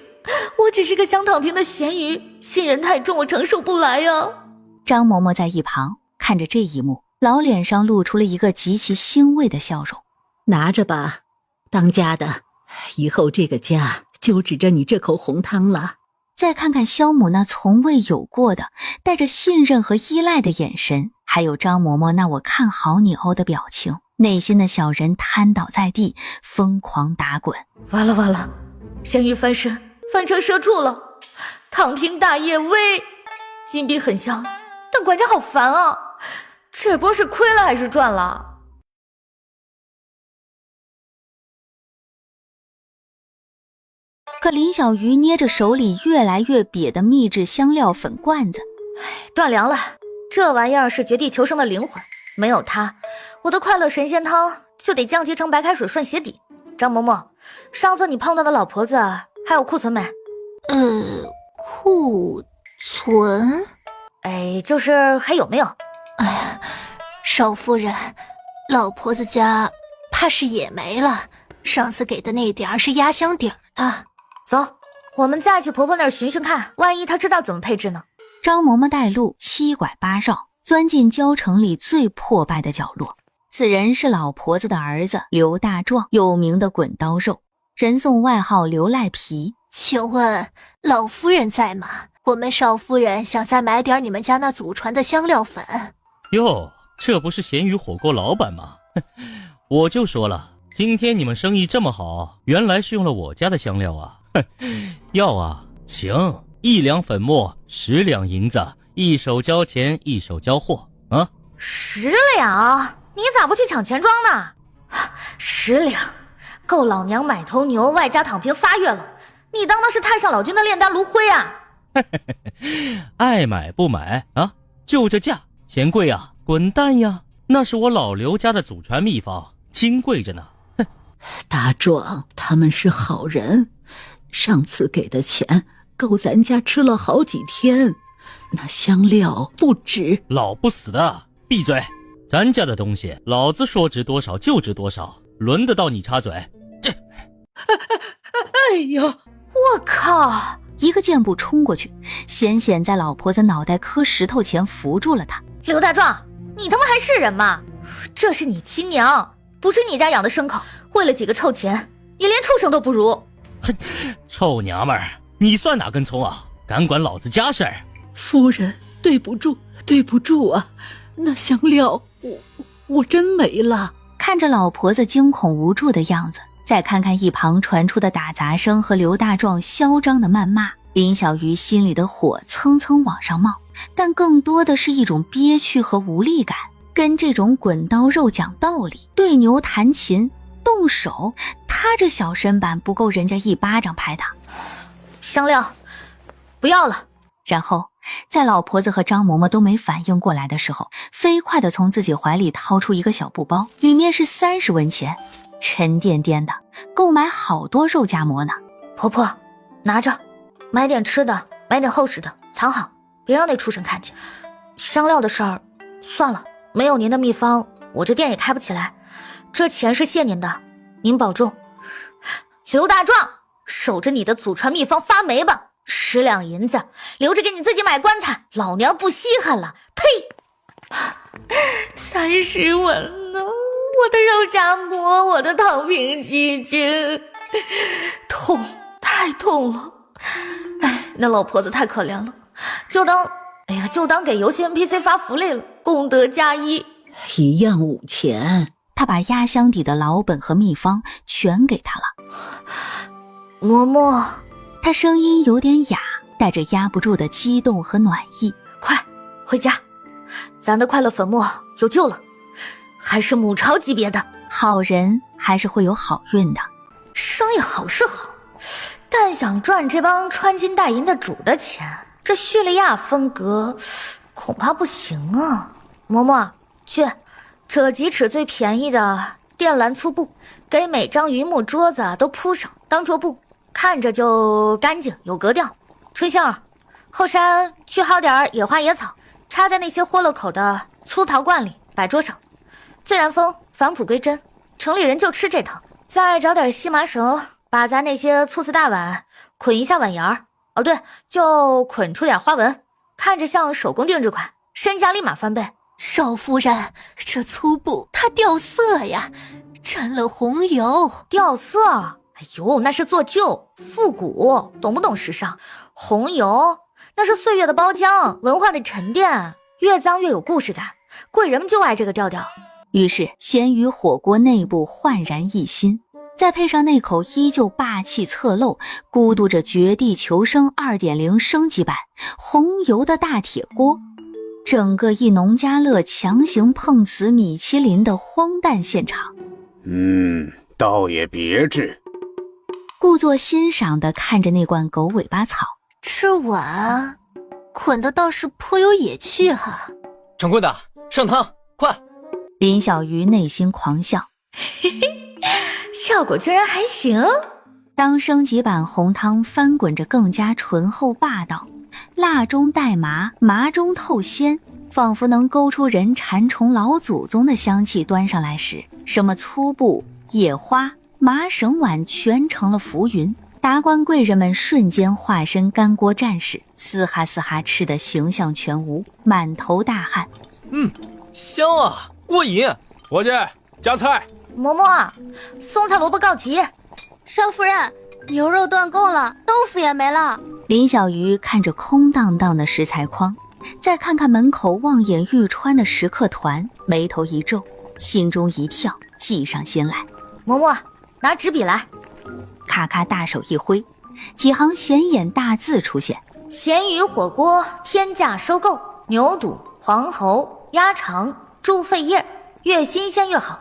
我只是个想躺平的咸鱼，信任太重，我承受不来呀。张嬷嬷在一旁看着这一幕，老脸上露出了一个极其欣慰的笑容。拿着吧，当家的，以后这个家就指着你这口红汤了。再看看萧母那从未有过的带着信任和依赖的眼神，还有张嬷嬷那我看好你哦的表情，内心的小人瘫倒在地，疯狂打滚。完了完了，咸鱼翻身翻车社畜了，躺平大业威。金币很香，但管家好烦啊，这波是亏了还是赚了？可林小鱼捏着手里越来越瘪的秘制香料粉罐子，断粮了，这玩意儿是绝地求生的灵魂，没有它，我的快乐神仙汤就得降级成白开水涮鞋底。张嬷嬷，上次你碰到的老婆子还有库存没？库存？就是还有没有？哎呀，少夫人，老婆子家怕是也没了，上次给的那点儿是压箱底儿的。走，我们再去婆婆那儿寻寻看，万一她知道怎么配置呢？张嬷嬷带路七拐八绕，钻进郊城里最破败的角落。此人是老婆子的儿子刘大壮，有名的滚刀肉，人送外号刘赖皮。请问老夫人在吗？我们少夫人想再买点你们家那祖传的香料粉。哟，这不是咸鱼火锅老板吗？我就说了，今天你们生意这么好，原来是用了我家的香料啊。要啊，行，1两粉末10两银子，一手交钱一手交货啊。10两？你咋不去抢钱庄呢？10两够老娘买头牛外加躺平3月了，你当的是太上老君的炼丹炉灰啊？爱买不买啊，就这价，嫌贵啊，滚蛋呀！那是我老刘家的祖传秘方，金贵着呢。大壮他们是好人，上次给的钱够咱家吃了好几天，那香料不值。老不死的，闭嘴！咱家的东西，老子说值多少就值多少，轮得到你插嘴？这，哎呀！我靠！一个箭步冲过去，险险在老婆子脑袋磕石头前扶住了她。刘大壮，你他妈还是人吗？这是你亲娘，不是你家养的牲口，为了几个臭钱，你连畜生都不如。哼，臭娘们儿，你算哪根葱啊？敢管老子家事儿？夫人，对不住啊！那香料我真没了。看着老婆子惊恐无助的样子，再看看一旁传出的打杂声和刘大壮嚣张的谩骂，林小鱼心里的火蹭蹭往上冒，但更多的是一种憋屈和无力感。跟这种滚刀肉讲道理，对牛弹琴，动手，他这小身板不够人家一巴掌拍的。香料不要了。然后在老婆子和张嬷嬷都没反应过来的时候，飞快地从自己怀里掏出一个小布包，里面是30文钱，沉甸甸的，够买好多肉夹馍呢。婆婆，拿着，买点吃的，买点厚实的，藏好，别让那畜生看见。香料的事儿，算了，没有您的秘方，我这店也开不起来。这钱是谢您的，您保重。刘大壮，守着你的祖传秘方发霉吧，10两银子留着给你自己买棺材，老娘不稀罕了。呸！30文呢，我的肉夹馍，我的躺平基金，痛，太痛了。哎，那老婆子太可怜了，就当给游戏 NPC 发福利了，功德加1，一样5钱。他把压箱底的老本和秘方全给他了。嬷嬷，他声音有点哑，带着压不住的激动和暖意。快回家，咱的快乐粉末有救了，还是母巢级别的。好人还是会有好运的。生意好是好，但想赚这帮穿金戴银的主的钱，这叙利亚风格恐怕不行啊。嬷嬷，去扯几尺最便宜的靛蓝粗布，给每张榆木桌子都铺上当桌布，看着就干净有格调。春杏儿，后山去薅点野花野草，插在那些豁了口的粗陶罐里摆桌上。自然风返璞归真，城里人就吃这套。再找点细麻绳，把咱那些粗瓷大碗捆一下碗沿儿。哦对，就捆出点花纹，看着像手工定制款，身价立马翻倍。少夫人，这粗布它掉色呀，沾了红油。掉色？哎呦，那是做旧复古，懂不懂时尚？红油那是岁月的包浆，文化的沉淀，越脏越有故事感，贵人们就爱这个调调。于是咸鱼火锅内部焕然一新，再配上那口依旧霸气侧漏，咕嘟着绝地求生 2.0 升级版红油的大铁锅，整个一农家乐强行碰瓷米其林的荒诞现场。倒也别致。故作欣赏地看着那罐狗尾巴草。这碗捆的倒是颇有野气哈。掌柜的，上汤，快！林小鱼内心狂笑，嘿嘿，效果居然还行。当升级版红汤翻滚着更加醇厚霸道，辣中带麻，麻中透鲜，仿佛能勾出人馋虫老祖宗的香气端上来时，什么粗布、野花、麻绳碗全成了浮云。达官贵人们瞬间化身干锅战士，嘶哈嘶哈吃得形象全无，满头大汗。香啊，过瘾！伙计，加菜。嬷嬷，松菜萝卜告急。少夫人，牛肉断供了，豆腐也没了。林小鱼看着空荡荡的食材筐，再看看门口望眼欲穿的食客团，眉头一皱，心中一跳，计上心来。嬷嬷，拿纸笔来。咔咔大手一挥，几行显眼大字出现：咸鱼火锅天价收购，牛肚、黄喉、鸭肠、猪肺叶，越新鲜越好，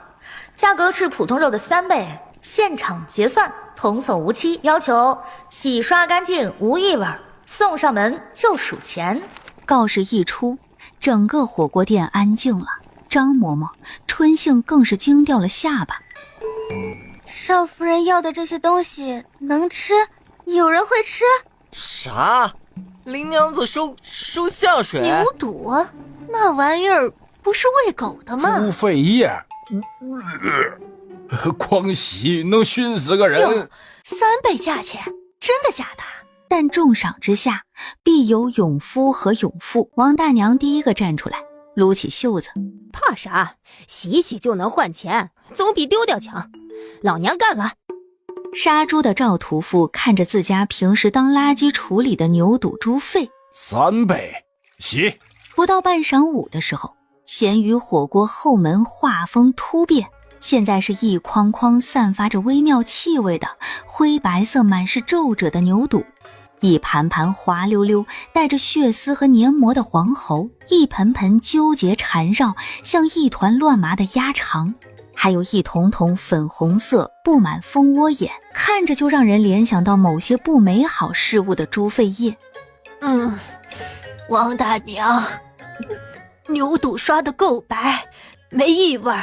价格是普通肉的3倍，现场结算，童叟无欺，要求洗刷干净无异味，送上门就数钱。告示一出，整个火锅店安静了。张嬷嬷、春杏更是惊掉了下巴。少夫人要的这些东西能吃？有人会吃？啥？林娘子收下水？牛肚？那玩意儿不是喂狗的吗？猪肺叶，光洗能熏死个人。3倍价钱，真的假的？但重赏之下，必有勇夫和勇妇。王大娘第一个站出来，撸起袖子：怕啥？洗一洗就能换钱，总比丢掉强。老娘干了！杀猪的赵屠夫看着自家平时当垃圾处理的牛肚、猪肺，3倍，洗。不到半晌午的时候，咸鱼火锅后门画风突变，现在是一筐筐散发着微妙气味的灰白色满是皱褶的牛肚，一盘盘滑溜溜带着血丝和黏膜的黄喉，一盆盆纠结缠绕像一团乱麻的鸭肠，还有一桶桶粉红色布满蜂窝眼，看着就让人联想到某些不美好事物的猪肺叶。王大娘，牛肚刷得够白，没异味，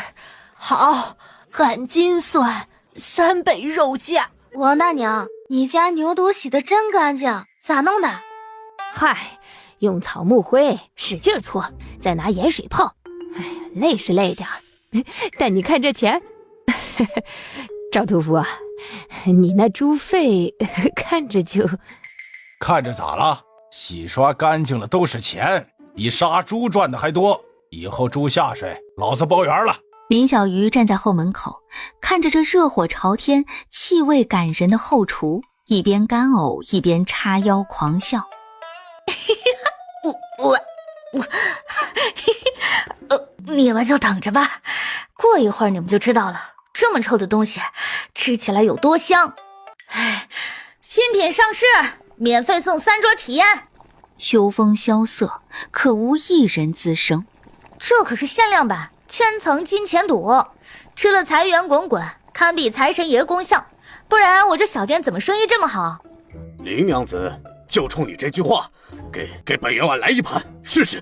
好，含金蒜，3倍肉价。王大娘，你家牛肚洗得真干净，咋弄的？嗨，用草木灰使劲搓，再拿盐水泡。累是累点儿，但你看这钱。赵屠夫啊，你那猪肺看着咋了？洗刷干净了都是钱，比杀猪赚的还多。以后猪下水，老子包圆了。林小鱼站在后门口，看着这热火朝天、气味感人的后厨，一边干呕一边叉腰狂笑。你们就等着吧，过一会儿你们就知道了，这么臭的东西吃起来有多香。新品上市，免费送3桌体验。秋风萧瑟，可无一人滋声。这可是限量版千层金钱肚，吃了财源滚滚，堪比财神爷功效，不然我这小店怎么生意这么好？林娘子，就冲你这句话，给本员外来一盘试试。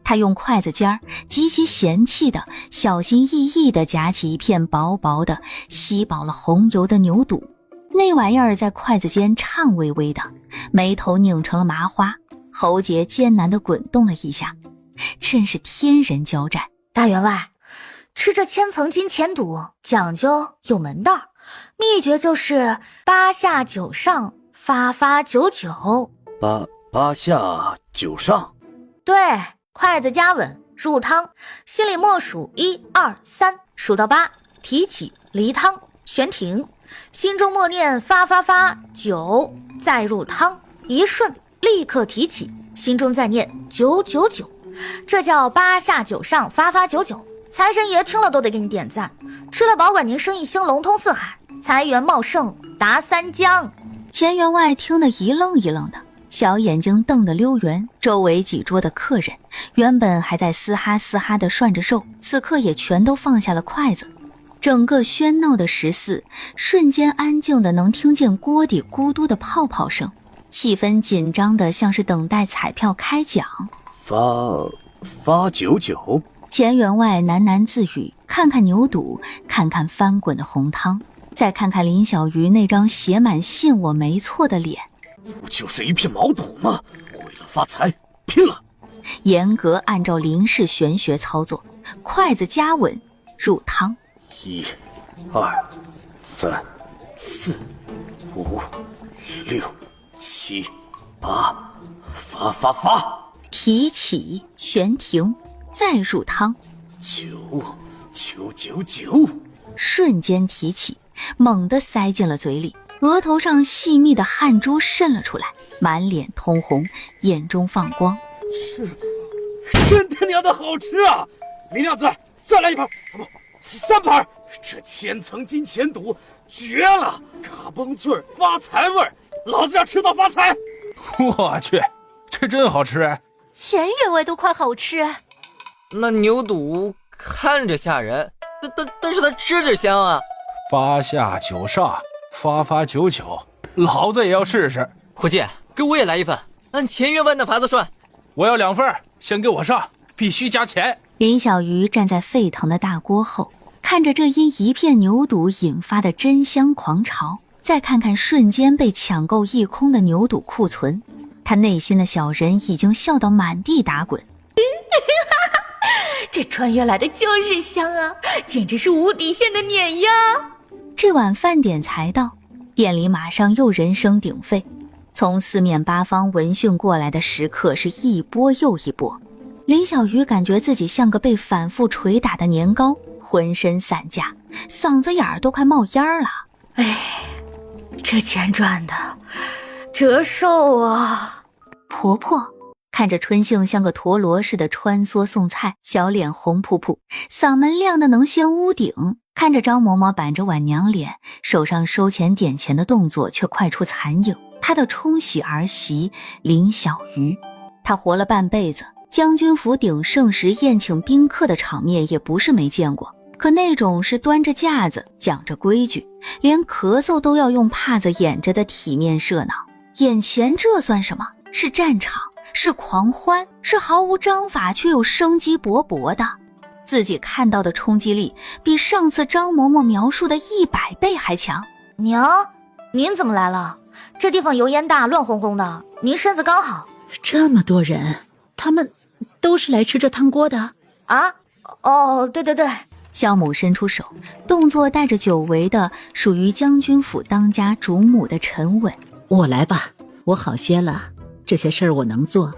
他用筷子尖儿极其嫌弃的小心翼翼地夹起一片薄薄的吸饱了红油的牛肚，那玩意儿在筷子间颤巍巍的，眉头拧成了麻花，喉结艰难地滚动了一下，真是天人交战。大员外，吃这千层金钱肚讲究有门道，秘诀就是8下9上，发发99。八下9上。对，筷子夹稳入汤，心里默数1、2、3，数到8，提起离汤，悬停，心中默念发发发9，再入汤，一顺立刻提起，心中再念999，这叫8下9上，发发99。财神爷听了都得给你点赞，吃了保管您生意兴，龙通四海，财源茂盛达3江。钱员外听得一愣一愣的，小眼睛瞪得溜圆。周围几桌的客人原本还在嘶哈嘶哈地涮着肉，此刻也全都放下了筷子。整个喧闹的食肆瞬间安静的能听见锅底咕嘟的泡泡声，气氛紧张的像是等待彩票开奖。发99。钱员外喃喃自语，看看牛肚，看看翻滚的红汤，再看看林小鱼那张写满信我没错的脸。不就是一片毛肚吗？为了发财，拼了！严格按照林氏玄学操作，筷子加稳入汤。1、2、3、4、5、6、7、8，发！提起，悬停，再入汤。9，瞬间提起，猛地塞进了嘴里，额头上细密的汗珠渗了出来，满脸通红，眼中放光。真他娘的好吃啊！林娘子，再来一盘，不，3盘！这千层金钱肚绝了，嘎嘣脆儿，发财味儿，老子要吃到发财！我去，这真好吃哎！钱员外都夸好吃。那牛肚看着吓人，但是它吃着香啊。8下9上，发99，老子也要试试。伙计，给我也来一份，按钱员外的法子算。我要2份，先给我上，必须加钱。林小鱼站在沸腾的大锅后，看着这因一片牛肚引发的真香狂潮，再看看瞬间被抢购一空的牛肚库存，他内心的小人已经笑到满地打滚。这穿越来的就是香啊，简直是无底线的碾压。这碗饭点才到，店里马上又人声鼎沸，从四面八方闻讯过来的食客是一波又一波。林小鱼感觉自己像个被反复捶打的年糕，浑身散架，嗓子眼儿都快冒烟了。哎，这钱赚的折寿啊！婆婆看着春杏像个陀螺似的穿梭送菜，小脸红扑扑，嗓门亮得能掀屋顶。看着张嬷嬷板着碗娘脸，手上收钱点钱的动作却快出残影。她的冲喜儿媳林小鱼，她活了半辈子，将军府鼎盛时宴请宾客的场面也不是没见过，可那种是端着架子讲着规矩，连咳嗽都要用帕子掩着的体面热闹，眼前这算什么？是战场，是狂欢，是毫无章法却又生机勃勃的。自己看到的冲击力比上次张嬷嬷描述的100倍还强。娘，您怎么来了？这地方油烟大，乱哄哄的，您身子刚好。这么多人，他们都是来吃这汤锅的啊？哦，对，萧母伸出手，动作带着久违的属于将军府当家主母的沉稳。我来吧，我好些了，这些事儿我能做，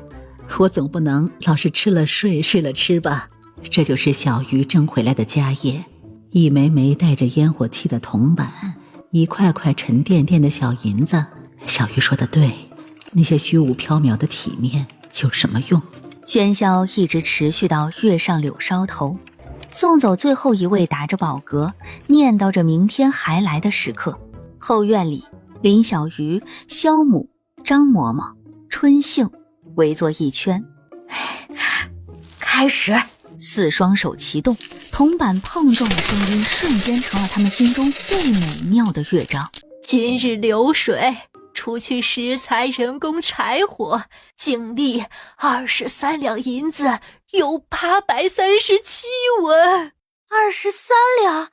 我总不能老是吃了睡，睡了吃吧。这就是小鱼挣回来的家业，一枚枚带着烟火气的铜板，一块块沉甸甸的小银子。小鱼说的对，那些虚无缥缈的体面有什么用？喧嚣一直持续到月上柳梢头，送走最后一位打着饱嗝念叨着明天还来的食客。后院里，林小鱼、萧母、张嬷嬷、春杏围坐一圈。开始4双手齐动，铜板碰撞的声音瞬间成了他们心中最美妙的乐章。今日流水，除去食材、人工、柴火，净利23两银子，有837文。23两，800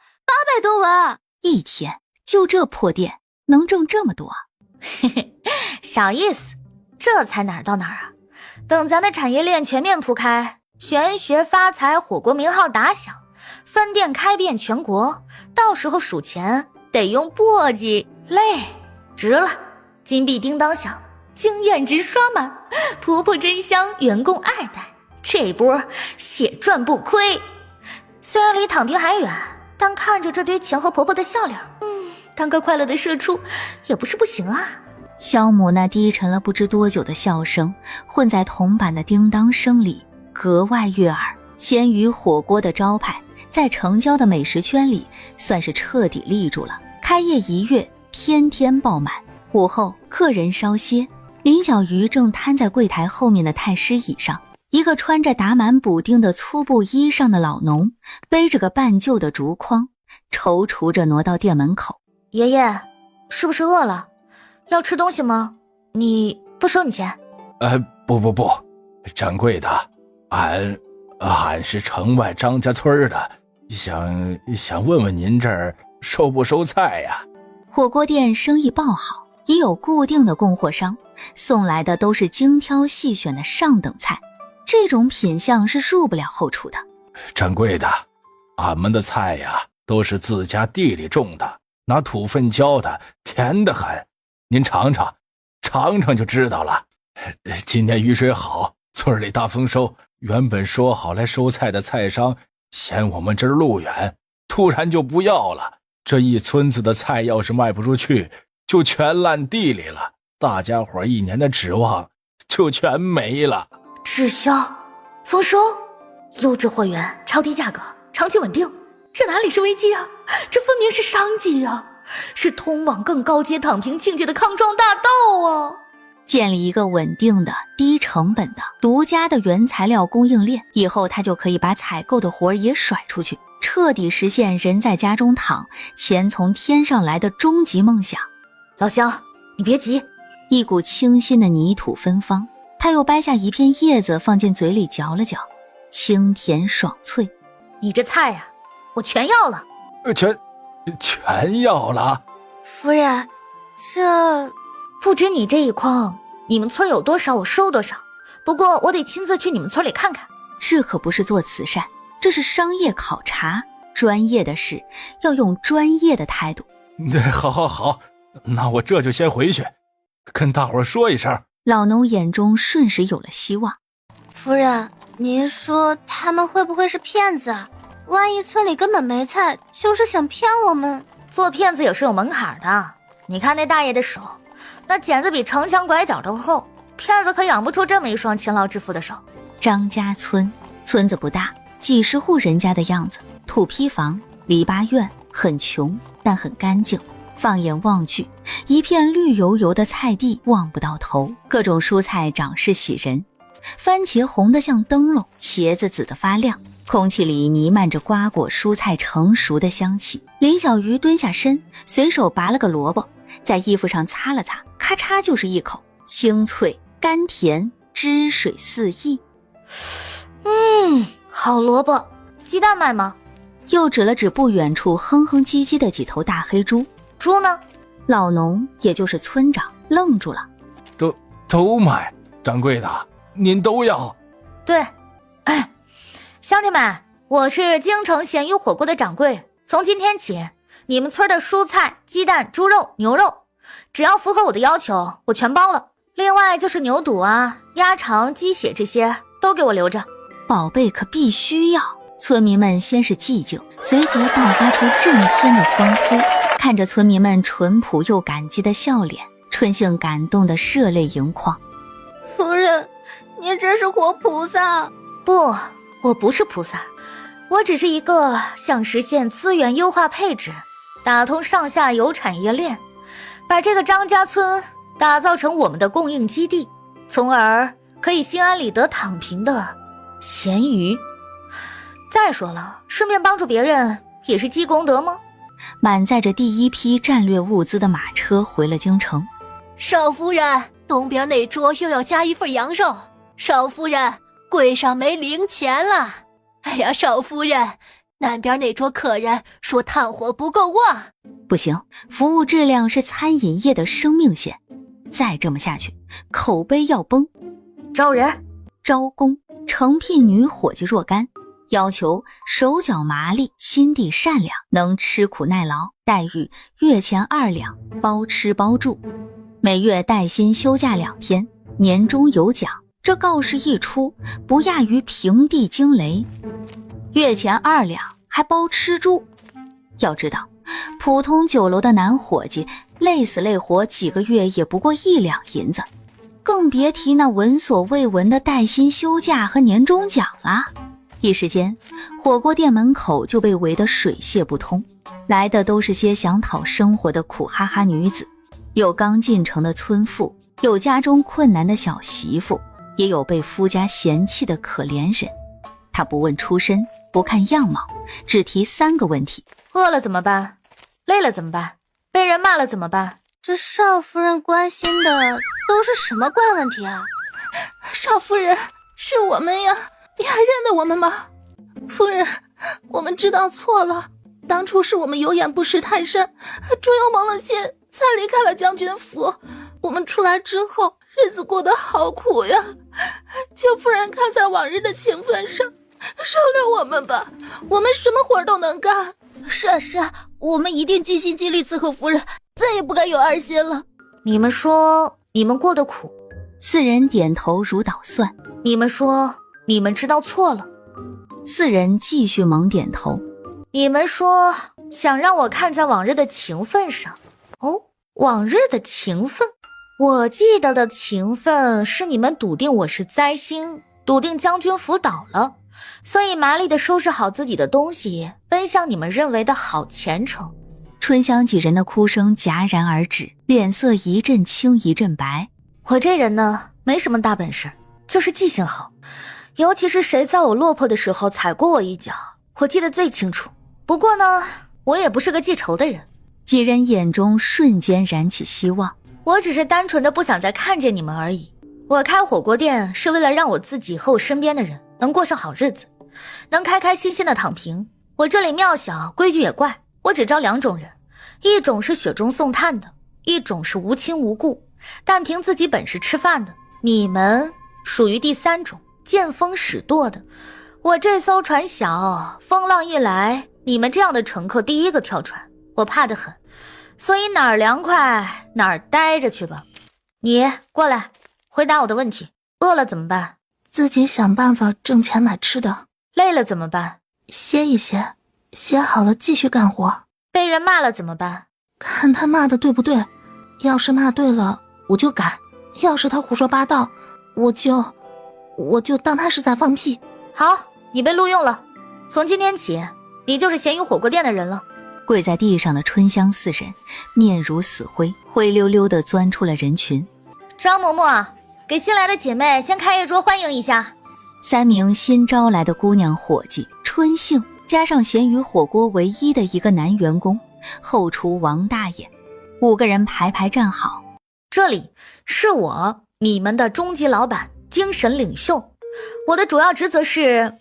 多文。一天就这破店能挣这么多？嘿嘿，小意思，这才哪儿到哪儿啊！等咱的产业链全面铺开，玄学发财火锅名号打响，分店开遍全国，到时候数钱得用簸箕，累，值了。金币叮当响，经验值刷满，婆婆真香，员工爱戴，这波血赚不亏。虽然离躺平还远，但看着这堆钱和婆婆的笑脸，当个快乐的社畜也不是不行啊。萧母那低沉了不知多久的笑声，混在铜板的叮当声里，格外悦耳。鲜鱼火锅的招牌，在城郊的美食圈里算是彻底立住了。开业1月，天天爆满。午后，客人稍歇，林小鱼正瘫在柜台后面的太师椅上。一个穿着打满补丁的粗布衣裳的老农，背着个半旧的竹筐，踌躇着挪到店门口。爷爷，是不是饿了？要吃东西吗？你不收你钱？不，掌柜的，俺是城外张家村的，想问问您这儿收不收菜呀？火锅店生意爆好，也有固定的供货商，送来的都是精挑细选的上等菜，这种品相是入不了后厨的。掌柜的，俺们的菜呀，都是自家地里种的，拿土粪浇的，甜得很。您尝尝就知道了。今年雨水好，村里大丰收，原本说好来收菜的菜商嫌我们这儿路远，突然就不要了。这一村子的菜要是卖不出去，就全烂地里了，大家伙一年的指望就全没了。滞销，丰收，优质货源，超低价格，长期稳定，这哪里是危机啊？这分明是商机啊！是通往更高阶躺平境界的康庄大道啊！建立一个稳定的、低成本的、独家的原材料供应链，以后他就可以把采购的活儿也甩出去，彻底实现人在家中躺，钱从天上来的终极梦想。老乡，你别急。一股清新的泥土芬芳，他又掰下一片叶子放进嘴里嚼了嚼，清甜爽脆。你这菜呀，我全要了。全要了。夫人，这不止你这一筐，你们村有多少我收多少，不过我得亲自去你们村里看看。这可不是做慈善，这是商业考察，专业的事要用专业的态度。好，那我这就先回去跟大伙说一声。老农眼中瞬时有了希望。夫人，您说他们会不会是骗子啊？万一村里根本没菜，就是想骗我们。做骗子也是有门槛的，你看那大爷的手，那茧子比城墙拐角都厚，骗子可养不出这么一双勤劳致富的手。张家村，村子不大，几十户人家的样子，土坯房，篱笆院，很穷但很干净。放眼望去，一片绿油油的菜地望不到头，各种蔬菜长势喜人，番茄红得像灯笼，茄子紫得发亮，空气里弥漫着瓜果蔬菜成熟的香气。林小鱼蹲下身，随手拔了个萝卜，在衣服上擦了擦，咔嚓就是一口，清脆甘甜，汁水四溢。好萝卜，鸡蛋卖吗？又指了指不远处哼哼唧唧的几头大黑猪。猪呢？老农也就是村长愣住了。都卖，掌柜的您都要？对。乡亲们，我是京城咸鱼火锅的掌柜，从今天起，你们村的蔬菜、鸡蛋、猪肉、牛肉，只要符合我的要求，我全包了。另外就是牛肚啊、鸭肠、鸡血这些都给我留着。宝贝可必须要。村民们先是寂静，随即爆发出震天的欢呼。看着村民们淳朴又感激的笑脸，春杏感动得热泪盈眶。夫人，您真是活菩萨。不，我不是菩萨，我只是一个想实现资源优化配置，打通上下游产业链，把这个张家村打造成我们的供应基地，从而可以心安理得躺平的咸鱼。再说了，顺便帮助别人也是积功德吗？满载着第一批战略物资的马车回了京城。少夫人，东边那桌又要加一份羊肉。少夫人，柜上没零钱了。哎呀，少夫人，南边那桌客人说炭火不够旺。不行，服务质量是餐饮业的生命线，再这么下去，口碑要崩。招人，招工，诚聘女伙计若干。要求手脚麻利，心地善良，能吃苦耐劳，待遇月前2两，包吃包住，每月带薪休假2天，年终有奖。这告示一出，不亚于平地惊雷。月前2两还包吃住。要知道，普通酒楼的男伙计累死累活几个月也不过1两银子，更别提那闻所未闻的带薪休假和年终奖了。一时间，火锅店门口就被围得水泄不通，来的都是些想讨生活的苦哈哈女子，有刚进城的村妇，有家中困难的小媳妇，也有被夫家嫌弃的可怜人。他不问出身，不看样貌，只提3个问题：饿了怎么办？累了怎么办？被人骂了怎么办？这少夫人关心的都是什么怪问题啊？少夫人，是我们呀，你还认得我们吗？夫人，我们知道错了，当初是我们有眼不识泰山，猪油蒙了心，才离开了将军府。我们出来之后，日子过得好苦呀，求夫人看在往日的情分上，收留我们吧，我们什么活都能干。是啊是啊，我们一定尽心尽力伺候夫人，再也不敢有二心了。你们说你们过得苦，4人点头如捣蒜。你们说你们知道错了，4人继续猛点头。你们说想让我看在往日的情分上。哦，往日的情分，我记得的情分是你们笃定我是灾星，笃定将军府倒了，所以麻利地收拾好自己的东西，奔向你们认为的好前程。春香几人的哭声戛然而止，脸色一阵青一阵白。我这人呢，没什么大本事，就是记性好，尤其是谁在我落魄的时候踩过我一脚，我记得最清楚。不过呢，我也不是个记仇的人。几人眼中瞬间燃起希望。我只是单纯的不想再看见你们而已。我开火锅店是为了让我自己和我身边的人能过上好日子，能开开心心的躺平。我这里庙小，规矩也怪，我只招2种人，一种是雪中送炭的，一种是无亲无故但凭自己本事吃饭的。你们属于第3种，见风使舵的。我这艘船小，风浪一来，你们这样的乘客第一个跳船，我怕得很，所以哪儿凉快哪儿待着去吧。你过来回答我的问题，饿了怎么办？自己想办法挣钱买吃的。累了怎么办？歇一歇，歇好了继续干活。被人骂了怎么办？看他骂的对不对，要是骂对了我就改，要是他胡说八道我就当他是在放屁。好，你被录用了，从今天起你就是咸鱼火锅店的人了。跪在地上的春香4人面如死灰，灰溜溜地钻出了人群。张嬷嬷，给新来的姐妹先开一桌欢迎一下。3名新招来的姑娘伙计春杏，加上咸鱼火锅唯一的一个男员工后厨王大爷，5个人排排站好。这里是我，你们的终极老板，精神领袖。我的主要职责是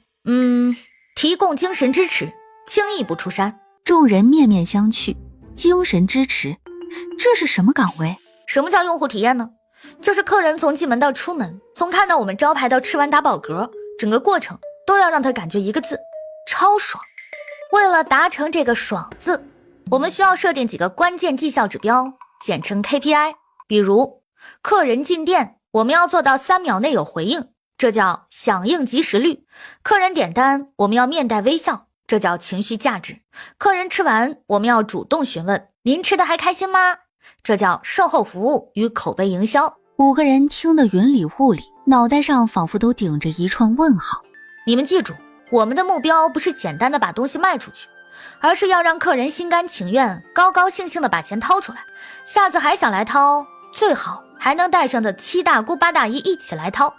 提供精神支持，轻易不出山。众人面面相觑，精神支持，这是什么岗位？什么叫用户体验呢？就是客人从进门到出门，从看到我们招牌到吃完打饱嗝，整个过程都要让他感觉一个字，超爽。为了达成这个爽字，我们需要设定几个关键绩效指标，简称 KPI。 比如客人进店，我们要做到3秒内有回应，这叫响应及时率。客人点单，我们要面带微笑，这叫情绪价值。客人吃完，我们要主动询问您吃的还开心吗，这叫售后服务与口碑营销。5个人听得云里雾里，脑袋上仿佛都顶着一串问号。你们记住，我们的目标不是简单的把东西卖出去，而是要让客人心甘情愿高高兴兴的把钱掏出来，下次还想来掏，最好还能带上的7大姑8大姨一起来掏，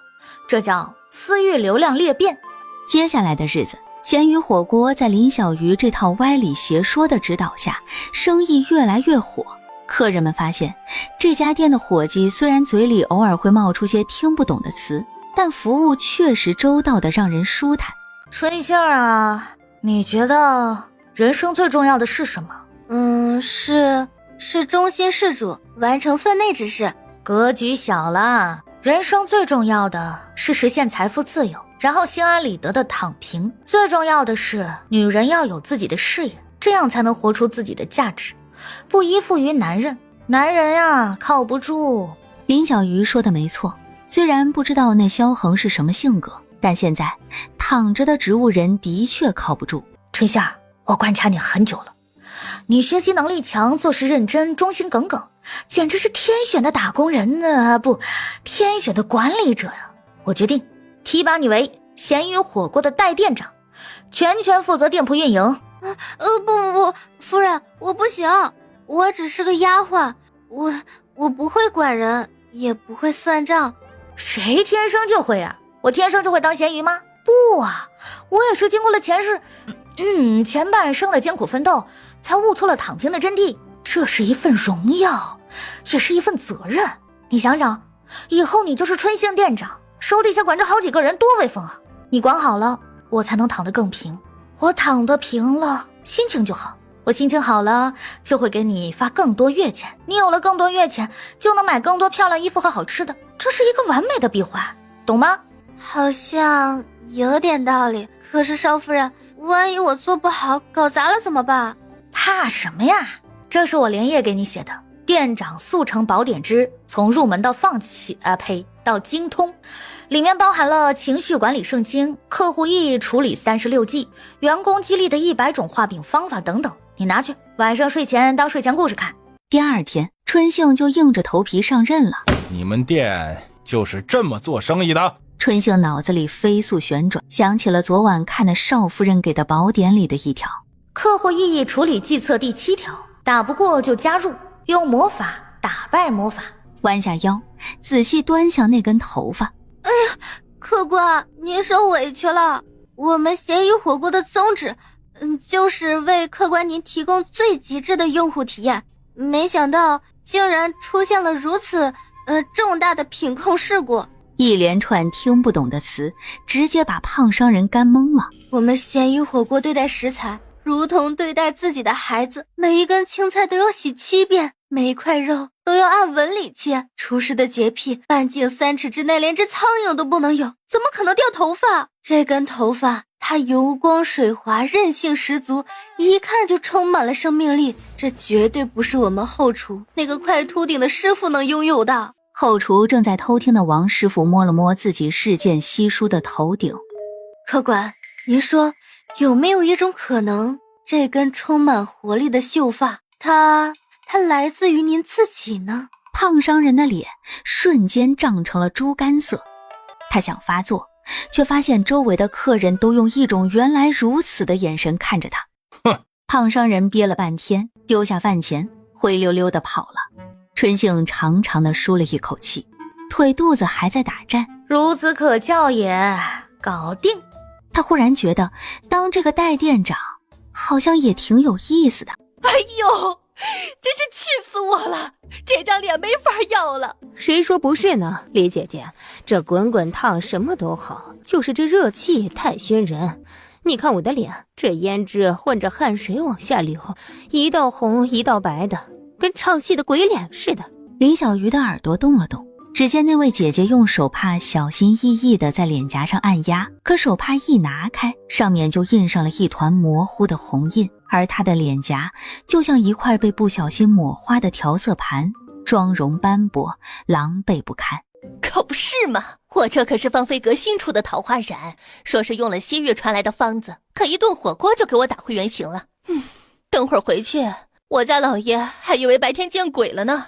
这叫私域流量裂变。接下来的日子，咸鱼火锅在林小鱼这套歪理邪说的指导下，生意越来越火。客人们发现，这家店的伙计虽然嘴里偶尔会冒出些听不懂的词，但服务确实周到的让人舒坦。春杏啊，你觉得人生最重要的是什么？是忠心事主，完成分内之事。格局小了，人生最重要的是实现财富自由，然后心安理得的躺平。最重要的是女人要有自己的事业，这样才能活出自己的价值，不依附于男人。男人呀，靠不住。林小鱼说的没错，虽然不知道那萧恒是什么性格，但现在躺着的植物人的确靠不住。春夏，我观察你很久了，你学习能力强，做事认真，忠心耿耿，简直是天选的打工人呢，不，天选的管理者呀！我决定提拔你为咸鱼火锅的代店长，全权负责店铺运营。不，夫人，我不行，我只是个丫鬟，我不会管人，也不会算账。谁天生就会啊？我天生就会当咸鱼吗？不啊，我也是经过了前半生的艰苦奋斗，才悟出了躺平的真谛。这是一份荣耀，也是一份责任。你想想，以后你就是春杏店长，手底下管着好几个人，多威风啊！你管好了，我才能躺得更平。我躺得平了，心情就好。我心情好了，就会给你发更多月钱。你有了更多月钱，就能买更多漂亮衣服和好吃的。这是一个完美的闭环，懂吗？好像有点道理。可是少夫人，万一我做不好，搞砸了怎么办？怕什么呀？这是我连夜给你写的《店长速成宝典之从入门到到精通》，里面包含了情绪管理圣经、客户异议处理36计、员工激励的100种画饼方法等等。你拿去，晚上睡前当睡前故事看。第二天，春杏就硬着头皮上任了。你们店就是这么做生意的？春杏脑子里飞速旋转，想起了昨晚看的少夫人给的宝典里的一条：客户异议处理计策第7条，打不过就加入，用魔法打败魔法。弯下腰，仔细端详那根头发。哎呀，客官，您受委屈了。我们咸鱼火锅的宗旨，就是为客官您提供最极致的用户体验。没想到竟然出现了如此重大的品控事故。一连串听不懂的词，直接把胖商人干懵了。我们咸鱼火锅对待食材，如同对待自己的孩子，每一根青菜都要洗7遍，每一块肉都要按纹理切。厨师的洁癖，半径3尺之内连只苍蝇都不能有，怎么可能掉头发？这根头发它油光水滑，韧性十足，一看就充满了生命力。这绝对不是我们后厨那个快秃顶的师傅能拥有的。后厨正在偷听的王师傅摸了摸自己日渐稀疏的头顶。客官，您说有没有一种可能，这根充满活力的秀发它来自于您自己呢？胖商人的脸瞬间涨成了猪肝色，他想发作，却发现周围的客人都用一种原来如此的眼神看着他。哼！胖商人憋了半天，丢下饭钱，灰溜溜地跑了。春杏长长地舒了一口气，腿肚子还在打颤。孺子可教也，搞定。他忽然觉得当这个代店长好像也挺有意思的。哎呦，真是气死我了，这张脸没法要了。谁说不是呢？李姐姐，这滚滚烫什么都好，就是这热气太熏人。你看我的脸，这胭脂混着汗水往下流，一道红一道白的，跟唱戏的鬼脸似的。林小鱼的耳朵动了动，只见那位姐姐用手帕小心翼翼地在脸颊上按压，可手帕一拿开，上面就印上了一团模糊的红印，而她的脸颊就像一块被不小心抹花的调色盘，妆容斑驳，狼狈不堪。可不是嘛，我这可是芳菲阁新出的桃花染，说是用了西域传来的方子，可一顿火锅就给我打回原形了。等会儿回去，我家老爷还以为白天见鬼了呢。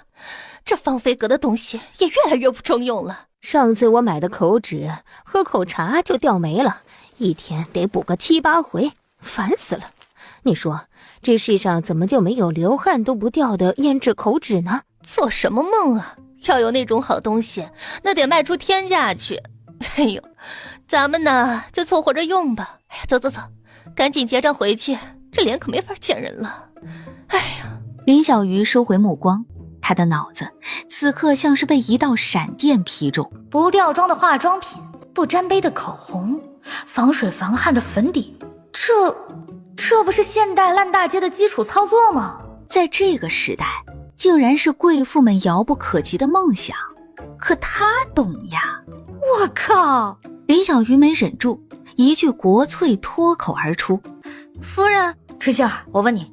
这芳菲阁的东西也越来越不中用了。上次我买的口纸喝口茶就掉没了，一天得补个7、8回，烦死了。你说这世上怎么就没有流汗都不掉的胭脂口纸呢？做什么梦啊，要有那种好东西，那得卖出天价去。哎呦，咱们呢就凑合着用吧。哎呀，走走走，赶紧结账回去，这脸可没法见人了。哎呀，林小鱼收回目光，他的脑子此刻像是被一道闪电劈中。不掉妆的化妆品，不沾杯的口红，防水防汗的粉底，这不是现代烂大街的基础操作吗？在这个时代，竟然是贵妇们遥不可及的梦想，可他懂呀。我靠！林小鱼没忍住，一句国粹脱口而出：夫人。春杏儿，我问你，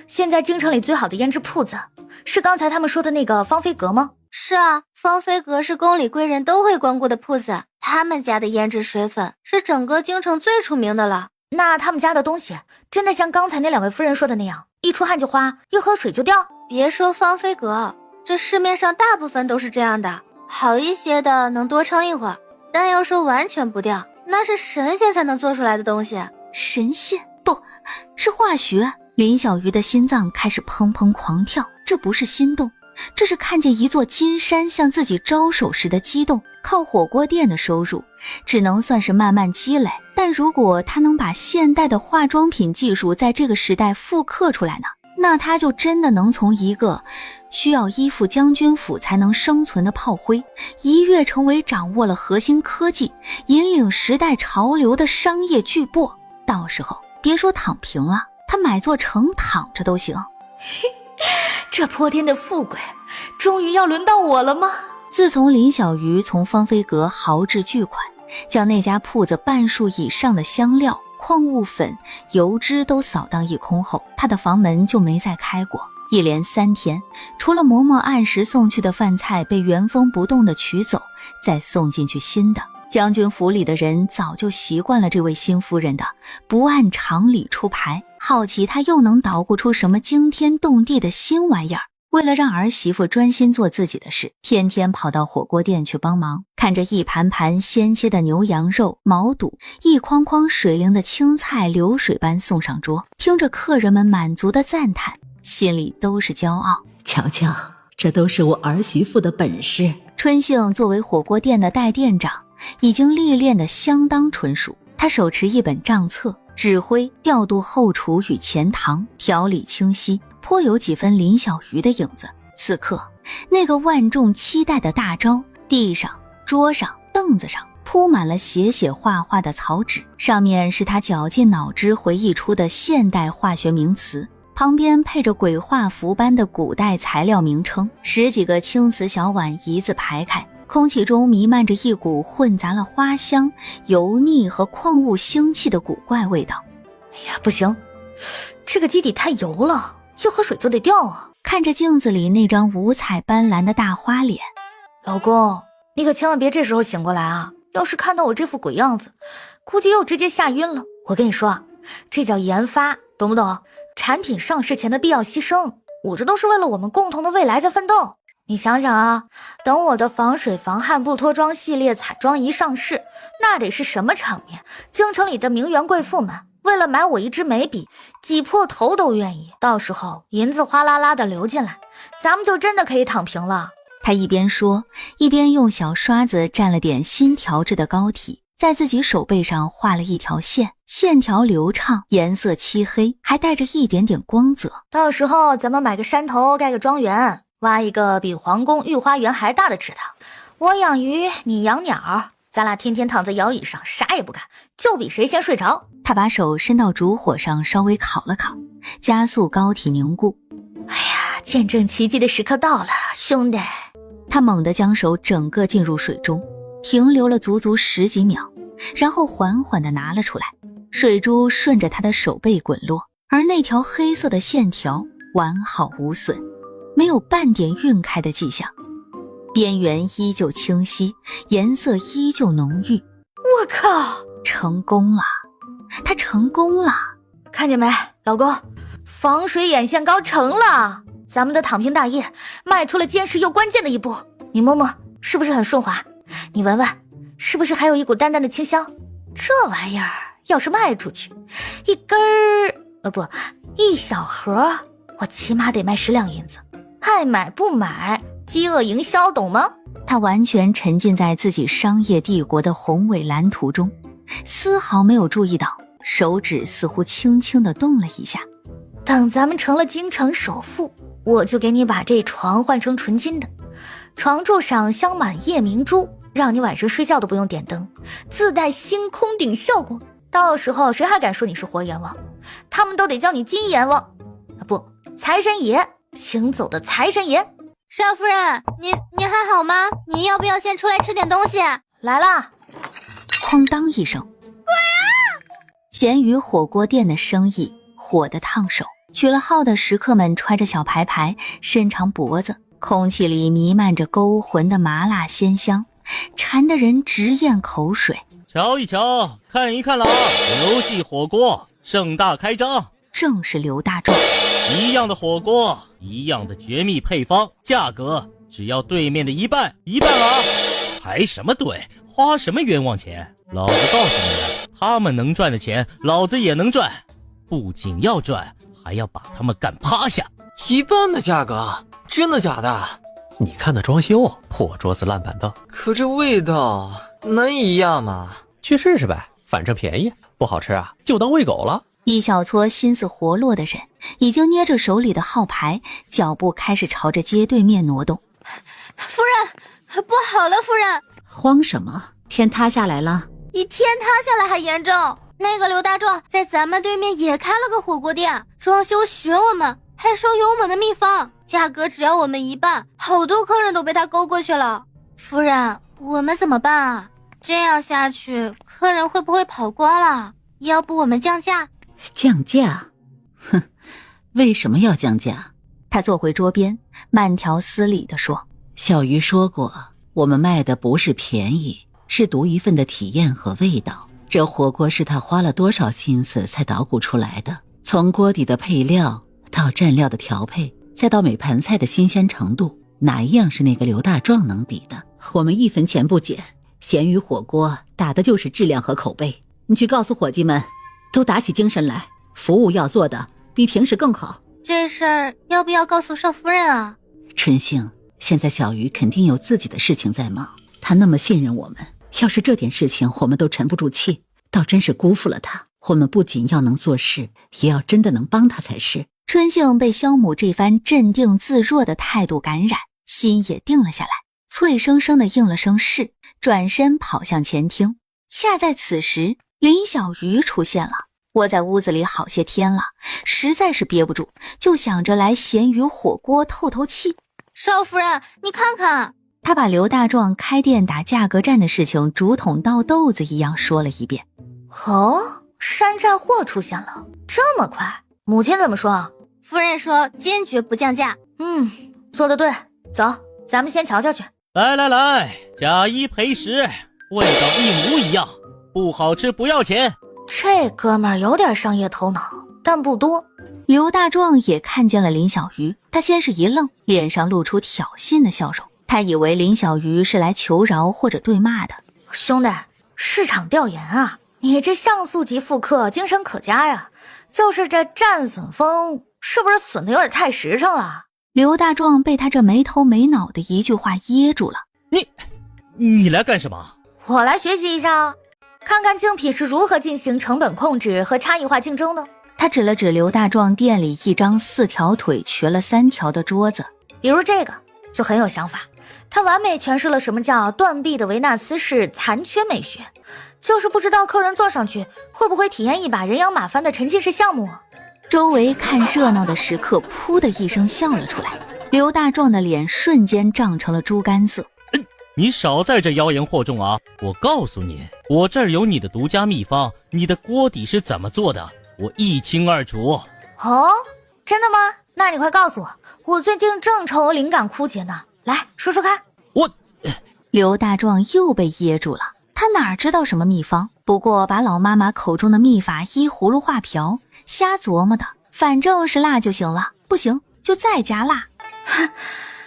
现在京城里最好的胭脂铺子是刚才他们说的那个芳菲阁吗？是啊，芳菲阁是宫里贵人都会光顾的铺子，他们家的胭脂水粉是整个京城最出名的了。那他们家的东西真的像刚才那2位夫人说的那样，一出汗就花，一喝水就掉？别说芳菲阁，这市面上大部分都是这样的，好一些的能多撑一会儿，但要说完全不掉，那是神仙才能做出来的东西。神仙？不是化学。林小鱼的心脏开始砰砰狂跳，这不是心动，这是看见一座金山向自己招手时的激动。靠火锅店的收入只能算是慢慢积累，但如果他能把现代的化妆品技术在这个时代复刻出来呢，那他就真的能从一个需要依附将军府才能生存的炮灰，一跃成为掌握了核心科技、引领时代潮流的商业巨擘。到时候别说躺平了，他买座城躺着都行。这破天的富贵终于要轮到我了吗？自从林小鱼从芳菲阁豪掷巨款，将那家铺子半数以上的香料、矿物粉、油脂都扫荡一空后，他的房门就没再开过。一连3天，除了嬷嬷按时送去的饭菜被原封不动地取走，再送进去新的，将军府里的人早就习惯了这位新夫人的不按常理出牌，好奇她又能捣鼓出什么惊天动地的新玩意儿。为了让儿媳妇专心做自己的事，天天跑到火锅店去帮忙，看着一盘盘鲜切的牛羊肉、毛肚，一筐筐水灵的青菜流水般送上桌，听着客人们满足的赞叹，心里都是骄傲。瞧瞧，这都是我儿媳妇的本事。春杏作为火锅店的代店长，已经历练得相当纯熟。他手持一本账册，指挥调度后厨与前堂，条理清晰，颇有几分林小鱼的影子。此刻那个万众期待的大招，地上、桌上、凳子上铺满了写写画画的草纸，上面是他绞尽脑汁回忆出的现代化学名词，旁边配着鬼画符般的古代材料名称，10几个青瓷小碗一字排开，空气中弥漫着一股混杂了花香、油腻和矿物腥气的古怪味道。哎呀，不行，这个基底太油了，一喝水就得掉啊。看着镜子里那张五彩斑斓的大花脸，老公，你可千万别这时候醒过来啊！要是看到我这副鬼样子，估计又直接吓晕了。我跟你说啊，这叫研发，懂不懂？产品上市前的必要牺牲，我这都是为了我们共同的未来在奋斗。你想想啊，等我的防水防汗不脱妆系列彩妆仪上市，那得是什么场面？京城里的名媛贵妇们为了买我一支眉笔，挤破头都愿意。到时候银子哗啦啦的流进来，咱们就真的可以躺平了。他一边说，一边用小刷子蘸了点新调制的膏体，在自己手背上画了一条线，线条流畅，颜色漆黑，还带着一点点光泽。到时候咱们买个山头，盖个庄园，挖一个比皇宫御花园还大的池塘，我养鱼，你养鸟，咱俩天天躺在摇椅上，啥也不干，就比谁先睡着。他把手伸到烛火上稍微烤了烤，加速膏体凝固。哎呀，见证奇迹的时刻到了，兄弟。他猛地将手整个进入水中，停留了足足10几秒，然后缓缓地拿了出来。水珠顺着他的手背滚落，而那条黑色的线条完好无损，没有半点晕开的迹象，边缘依旧清晰，颜色依旧浓郁。我靠，成功了，他成功了！看见没，老公，防水眼线膏成了，咱们的躺平大业迈出了坚实又关键的一步。你摸摸，是不是很顺滑？你闻闻，是不是还有一股淡淡的清香？这玩意儿要是卖出去，一根儿不，一小盒，我起码得卖10两银子。爱买不买，饥饿营销，懂吗？他完全沉浸在自己商业帝国的宏伟蓝图中，丝毫没有注意到手指似乎轻轻地动了一下。等咱们成了京城首富，我就给你把这床换成纯金的，床柱上镶满夜明珠，让你晚上睡觉都不用点灯，自带星空顶效果。到时候谁还敢说你是活阎王？他们都得叫你金阎王，不，财神爷，行走的财神爷。少夫人，你还好吗？你要不要先出来吃点东西？来啦！哐当一声，鬼啊！咸鱼火锅店的生意火得烫手，取了号的食客们揣着小牌牌，伸长脖子，空气里弥漫着勾魂的麻辣鲜香，馋得人直咽口水。瞧一瞧，看一看了啊！刘记火锅盛大开张，正是刘大壮。一样的火锅，一样的绝密配方，价格只要对面的一半了啊！排什么队，花什么冤枉钱？老子告诉你们，他们能赚的钱，老子也能赚，不仅要赚，还要把他们干趴下。1半的价格？真的假的？你看那装修，破桌子烂板凳，可这味道能一样吗？去试试呗，反正便宜，不好吃啊就当喂狗了。一小撮心思活络的人已经捏着手里的号牌，脚步开始朝着街对面挪动。夫人，不好了，夫人！慌什么？天塌下来了？比天塌下来还严重。那个刘大壮在咱们对面也开了个火锅店，装修学我们，还收有我们的秘方，价格只要我们1半，好多客人都被他勾过去了。夫人，我们怎么办啊？这样下去，客人会不会跑光了？要不我们降价？降价？哼，为什么要降价？他坐回桌边，慢条斯理地说：小鱼说过，我们卖的不是便宜，是独一份的体验和味道。这火锅是他花了多少心思才捣鼓出来的，从锅底的配料到蘸料的调配，再到每盘菜的新鲜程度，哪一样是那个刘大壮能比的？我们1分钱不减，咸鱼火锅打的就是质量和口碑。你去告诉伙计们，都打起精神来，服务要做的比平时更好。这事儿要不要告诉少夫人啊？春杏，现在小鱼肯定有自己的事情在忙，她那么信任我们，要是这点事情我们都沉不住气，倒真是辜负了她。我们不仅要能做事，也要真的能帮她才是。春杏被萧母这番镇定自若的态度感染，心也定了下来，脆生生的应了声是，转身跑向前厅。恰在此时，林小鱼出现了。窝在屋子里好些天了，实在是憋不住，就想着来咸鱼火锅透透气。少夫人，你看看，他把刘大壮开店打价格战的事情竹筒倒豆子一样说了一遍。哦，山寨货出现了，这么快？母亲怎么说？夫人说坚决不降价。做得对，走，咱们先瞧瞧去。来来来，假1赔10，味道一模一样，不好吃不要钱。这哥们儿有点商业头脑，但不多。刘大壮也看见了林小鱼，他先是一愣，脸上露出挑衅的笑容。他以为林小鱼是来求饶或者对骂的。兄弟，市场调研啊，你这像素级复刻精神可嘉呀，就是这战损风是不是损的有点太实诚了？刘大壮被他这没头没脑的一句话噎住了。你来干什么？我来学习一下，看看竞品是如何进行成本控制和差异化竞争的。他指了指刘大壮店里一张4条腿瘸了3条的桌子，比如这个就很有想法，它完美诠释了什么叫断臂的维纳斯式残缺美学，就是不知道客人坐上去会不会体验一把人仰马翻的沉浸式项目。周围看热闹的食客噗的一声笑了出来，刘大壮的脸瞬间涨成了猪肝色。你少在这妖言惑众啊！我告诉你，我这儿有你的独家秘方，你的锅底是怎么做的，我一清二楚。哦，真的吗？那你快告诉我，我最近正愁灵感枯竭呢，来说说看。刘大壮又被噎住了，他哪知道什么秘方，不过把老妈妈口中的秘法依葫芦画瓢，瞎琢磨的，反正是辣就行了，不行就再加辣。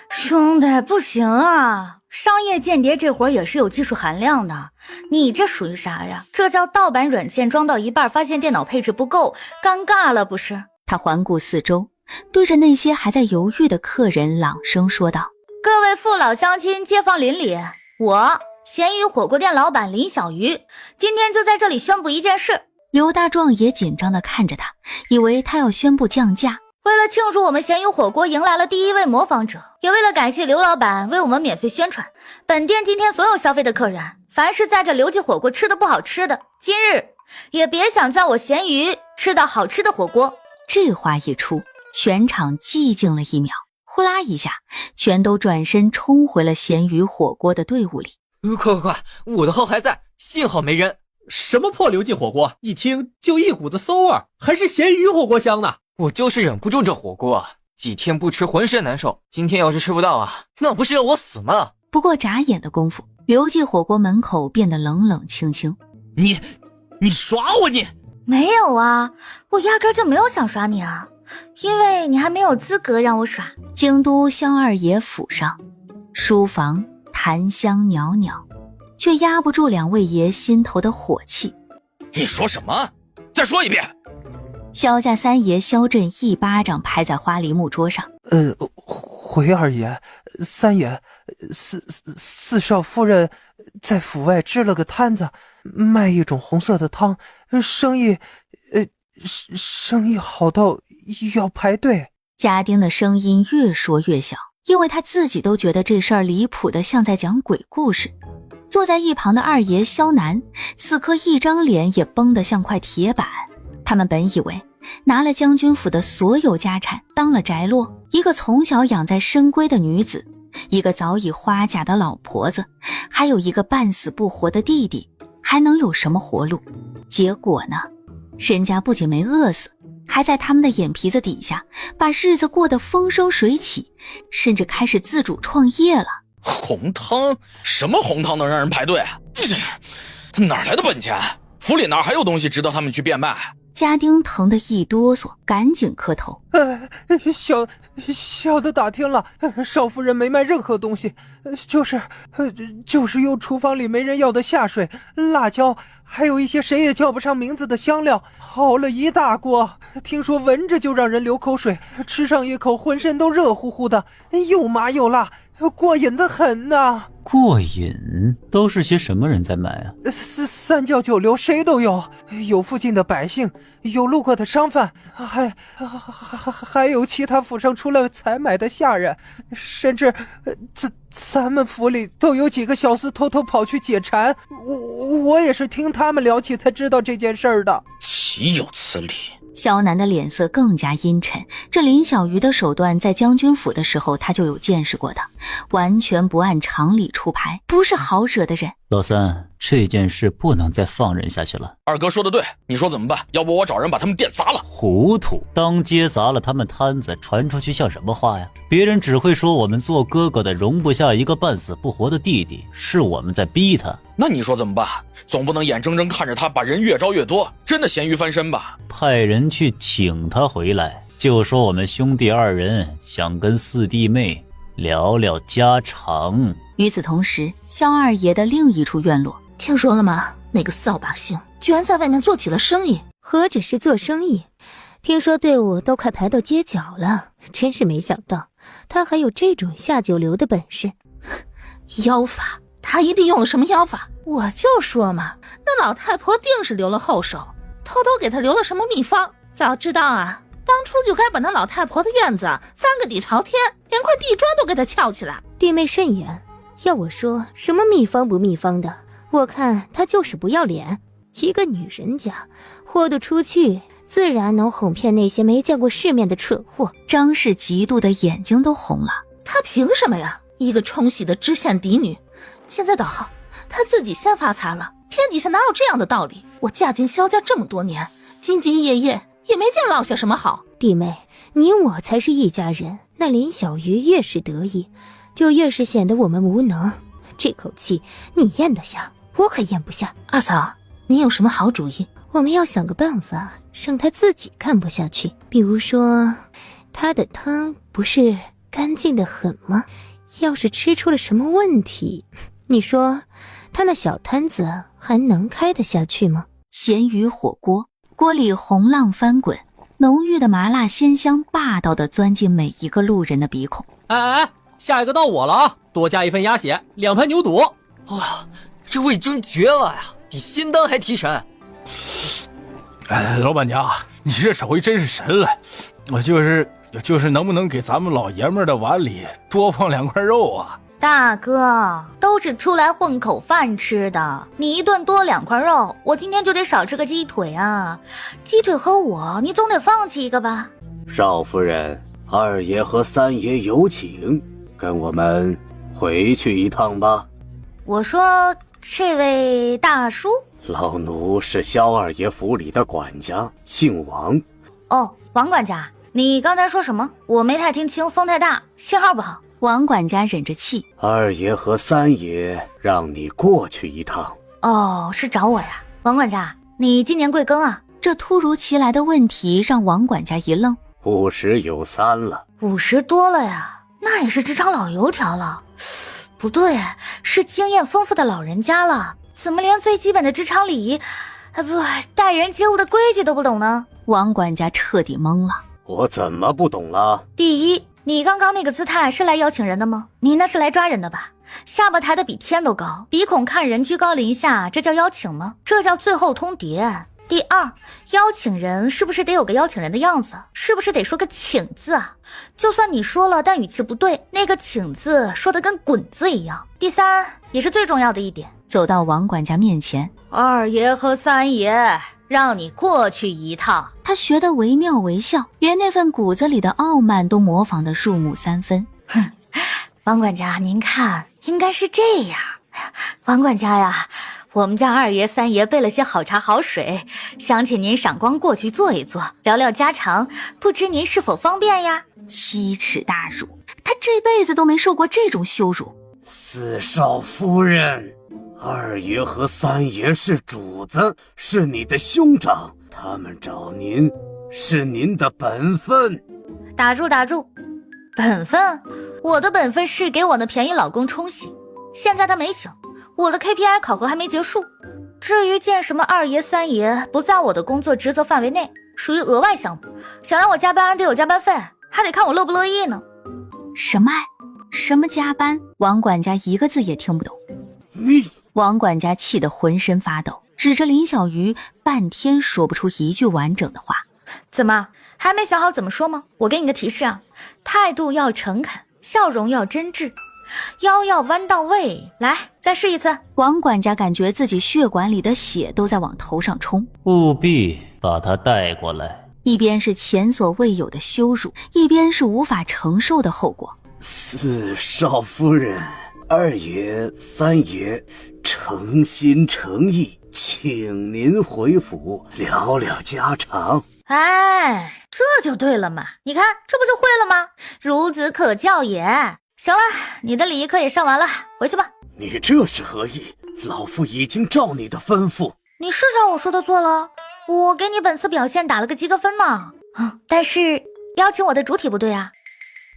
兄弟，不行啊，商业间谍这活也是有技术含量的，你这属于啥呀？这叫盗版软件装到一半发现电脑配置不够，尴尬了不是？他环顾四周，对着那些还在犹豫的客人朗声说道：各位父老乡亲街坊邻里，我咸鱼火锅店老板林小鱼今天就在这里宣布一件事。刘大壮也紧张地看着他，以为他要宣布降价。为了庆祝我们咸鱼火锅迎来了第1位模仿者，也为了感谢刘老板为我们免费宣传，本店今天所有消费的客人，凡是在这刘记火锅吃的不好吃的，今日也别想在我咸鱼吃到好吃的火锅。这话一出，全场寂静了1秒，呼啦一下，全都转身冲回了咸鱼火锅的队伍里。快，我的号还在，幸好没人。什么破刘记火锅，一听就一股子馊味，还是咸鱼火锅香呢。我就是忍不住这火锅，几天不吃浑身难受，今天要是吃不到啊，那不是让我死吗？不过眨眼的功夫，刘记火锅门口变得冷冷清清。你耍我你？没有啊，我压根就没有想耍你啊，因为你还没有资格让我耍。京都萧二爷府上，书房檀香袅袅，却压不住2位爷心头的火气。你说什么？再说一遍。萧家三爷萧震一巴掌拍在花梨木桌上。回二爷，三爷，四少夫人在府外支了个摊子，卖一种红色的汤，生意好到要排队。家丁的声音越说越小，因为他自己都觉得这事儿离谱的像在讲鬼故事。坐在一旁的二爷萧南此刻一张脸也绷得像块铁板。他们本以为拿了将军府的所有家产当了宅落，一个从小养在深闺的女子，一个早已花甲的老婆子，还有一个半死不活的弟弟，还能有什么活路？结果呢，人家不仅没饿死，还在他们的眼皮子底下把日子过得风生水起，甚至开始自主创业了。红汤？什么红汤能让人排队？他哪来的本钱？府里哪还有东西值得他们去变卖？家丁疼得一哆嗦，赶紧磕头。小的打听了，少夫人没卖任何东西，就是用厨房里没人要的下水、辣椒，还有一些谁也叫不上名字的香料，熬了一大锅。听说闻着就让人流口水，吃上一口浑身都热乎乎的，又麻又辣，过瘾得很呐。过瘾？都是些什么人在买啊？三教九流谁都有，有附近的百姓，有路过的商贩，还有其他府上出来采买的下人，甚至咱们府里都有几个小厮偷偷跑去解馋。我也是听他们聊起才知道这件事儿的。岂有此理！萧南的脸色更加阴沉，这林小鱼的手段在将军府的时候他就有见识过的，完全不按常理出牌，不是好惹的人。老三，这件事不能再放任下去了。二哥说的对，你说怎么办？要不我找人把他们店砸了。糊涂，当街砸了他们摊子，传出去像什么话呀？别人只会说我们做哥哥的容不下一个半死不活的弟弟，是我们在逼他。那你说怎么办？总不能眼睁睁看着他把人越招越多，真的咸鱼翻身吧？派人去请他回来，就说我们兄弟二人想跟四弟妹聊聊家常。与此同时，萧二爷的另一处院落，听说了吗？那个扫把星居然在外面做起了生意。何止是做生意，听说队伍都快排到街角了，真是没想到他还有这种下九流的本事。妖法，他一定用了什么妖法？我就说嘛，那老太婆定是留了后手，偷偷给他留了什么秘方。早知道啊，当初就该把那老太婆的院子翻个底朝天，连块地砖都给他撬起来。弟妹慎言，要我说什么秘方不秘方的，我看她就是不要脸。一个女人家豁得出去，自然能哄骗那些没见过世面的蠢货。张氏嫉妒的眼睛都红了。她凭什么呀？一个冲喜的知县嫡女，现在倒好，她自己先发财了，天底下哪有这样的道理？我嫁进萧家这么多年，兢兢业业，也没见落下什么好。弟妹，你我才是一家人，那林小鱼越是得意，就越是显得我们无能。这口气你咽得下，我可咽不下。二嫂，你有什么好主意？我们要想个办法让他自己看不下去。比如说，他的汤不是干净的很吗？要是吃出了什么问题，你说他那小摊子还能开得下去吗？咸鱼火锅，锅里红浪翻滚，浓郁的麻辣鲜香霸道地钻进每一个路人的鼻孔。哎，下一个到我了啊！多加一份鸭血，2盘牛肚。哇，这味真绝了呀，比仙丹还提神。哎，老板娘，你这手艺真是神了。我就是能不能给咱们老爷们的碗里多放2块肉啊？大哥，都是出来混口饭吃的，你一顿多2块肉，我今天就得少吃个鸡腿啊！鸡腿和我，你总得放弃一个吧？少夫人，二爷和三爷有请，跟我们回去一趟吧。我说，这位大叔，老奴是萧二爷府里的管家，姓王。哦，王管家，你刚才说什么？我没太听清，风太大，信号不好。王管家忍着气，二爷和三爷让你过去一趟。哦，是找我呀。王管家，你今年贵庚啊？这突如其来的问题让王管家一愣。50有3了。50多了呀，那也是职场老油条了。不对，是经验丰富的老人家了，怎么连最基本的职场礼仪，待人接物的规矩都不懂呢？王管家彻底懵了。我怎么不懂了？第一，你刚刚那个姿态是来邀请人的吗？你那是来抓人的吧？下巴抬得比天都高，鼻孔看人居高临下，这叫邀请吗？这叫最后通牒。第二，邀请人是不是得有个邀请人的样子？是不是得说个请字啊？就算你说了，但语气不对，那个请字说的跟滚字一样。第三，也是最重要的一点，走到王管家面前，二爷和三爷，让你过去一趟。他学得惟妙惟肖，连那份骨子里的傲慢都模仿得入木三分。哼，王管家，您看，应该是这样。王管家呀，我们家二爷三爷备了些好茶好水，想请您赏光过去坐一坐，聊聊家常，不知您是否方便呀？奇耻大辱，他这辈子都没受过这种羞辱。四少夫人，二爷和三爷是主子，是你的兄长，他们找您是您的本分。打住打住，本分？我的本分是给我的便宜老公冲洗，现在他没醒，我的 KPI 考核还没结束。至于见什么二爷三爷，不在我的工作职责范围内，属于额外项目，想让我加班得有加班费，还得看我乐不乐意呢。什么爱？什么加班？王管家一个字也听不懂。你！王管家气得浑身发抖，指着林小鱼，半天说不出一句完整的话。怎么还没想好怎么说吗？我给你个提示啊，态度要诚恳，笑容要真挚，腰要弯到位。来，再试一次。王管家感觉自己血管里的血都在往头上冲，务必把他带过来。一边是前所未有的羞辱，一边是无法承受的后果。四少夫人，二爷三爷诚心诚意请您回府聊聊家常。哎，这就对了嘛，你看这不就会了吗？孺子可教也。行了，你的礼仪课也上完了，回去吧。你这是何意？老夫已经照你的吩咐。你是照我说的做了，我给你本次表现打了个及格分呢。但是邀请我的主体不对啊。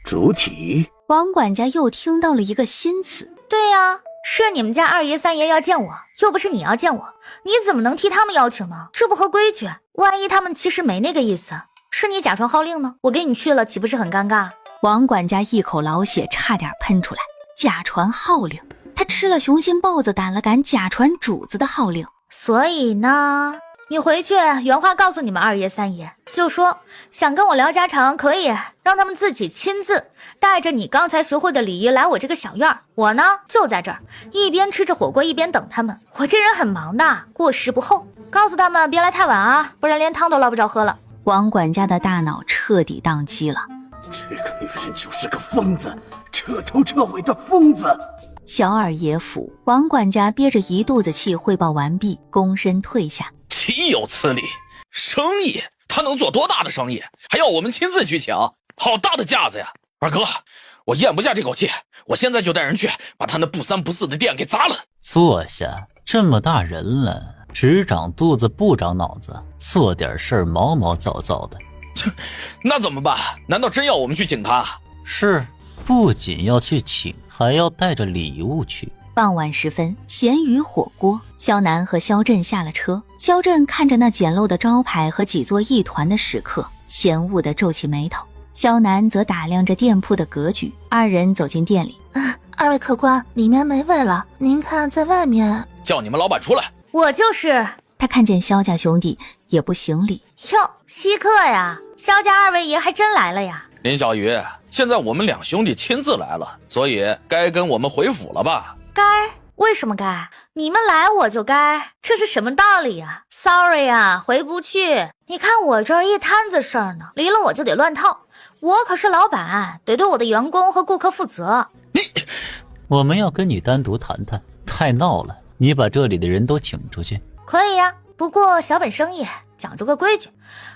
主体？王管家又听到了一个新词。对呀，是你们家二爷三爷要见我，又不是你要见我，你怎么能替他们邀请呢？这不合规矩。万一他们其实没那个意思，是你假传号令呢？我给你去了，岂不是很尴尬？王管家一口老血差点喷出来。假传号令？他吃了雄心豹子胆了，敢假传主子的号令？所以呢，你回去原话告诉你们二爷三爷，就说想跟我聊家常可以，让他们自己亲自带着你刚才学会的礼仪来我这个小院儿，我呢就在这儿一边吃着火锅一边等他们。我这人很忙的，过时不候，告诉他们别来太晚啊，不然连汤都捞不着喝了。王管家的大脑彻底宕机了。这个女人就是个疯子，彻头彻尾的疯子。小二爷府，王管家憋着一肚子气汇报完毕，躬身退下。岂有此理！生意他能做多大的生意，还要我们亲自去抢，好大的架子呀！二哥，我咽不下这口气，我现在就带人去把他那不三不四的店给砸了。坐下，这么大人了，只长肚子不长脑子，做点事儿毛毛躁躁的。那怎么办？难道真要我们去请他？是，不仅要去请，还要带着礼物去。傍晚时分，咸鱼火锅，萧南和萧震下了车。萧震看着那简陋的招牌和几座一团的食客，嫌恶地皱起眉头。萧南则打量着店铺的格局。二人走进店里。二位客官，里面没位了，您看在外面。叫你们老板出来。我就是。他看见萧家兄弟也不行礼。哟，稀客呀，萧家二位爷还真来了呀。林小鱼，现在我们两兄弟亲自来了，所以该跟我们回府了吧？该？为什么该？你们来我就该，这是什么道理呀？Sorry 啊，回不去。你看我这儿一摊子事儿呢，离了我就得乱套。我可是老板，得对我的员工和顾客负责。我们要跟你单独谈谈，太闹了，你把这里的人都请出去。可以呀，不过小本生意讲究个规矩，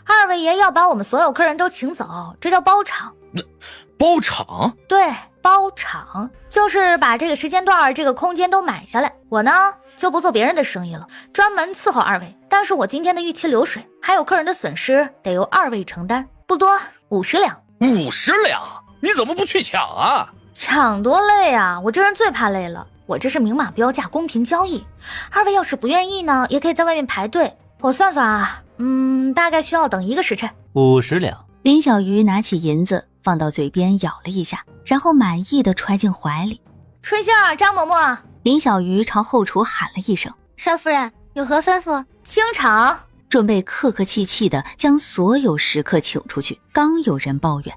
二位爷要把我们所有客人都请走，这叫包场。包场？对，包场就是把这个时间段这个空间都买下来，我呢就不做别人的生意了，专门伺候二位。但是我今天的预期流水还有客人的损失得由二位承担，不多，50两。50两？你怎么不去抢啊？抢多累啊，我这人最怕累了。我这是明码标价，公平交易。二位要是不愿意呢，也可以在外面排队。我算算啊，大概需要等1个时辰。50两。林小鱼拿起银子放到嘴边咬了一下，然后满意的揣进怀里。春杏儿、张嬷嬷，林小鱼朝后厨喊了一声：少夫人有何吩咐？清场。准备客客气气的将所有食客请出去。刚有人抱怨：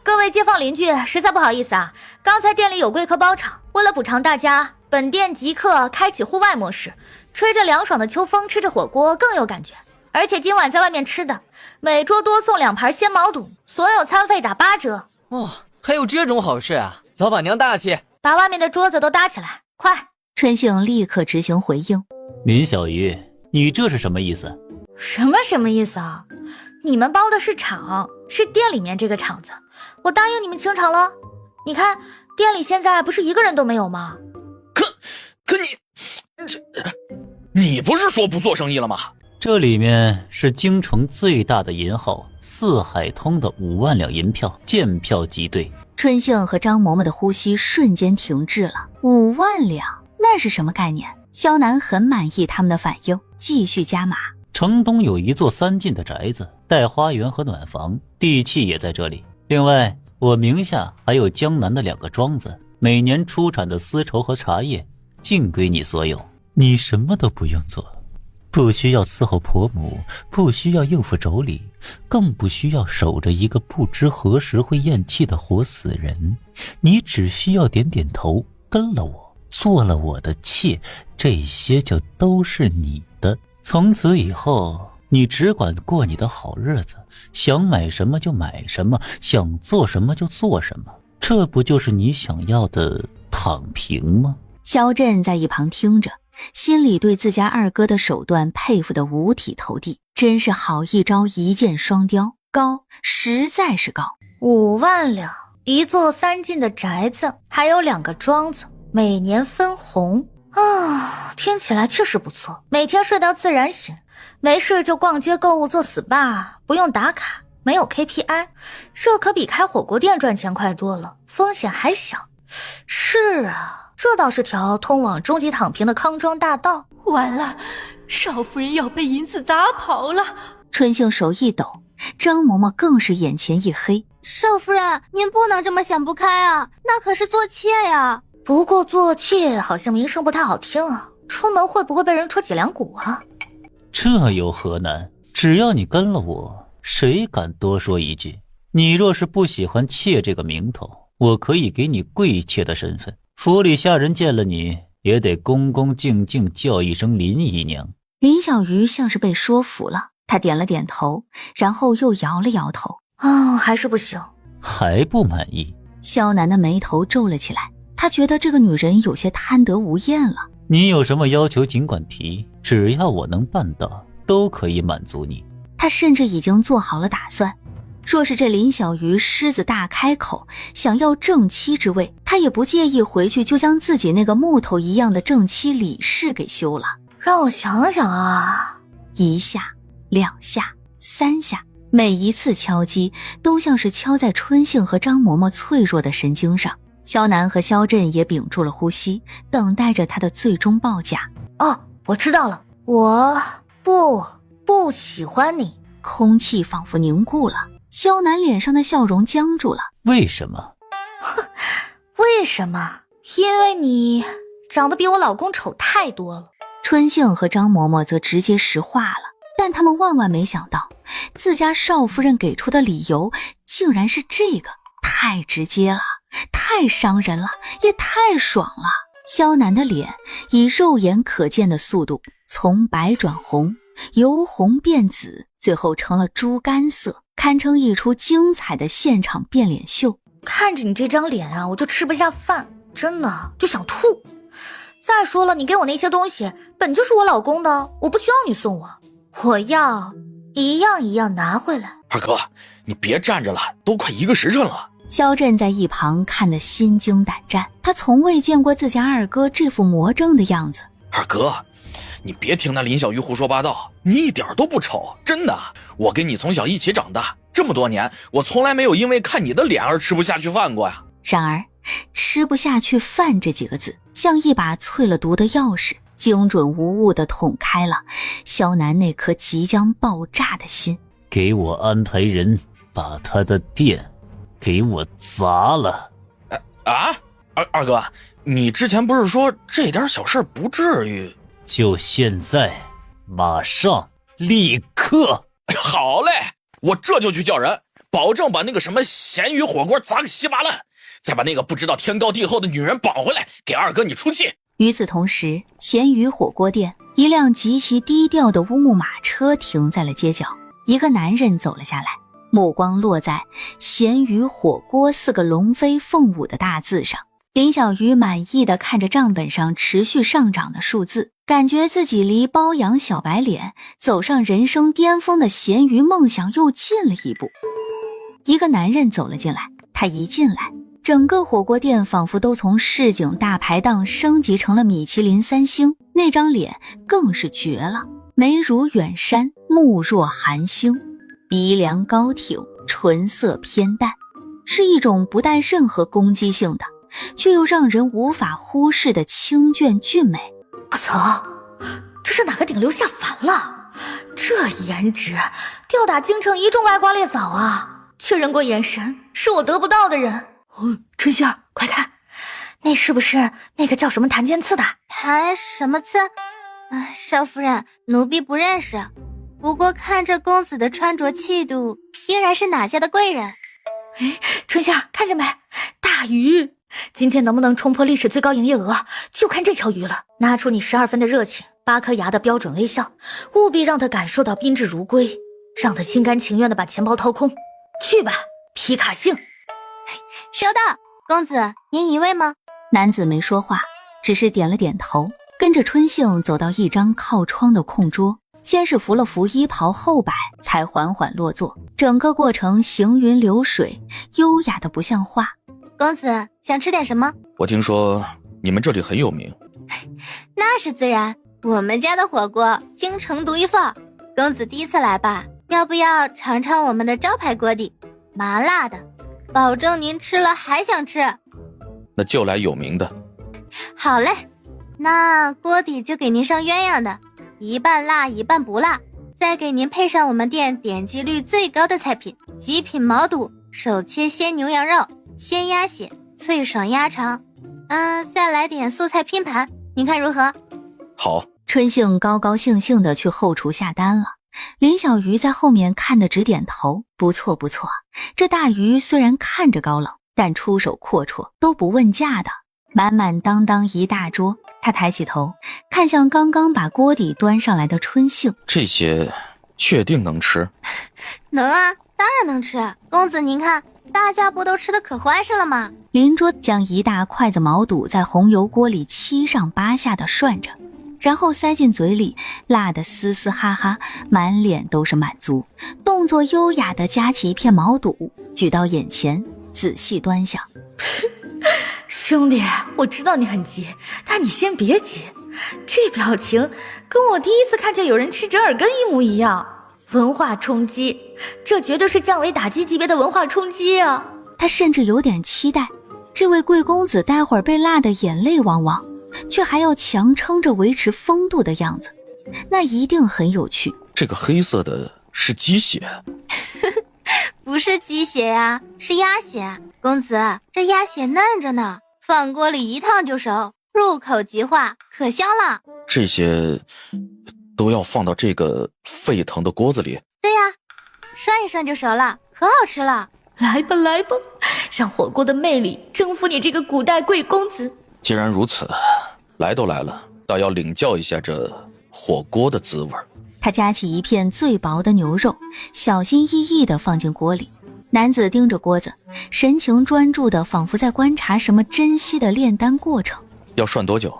各位街坊邻居，实在不好意思啊，刚才店里有贵客包场，为了补偿大家，本店即刻开启户外模式，吹着凉爽的秋风，吃着火锅更有感觉。而且今晚在外面吃的，每桌多送2盘鲜毛肚，所有餐费打8折。哇，还有这种好事啊！老板娘大气，把外面的桌子都搭起来，快！春杏立刻执行回应：林小鱼，你这是什么意思？什么意思啊？你们包的是场，是店里面这个场子，我答应你们清场了。你看店里现在不是1个人都没有吗？可你不是说不做生意了吗？这里面是京城最大的银号四海通的5万两银票，见票即兑。春杏和张嬷嬷的呼吸瞬间停滞了。5万两，那是什么概念？萧南很满意他们的反应，继续加码。城东有一座3进的宅子，带花园和暖房，地契也在这里。另外，我名下还有江南的2个庄子，每年出产的丝绸和茶叶尽归你所有。你什么都不用做，不需要伺候婆母，不需要应付妯娌，更不需要守着一个不知何时会咽气的活死人。你只需要点点头，跟了我，做了我的妾，这些就都是你的。从此以后，你只管过你的好日子，想买什么就买什么，想做什么就做什么，这不就是你想要的躺平吗？萧震在一旁听着，心里对自家二哥的手段佩服得五体投地，真是好一招一箭双雕，高，实在是高。5万两，一座3进的宅子，还有2个庄子，每年分红啊，听起来确实不错。每天睡到自然醒，没事就逛街购物做 SPA， 不用打卡，没有 KPI， 这可比开火锅店赚钱快多了，风险还小。是啊，这倒是条通往终极躺平的康庄大道。完了，少夫人要被银子打跑了。春杏手一抖，张嬷嬷更是眼前一黑。少夫人，您不能这么想不开啊，那可是做妾呀。不过做妾好像名声不太好听啊，出门会不会被人戳脊梁骨啊？这有何难？只要你跟了我，谁敢多说一句？你若是不喜欢妾这个名头，我可以给你贵妾的身份，府里下人见了你也得恭恭敬敬叫一声林姨娘。林小鱼像是被说服了，他点了点头，然后又摇了摇头。还是不行。还不满意？萧南的眉头皱了起来，他觉得这个女人有些贪得无厌了。你有什么要求尽管提，只要我能办到，都可以满足你。他甚至已经做好了打算，若是这林小鱼狮子大开口想要正妻之位，他也不介意回去就将自己那个木头一样的正妻李氏给休了。让我想想啊，1下2下3下，每一次敲击都像是敲在春杏和张嬷嬷脆弱的神经上。萧南和萧震也屏住了呼吸，等待着他的最终报价。我知道了，我不喜欢你。空气仿佛凝固了，萧南脸上的笑容僵住了。为什么？为什么？因为你长得比我老公丑太多了。春杏和张嬷嬷则直接实话了，但他们万万没想到，自家少夫人给出的理由竟然是这个，太直接了，太伤人了，也太爽了。萧南的脸以肉眼可见的速度从白转红，由红变紫，最后成了猪肝色，堪称一出精彩的现场变脸秀。看着你这张脸啊，我就吃不下饭，真的就想吐。再说了，你给我那些东西本就是我老公的，我不需要你送我，我要一样一样拿回来。二哥，你别站着了，都快1个时辰了。萧震在一旁看得心惊胆战，他从未见过自家二哥这副魔怔的样子。二哥，你别听那林小鱼胡说八道，你一点都不丑，真的。我跟你从小一起长大，这么多年，我从来没有因为看你的脸而吃不下去饭过呀。然而，吃不下去饭这几个字，像一把淬了毒的钥匙，精准无误地捅开了萧楠那颗即将爆炸的心。给我安排人把他的店给我砸了。二哥，你之前不是说这点小事不至于？就现在，马上，立刻！好嘞，我这就去叫人，保证把那个什么咸鱼火锅砸个稀巴烂，再把那个不知道天高地厚的女人绑回来，给二哥你出气。与此同时，咸鱼火锅店一辆极其低调的乌木马车停在了街角，一个男人走了下来，目光落在咸鱼火锅4个龙飞凤舞的大字上。林小鱼满意地看着账本上持续上涨的数字，感觉自己离包养小白脸走上人生巅峰的咸鱼梦想又近了一步。一个男人走了进来，他一进来，整个火锅店仿佛都从市井大排档升级成了米其林3星，那张脸更是绝了，眉如远山，目若寒星，鼻梁高挺，唇色偏淡，是一种不带任何攻击性的却又让人无法忽视的清隽俊美。我操，这是哪个顶流下凡了？这颜值吊打京城一众歪瓜裂枣啊！确认过眼神，是我得不到的人。春杏儿，快看，那是不是那个叫什么谭健次的？谭什么次？少夫人，奴婢不认识。不过看这公子的穿着气度，定然是哪家的贵人。春杏儿，看见没？大鱼！今天能不能冲破历史最高营业额，就看这条鱼了。拿出你12分的热情，8颗牙的标准微笑，务必让他感受到宾至如归，让他心甘情愿地把钱包掏空。去吧，皮卡杏。收到。公子，您一位吗？男子没说话，只是点了点头，跟着春杏走到一张靠窗的空桌，先是扶了扶衣袍后摆，才缓缓落座。整个过程行云流水，优雅的不像话。公子想吃点什么？我听说你们这里很有名。那是自然，我们家的火锅京城独一份。公子第一次来吧，要不要尝尝我们的招牌锅底，麻辣的，保证您吃了还想吃。那就来有名的。好嘞，那锅底就给您上鸳鸯的，一半辣一半不辣，再给您配上我们店点击率最高的菜品，极品毛肚，手切鲜牛羊肉，鲜鸭血，脆爽鸭肠，再来点素菜拼盘，您看如何？好。春杏高高兴兴地去后厨下单了，林小鱼在后面看得直点头，不错不错，这大鱼虽然看着高冷，但出手阔绰，都不问价的。满满当当一大桌，他抬起头看向刚刚把锅底端上来的春杏，这些确定能吃？能啊，当然能吃。公子您看，大家不都吃得可欢实了吗？邻桌将一大筷子毛肚在红油锅里7上8下的涮着，然后塞进嘴里，辣得嘶嘶哈哈，满脸都是满足，动作优雅地夹起一片毛肚，举到眼前仔细端详。兄弟，我知道你很急，但你先别急，这表情跟我第一次看见有人吃折耳根一模一样。文化冲击，这绝对是降维打击级别的文化冲击啊！他甚至有点期待，这位贵公子待会儿被辣得眼泪汪汪，却还要强撑着维持风度的样子，那一定很有趣。这个黑色的是鸡血？不是鸡血呀，是鸭血。公子，这鸭血嫩着呢，放锅里一烫就熟，入口即化，可香了。这些都要放到这个沸腾的锅子里？对呀，涮一涮就熟了，可好吃了。来吧来吧，让火锅的魅力征服你这个古代贵公子。既然如此，来都来了，倒要领教一下这火锅的滋味。他夹起一片最薄的牛肉，小心翼翼地放进锅里。男子盯着锅子，神情专注的仿佛在观察什么珍稀的炼丹过程。要涮多久？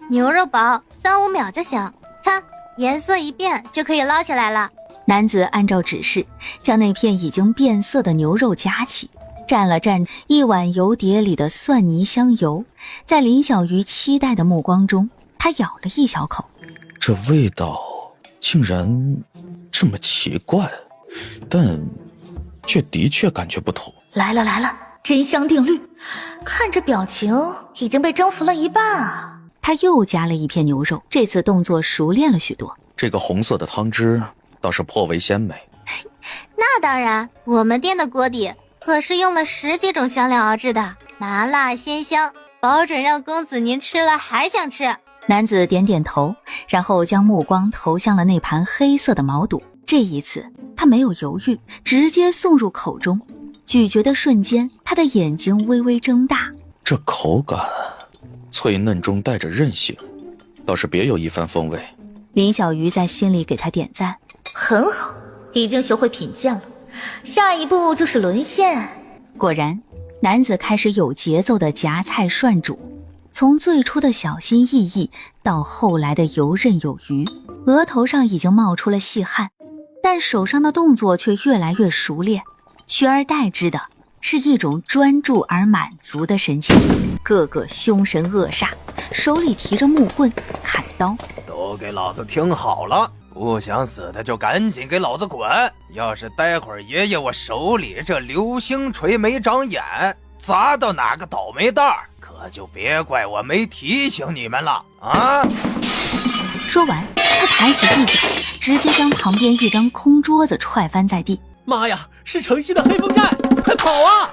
牛肉薄，3-5秒就行。看，颜色一变就可以捞起来了。男子按照指示，将那片已经变色的牛肉夹起，蘸了蘸一碗油碟里的蒜泥香油。在林小鱼期待的目光中，他咬了一小口。这味道竟然这么奇怪，但却的确感觉不同。来了来了，真香定律，看这表情已经被征服了一半啊！他又加了一片牛肉，这次动作熟练了许多。这个红色的汤汁倒是颇为鲜美。那当然，我们店的锅底可是用了10几种香料熬制的，麻辣鲜香，保准让公子您吃了还想吃。男子点点头，然后将目光投向了那盘黑色的毛肚。这一次他没有犹豫，直接送入口中。咀嚼的瞬间，他的眼睛微微睁大。这口感脆嫩中带着韧性，倒是别有一番风味。林小鱼在心里给他点赞，很好，已经学会品鉴了，下一步就是沦陷。果然，男子开始有节奏的夹菜涮煮，从最初的小心翼翼到后来的游刃有余，额头上已经冒出了细汗，但手上的动作却越来越熟练，取而代之的是一种专注而满足的神情，个个凶神恶煞，手里提着木棍、砍刀。都给老子听好了，不想死的就赶紧给老子滚！要是待会儿爷爷我手里这流星锤没长眼，砸到哪个倒霉蛋儿，可就别怪我没提醒你们了啊！说完，他抬起一脚，直接将旁边一张空桌子踹翻在地。妈呀，是城西的黑风寨，快跑啊！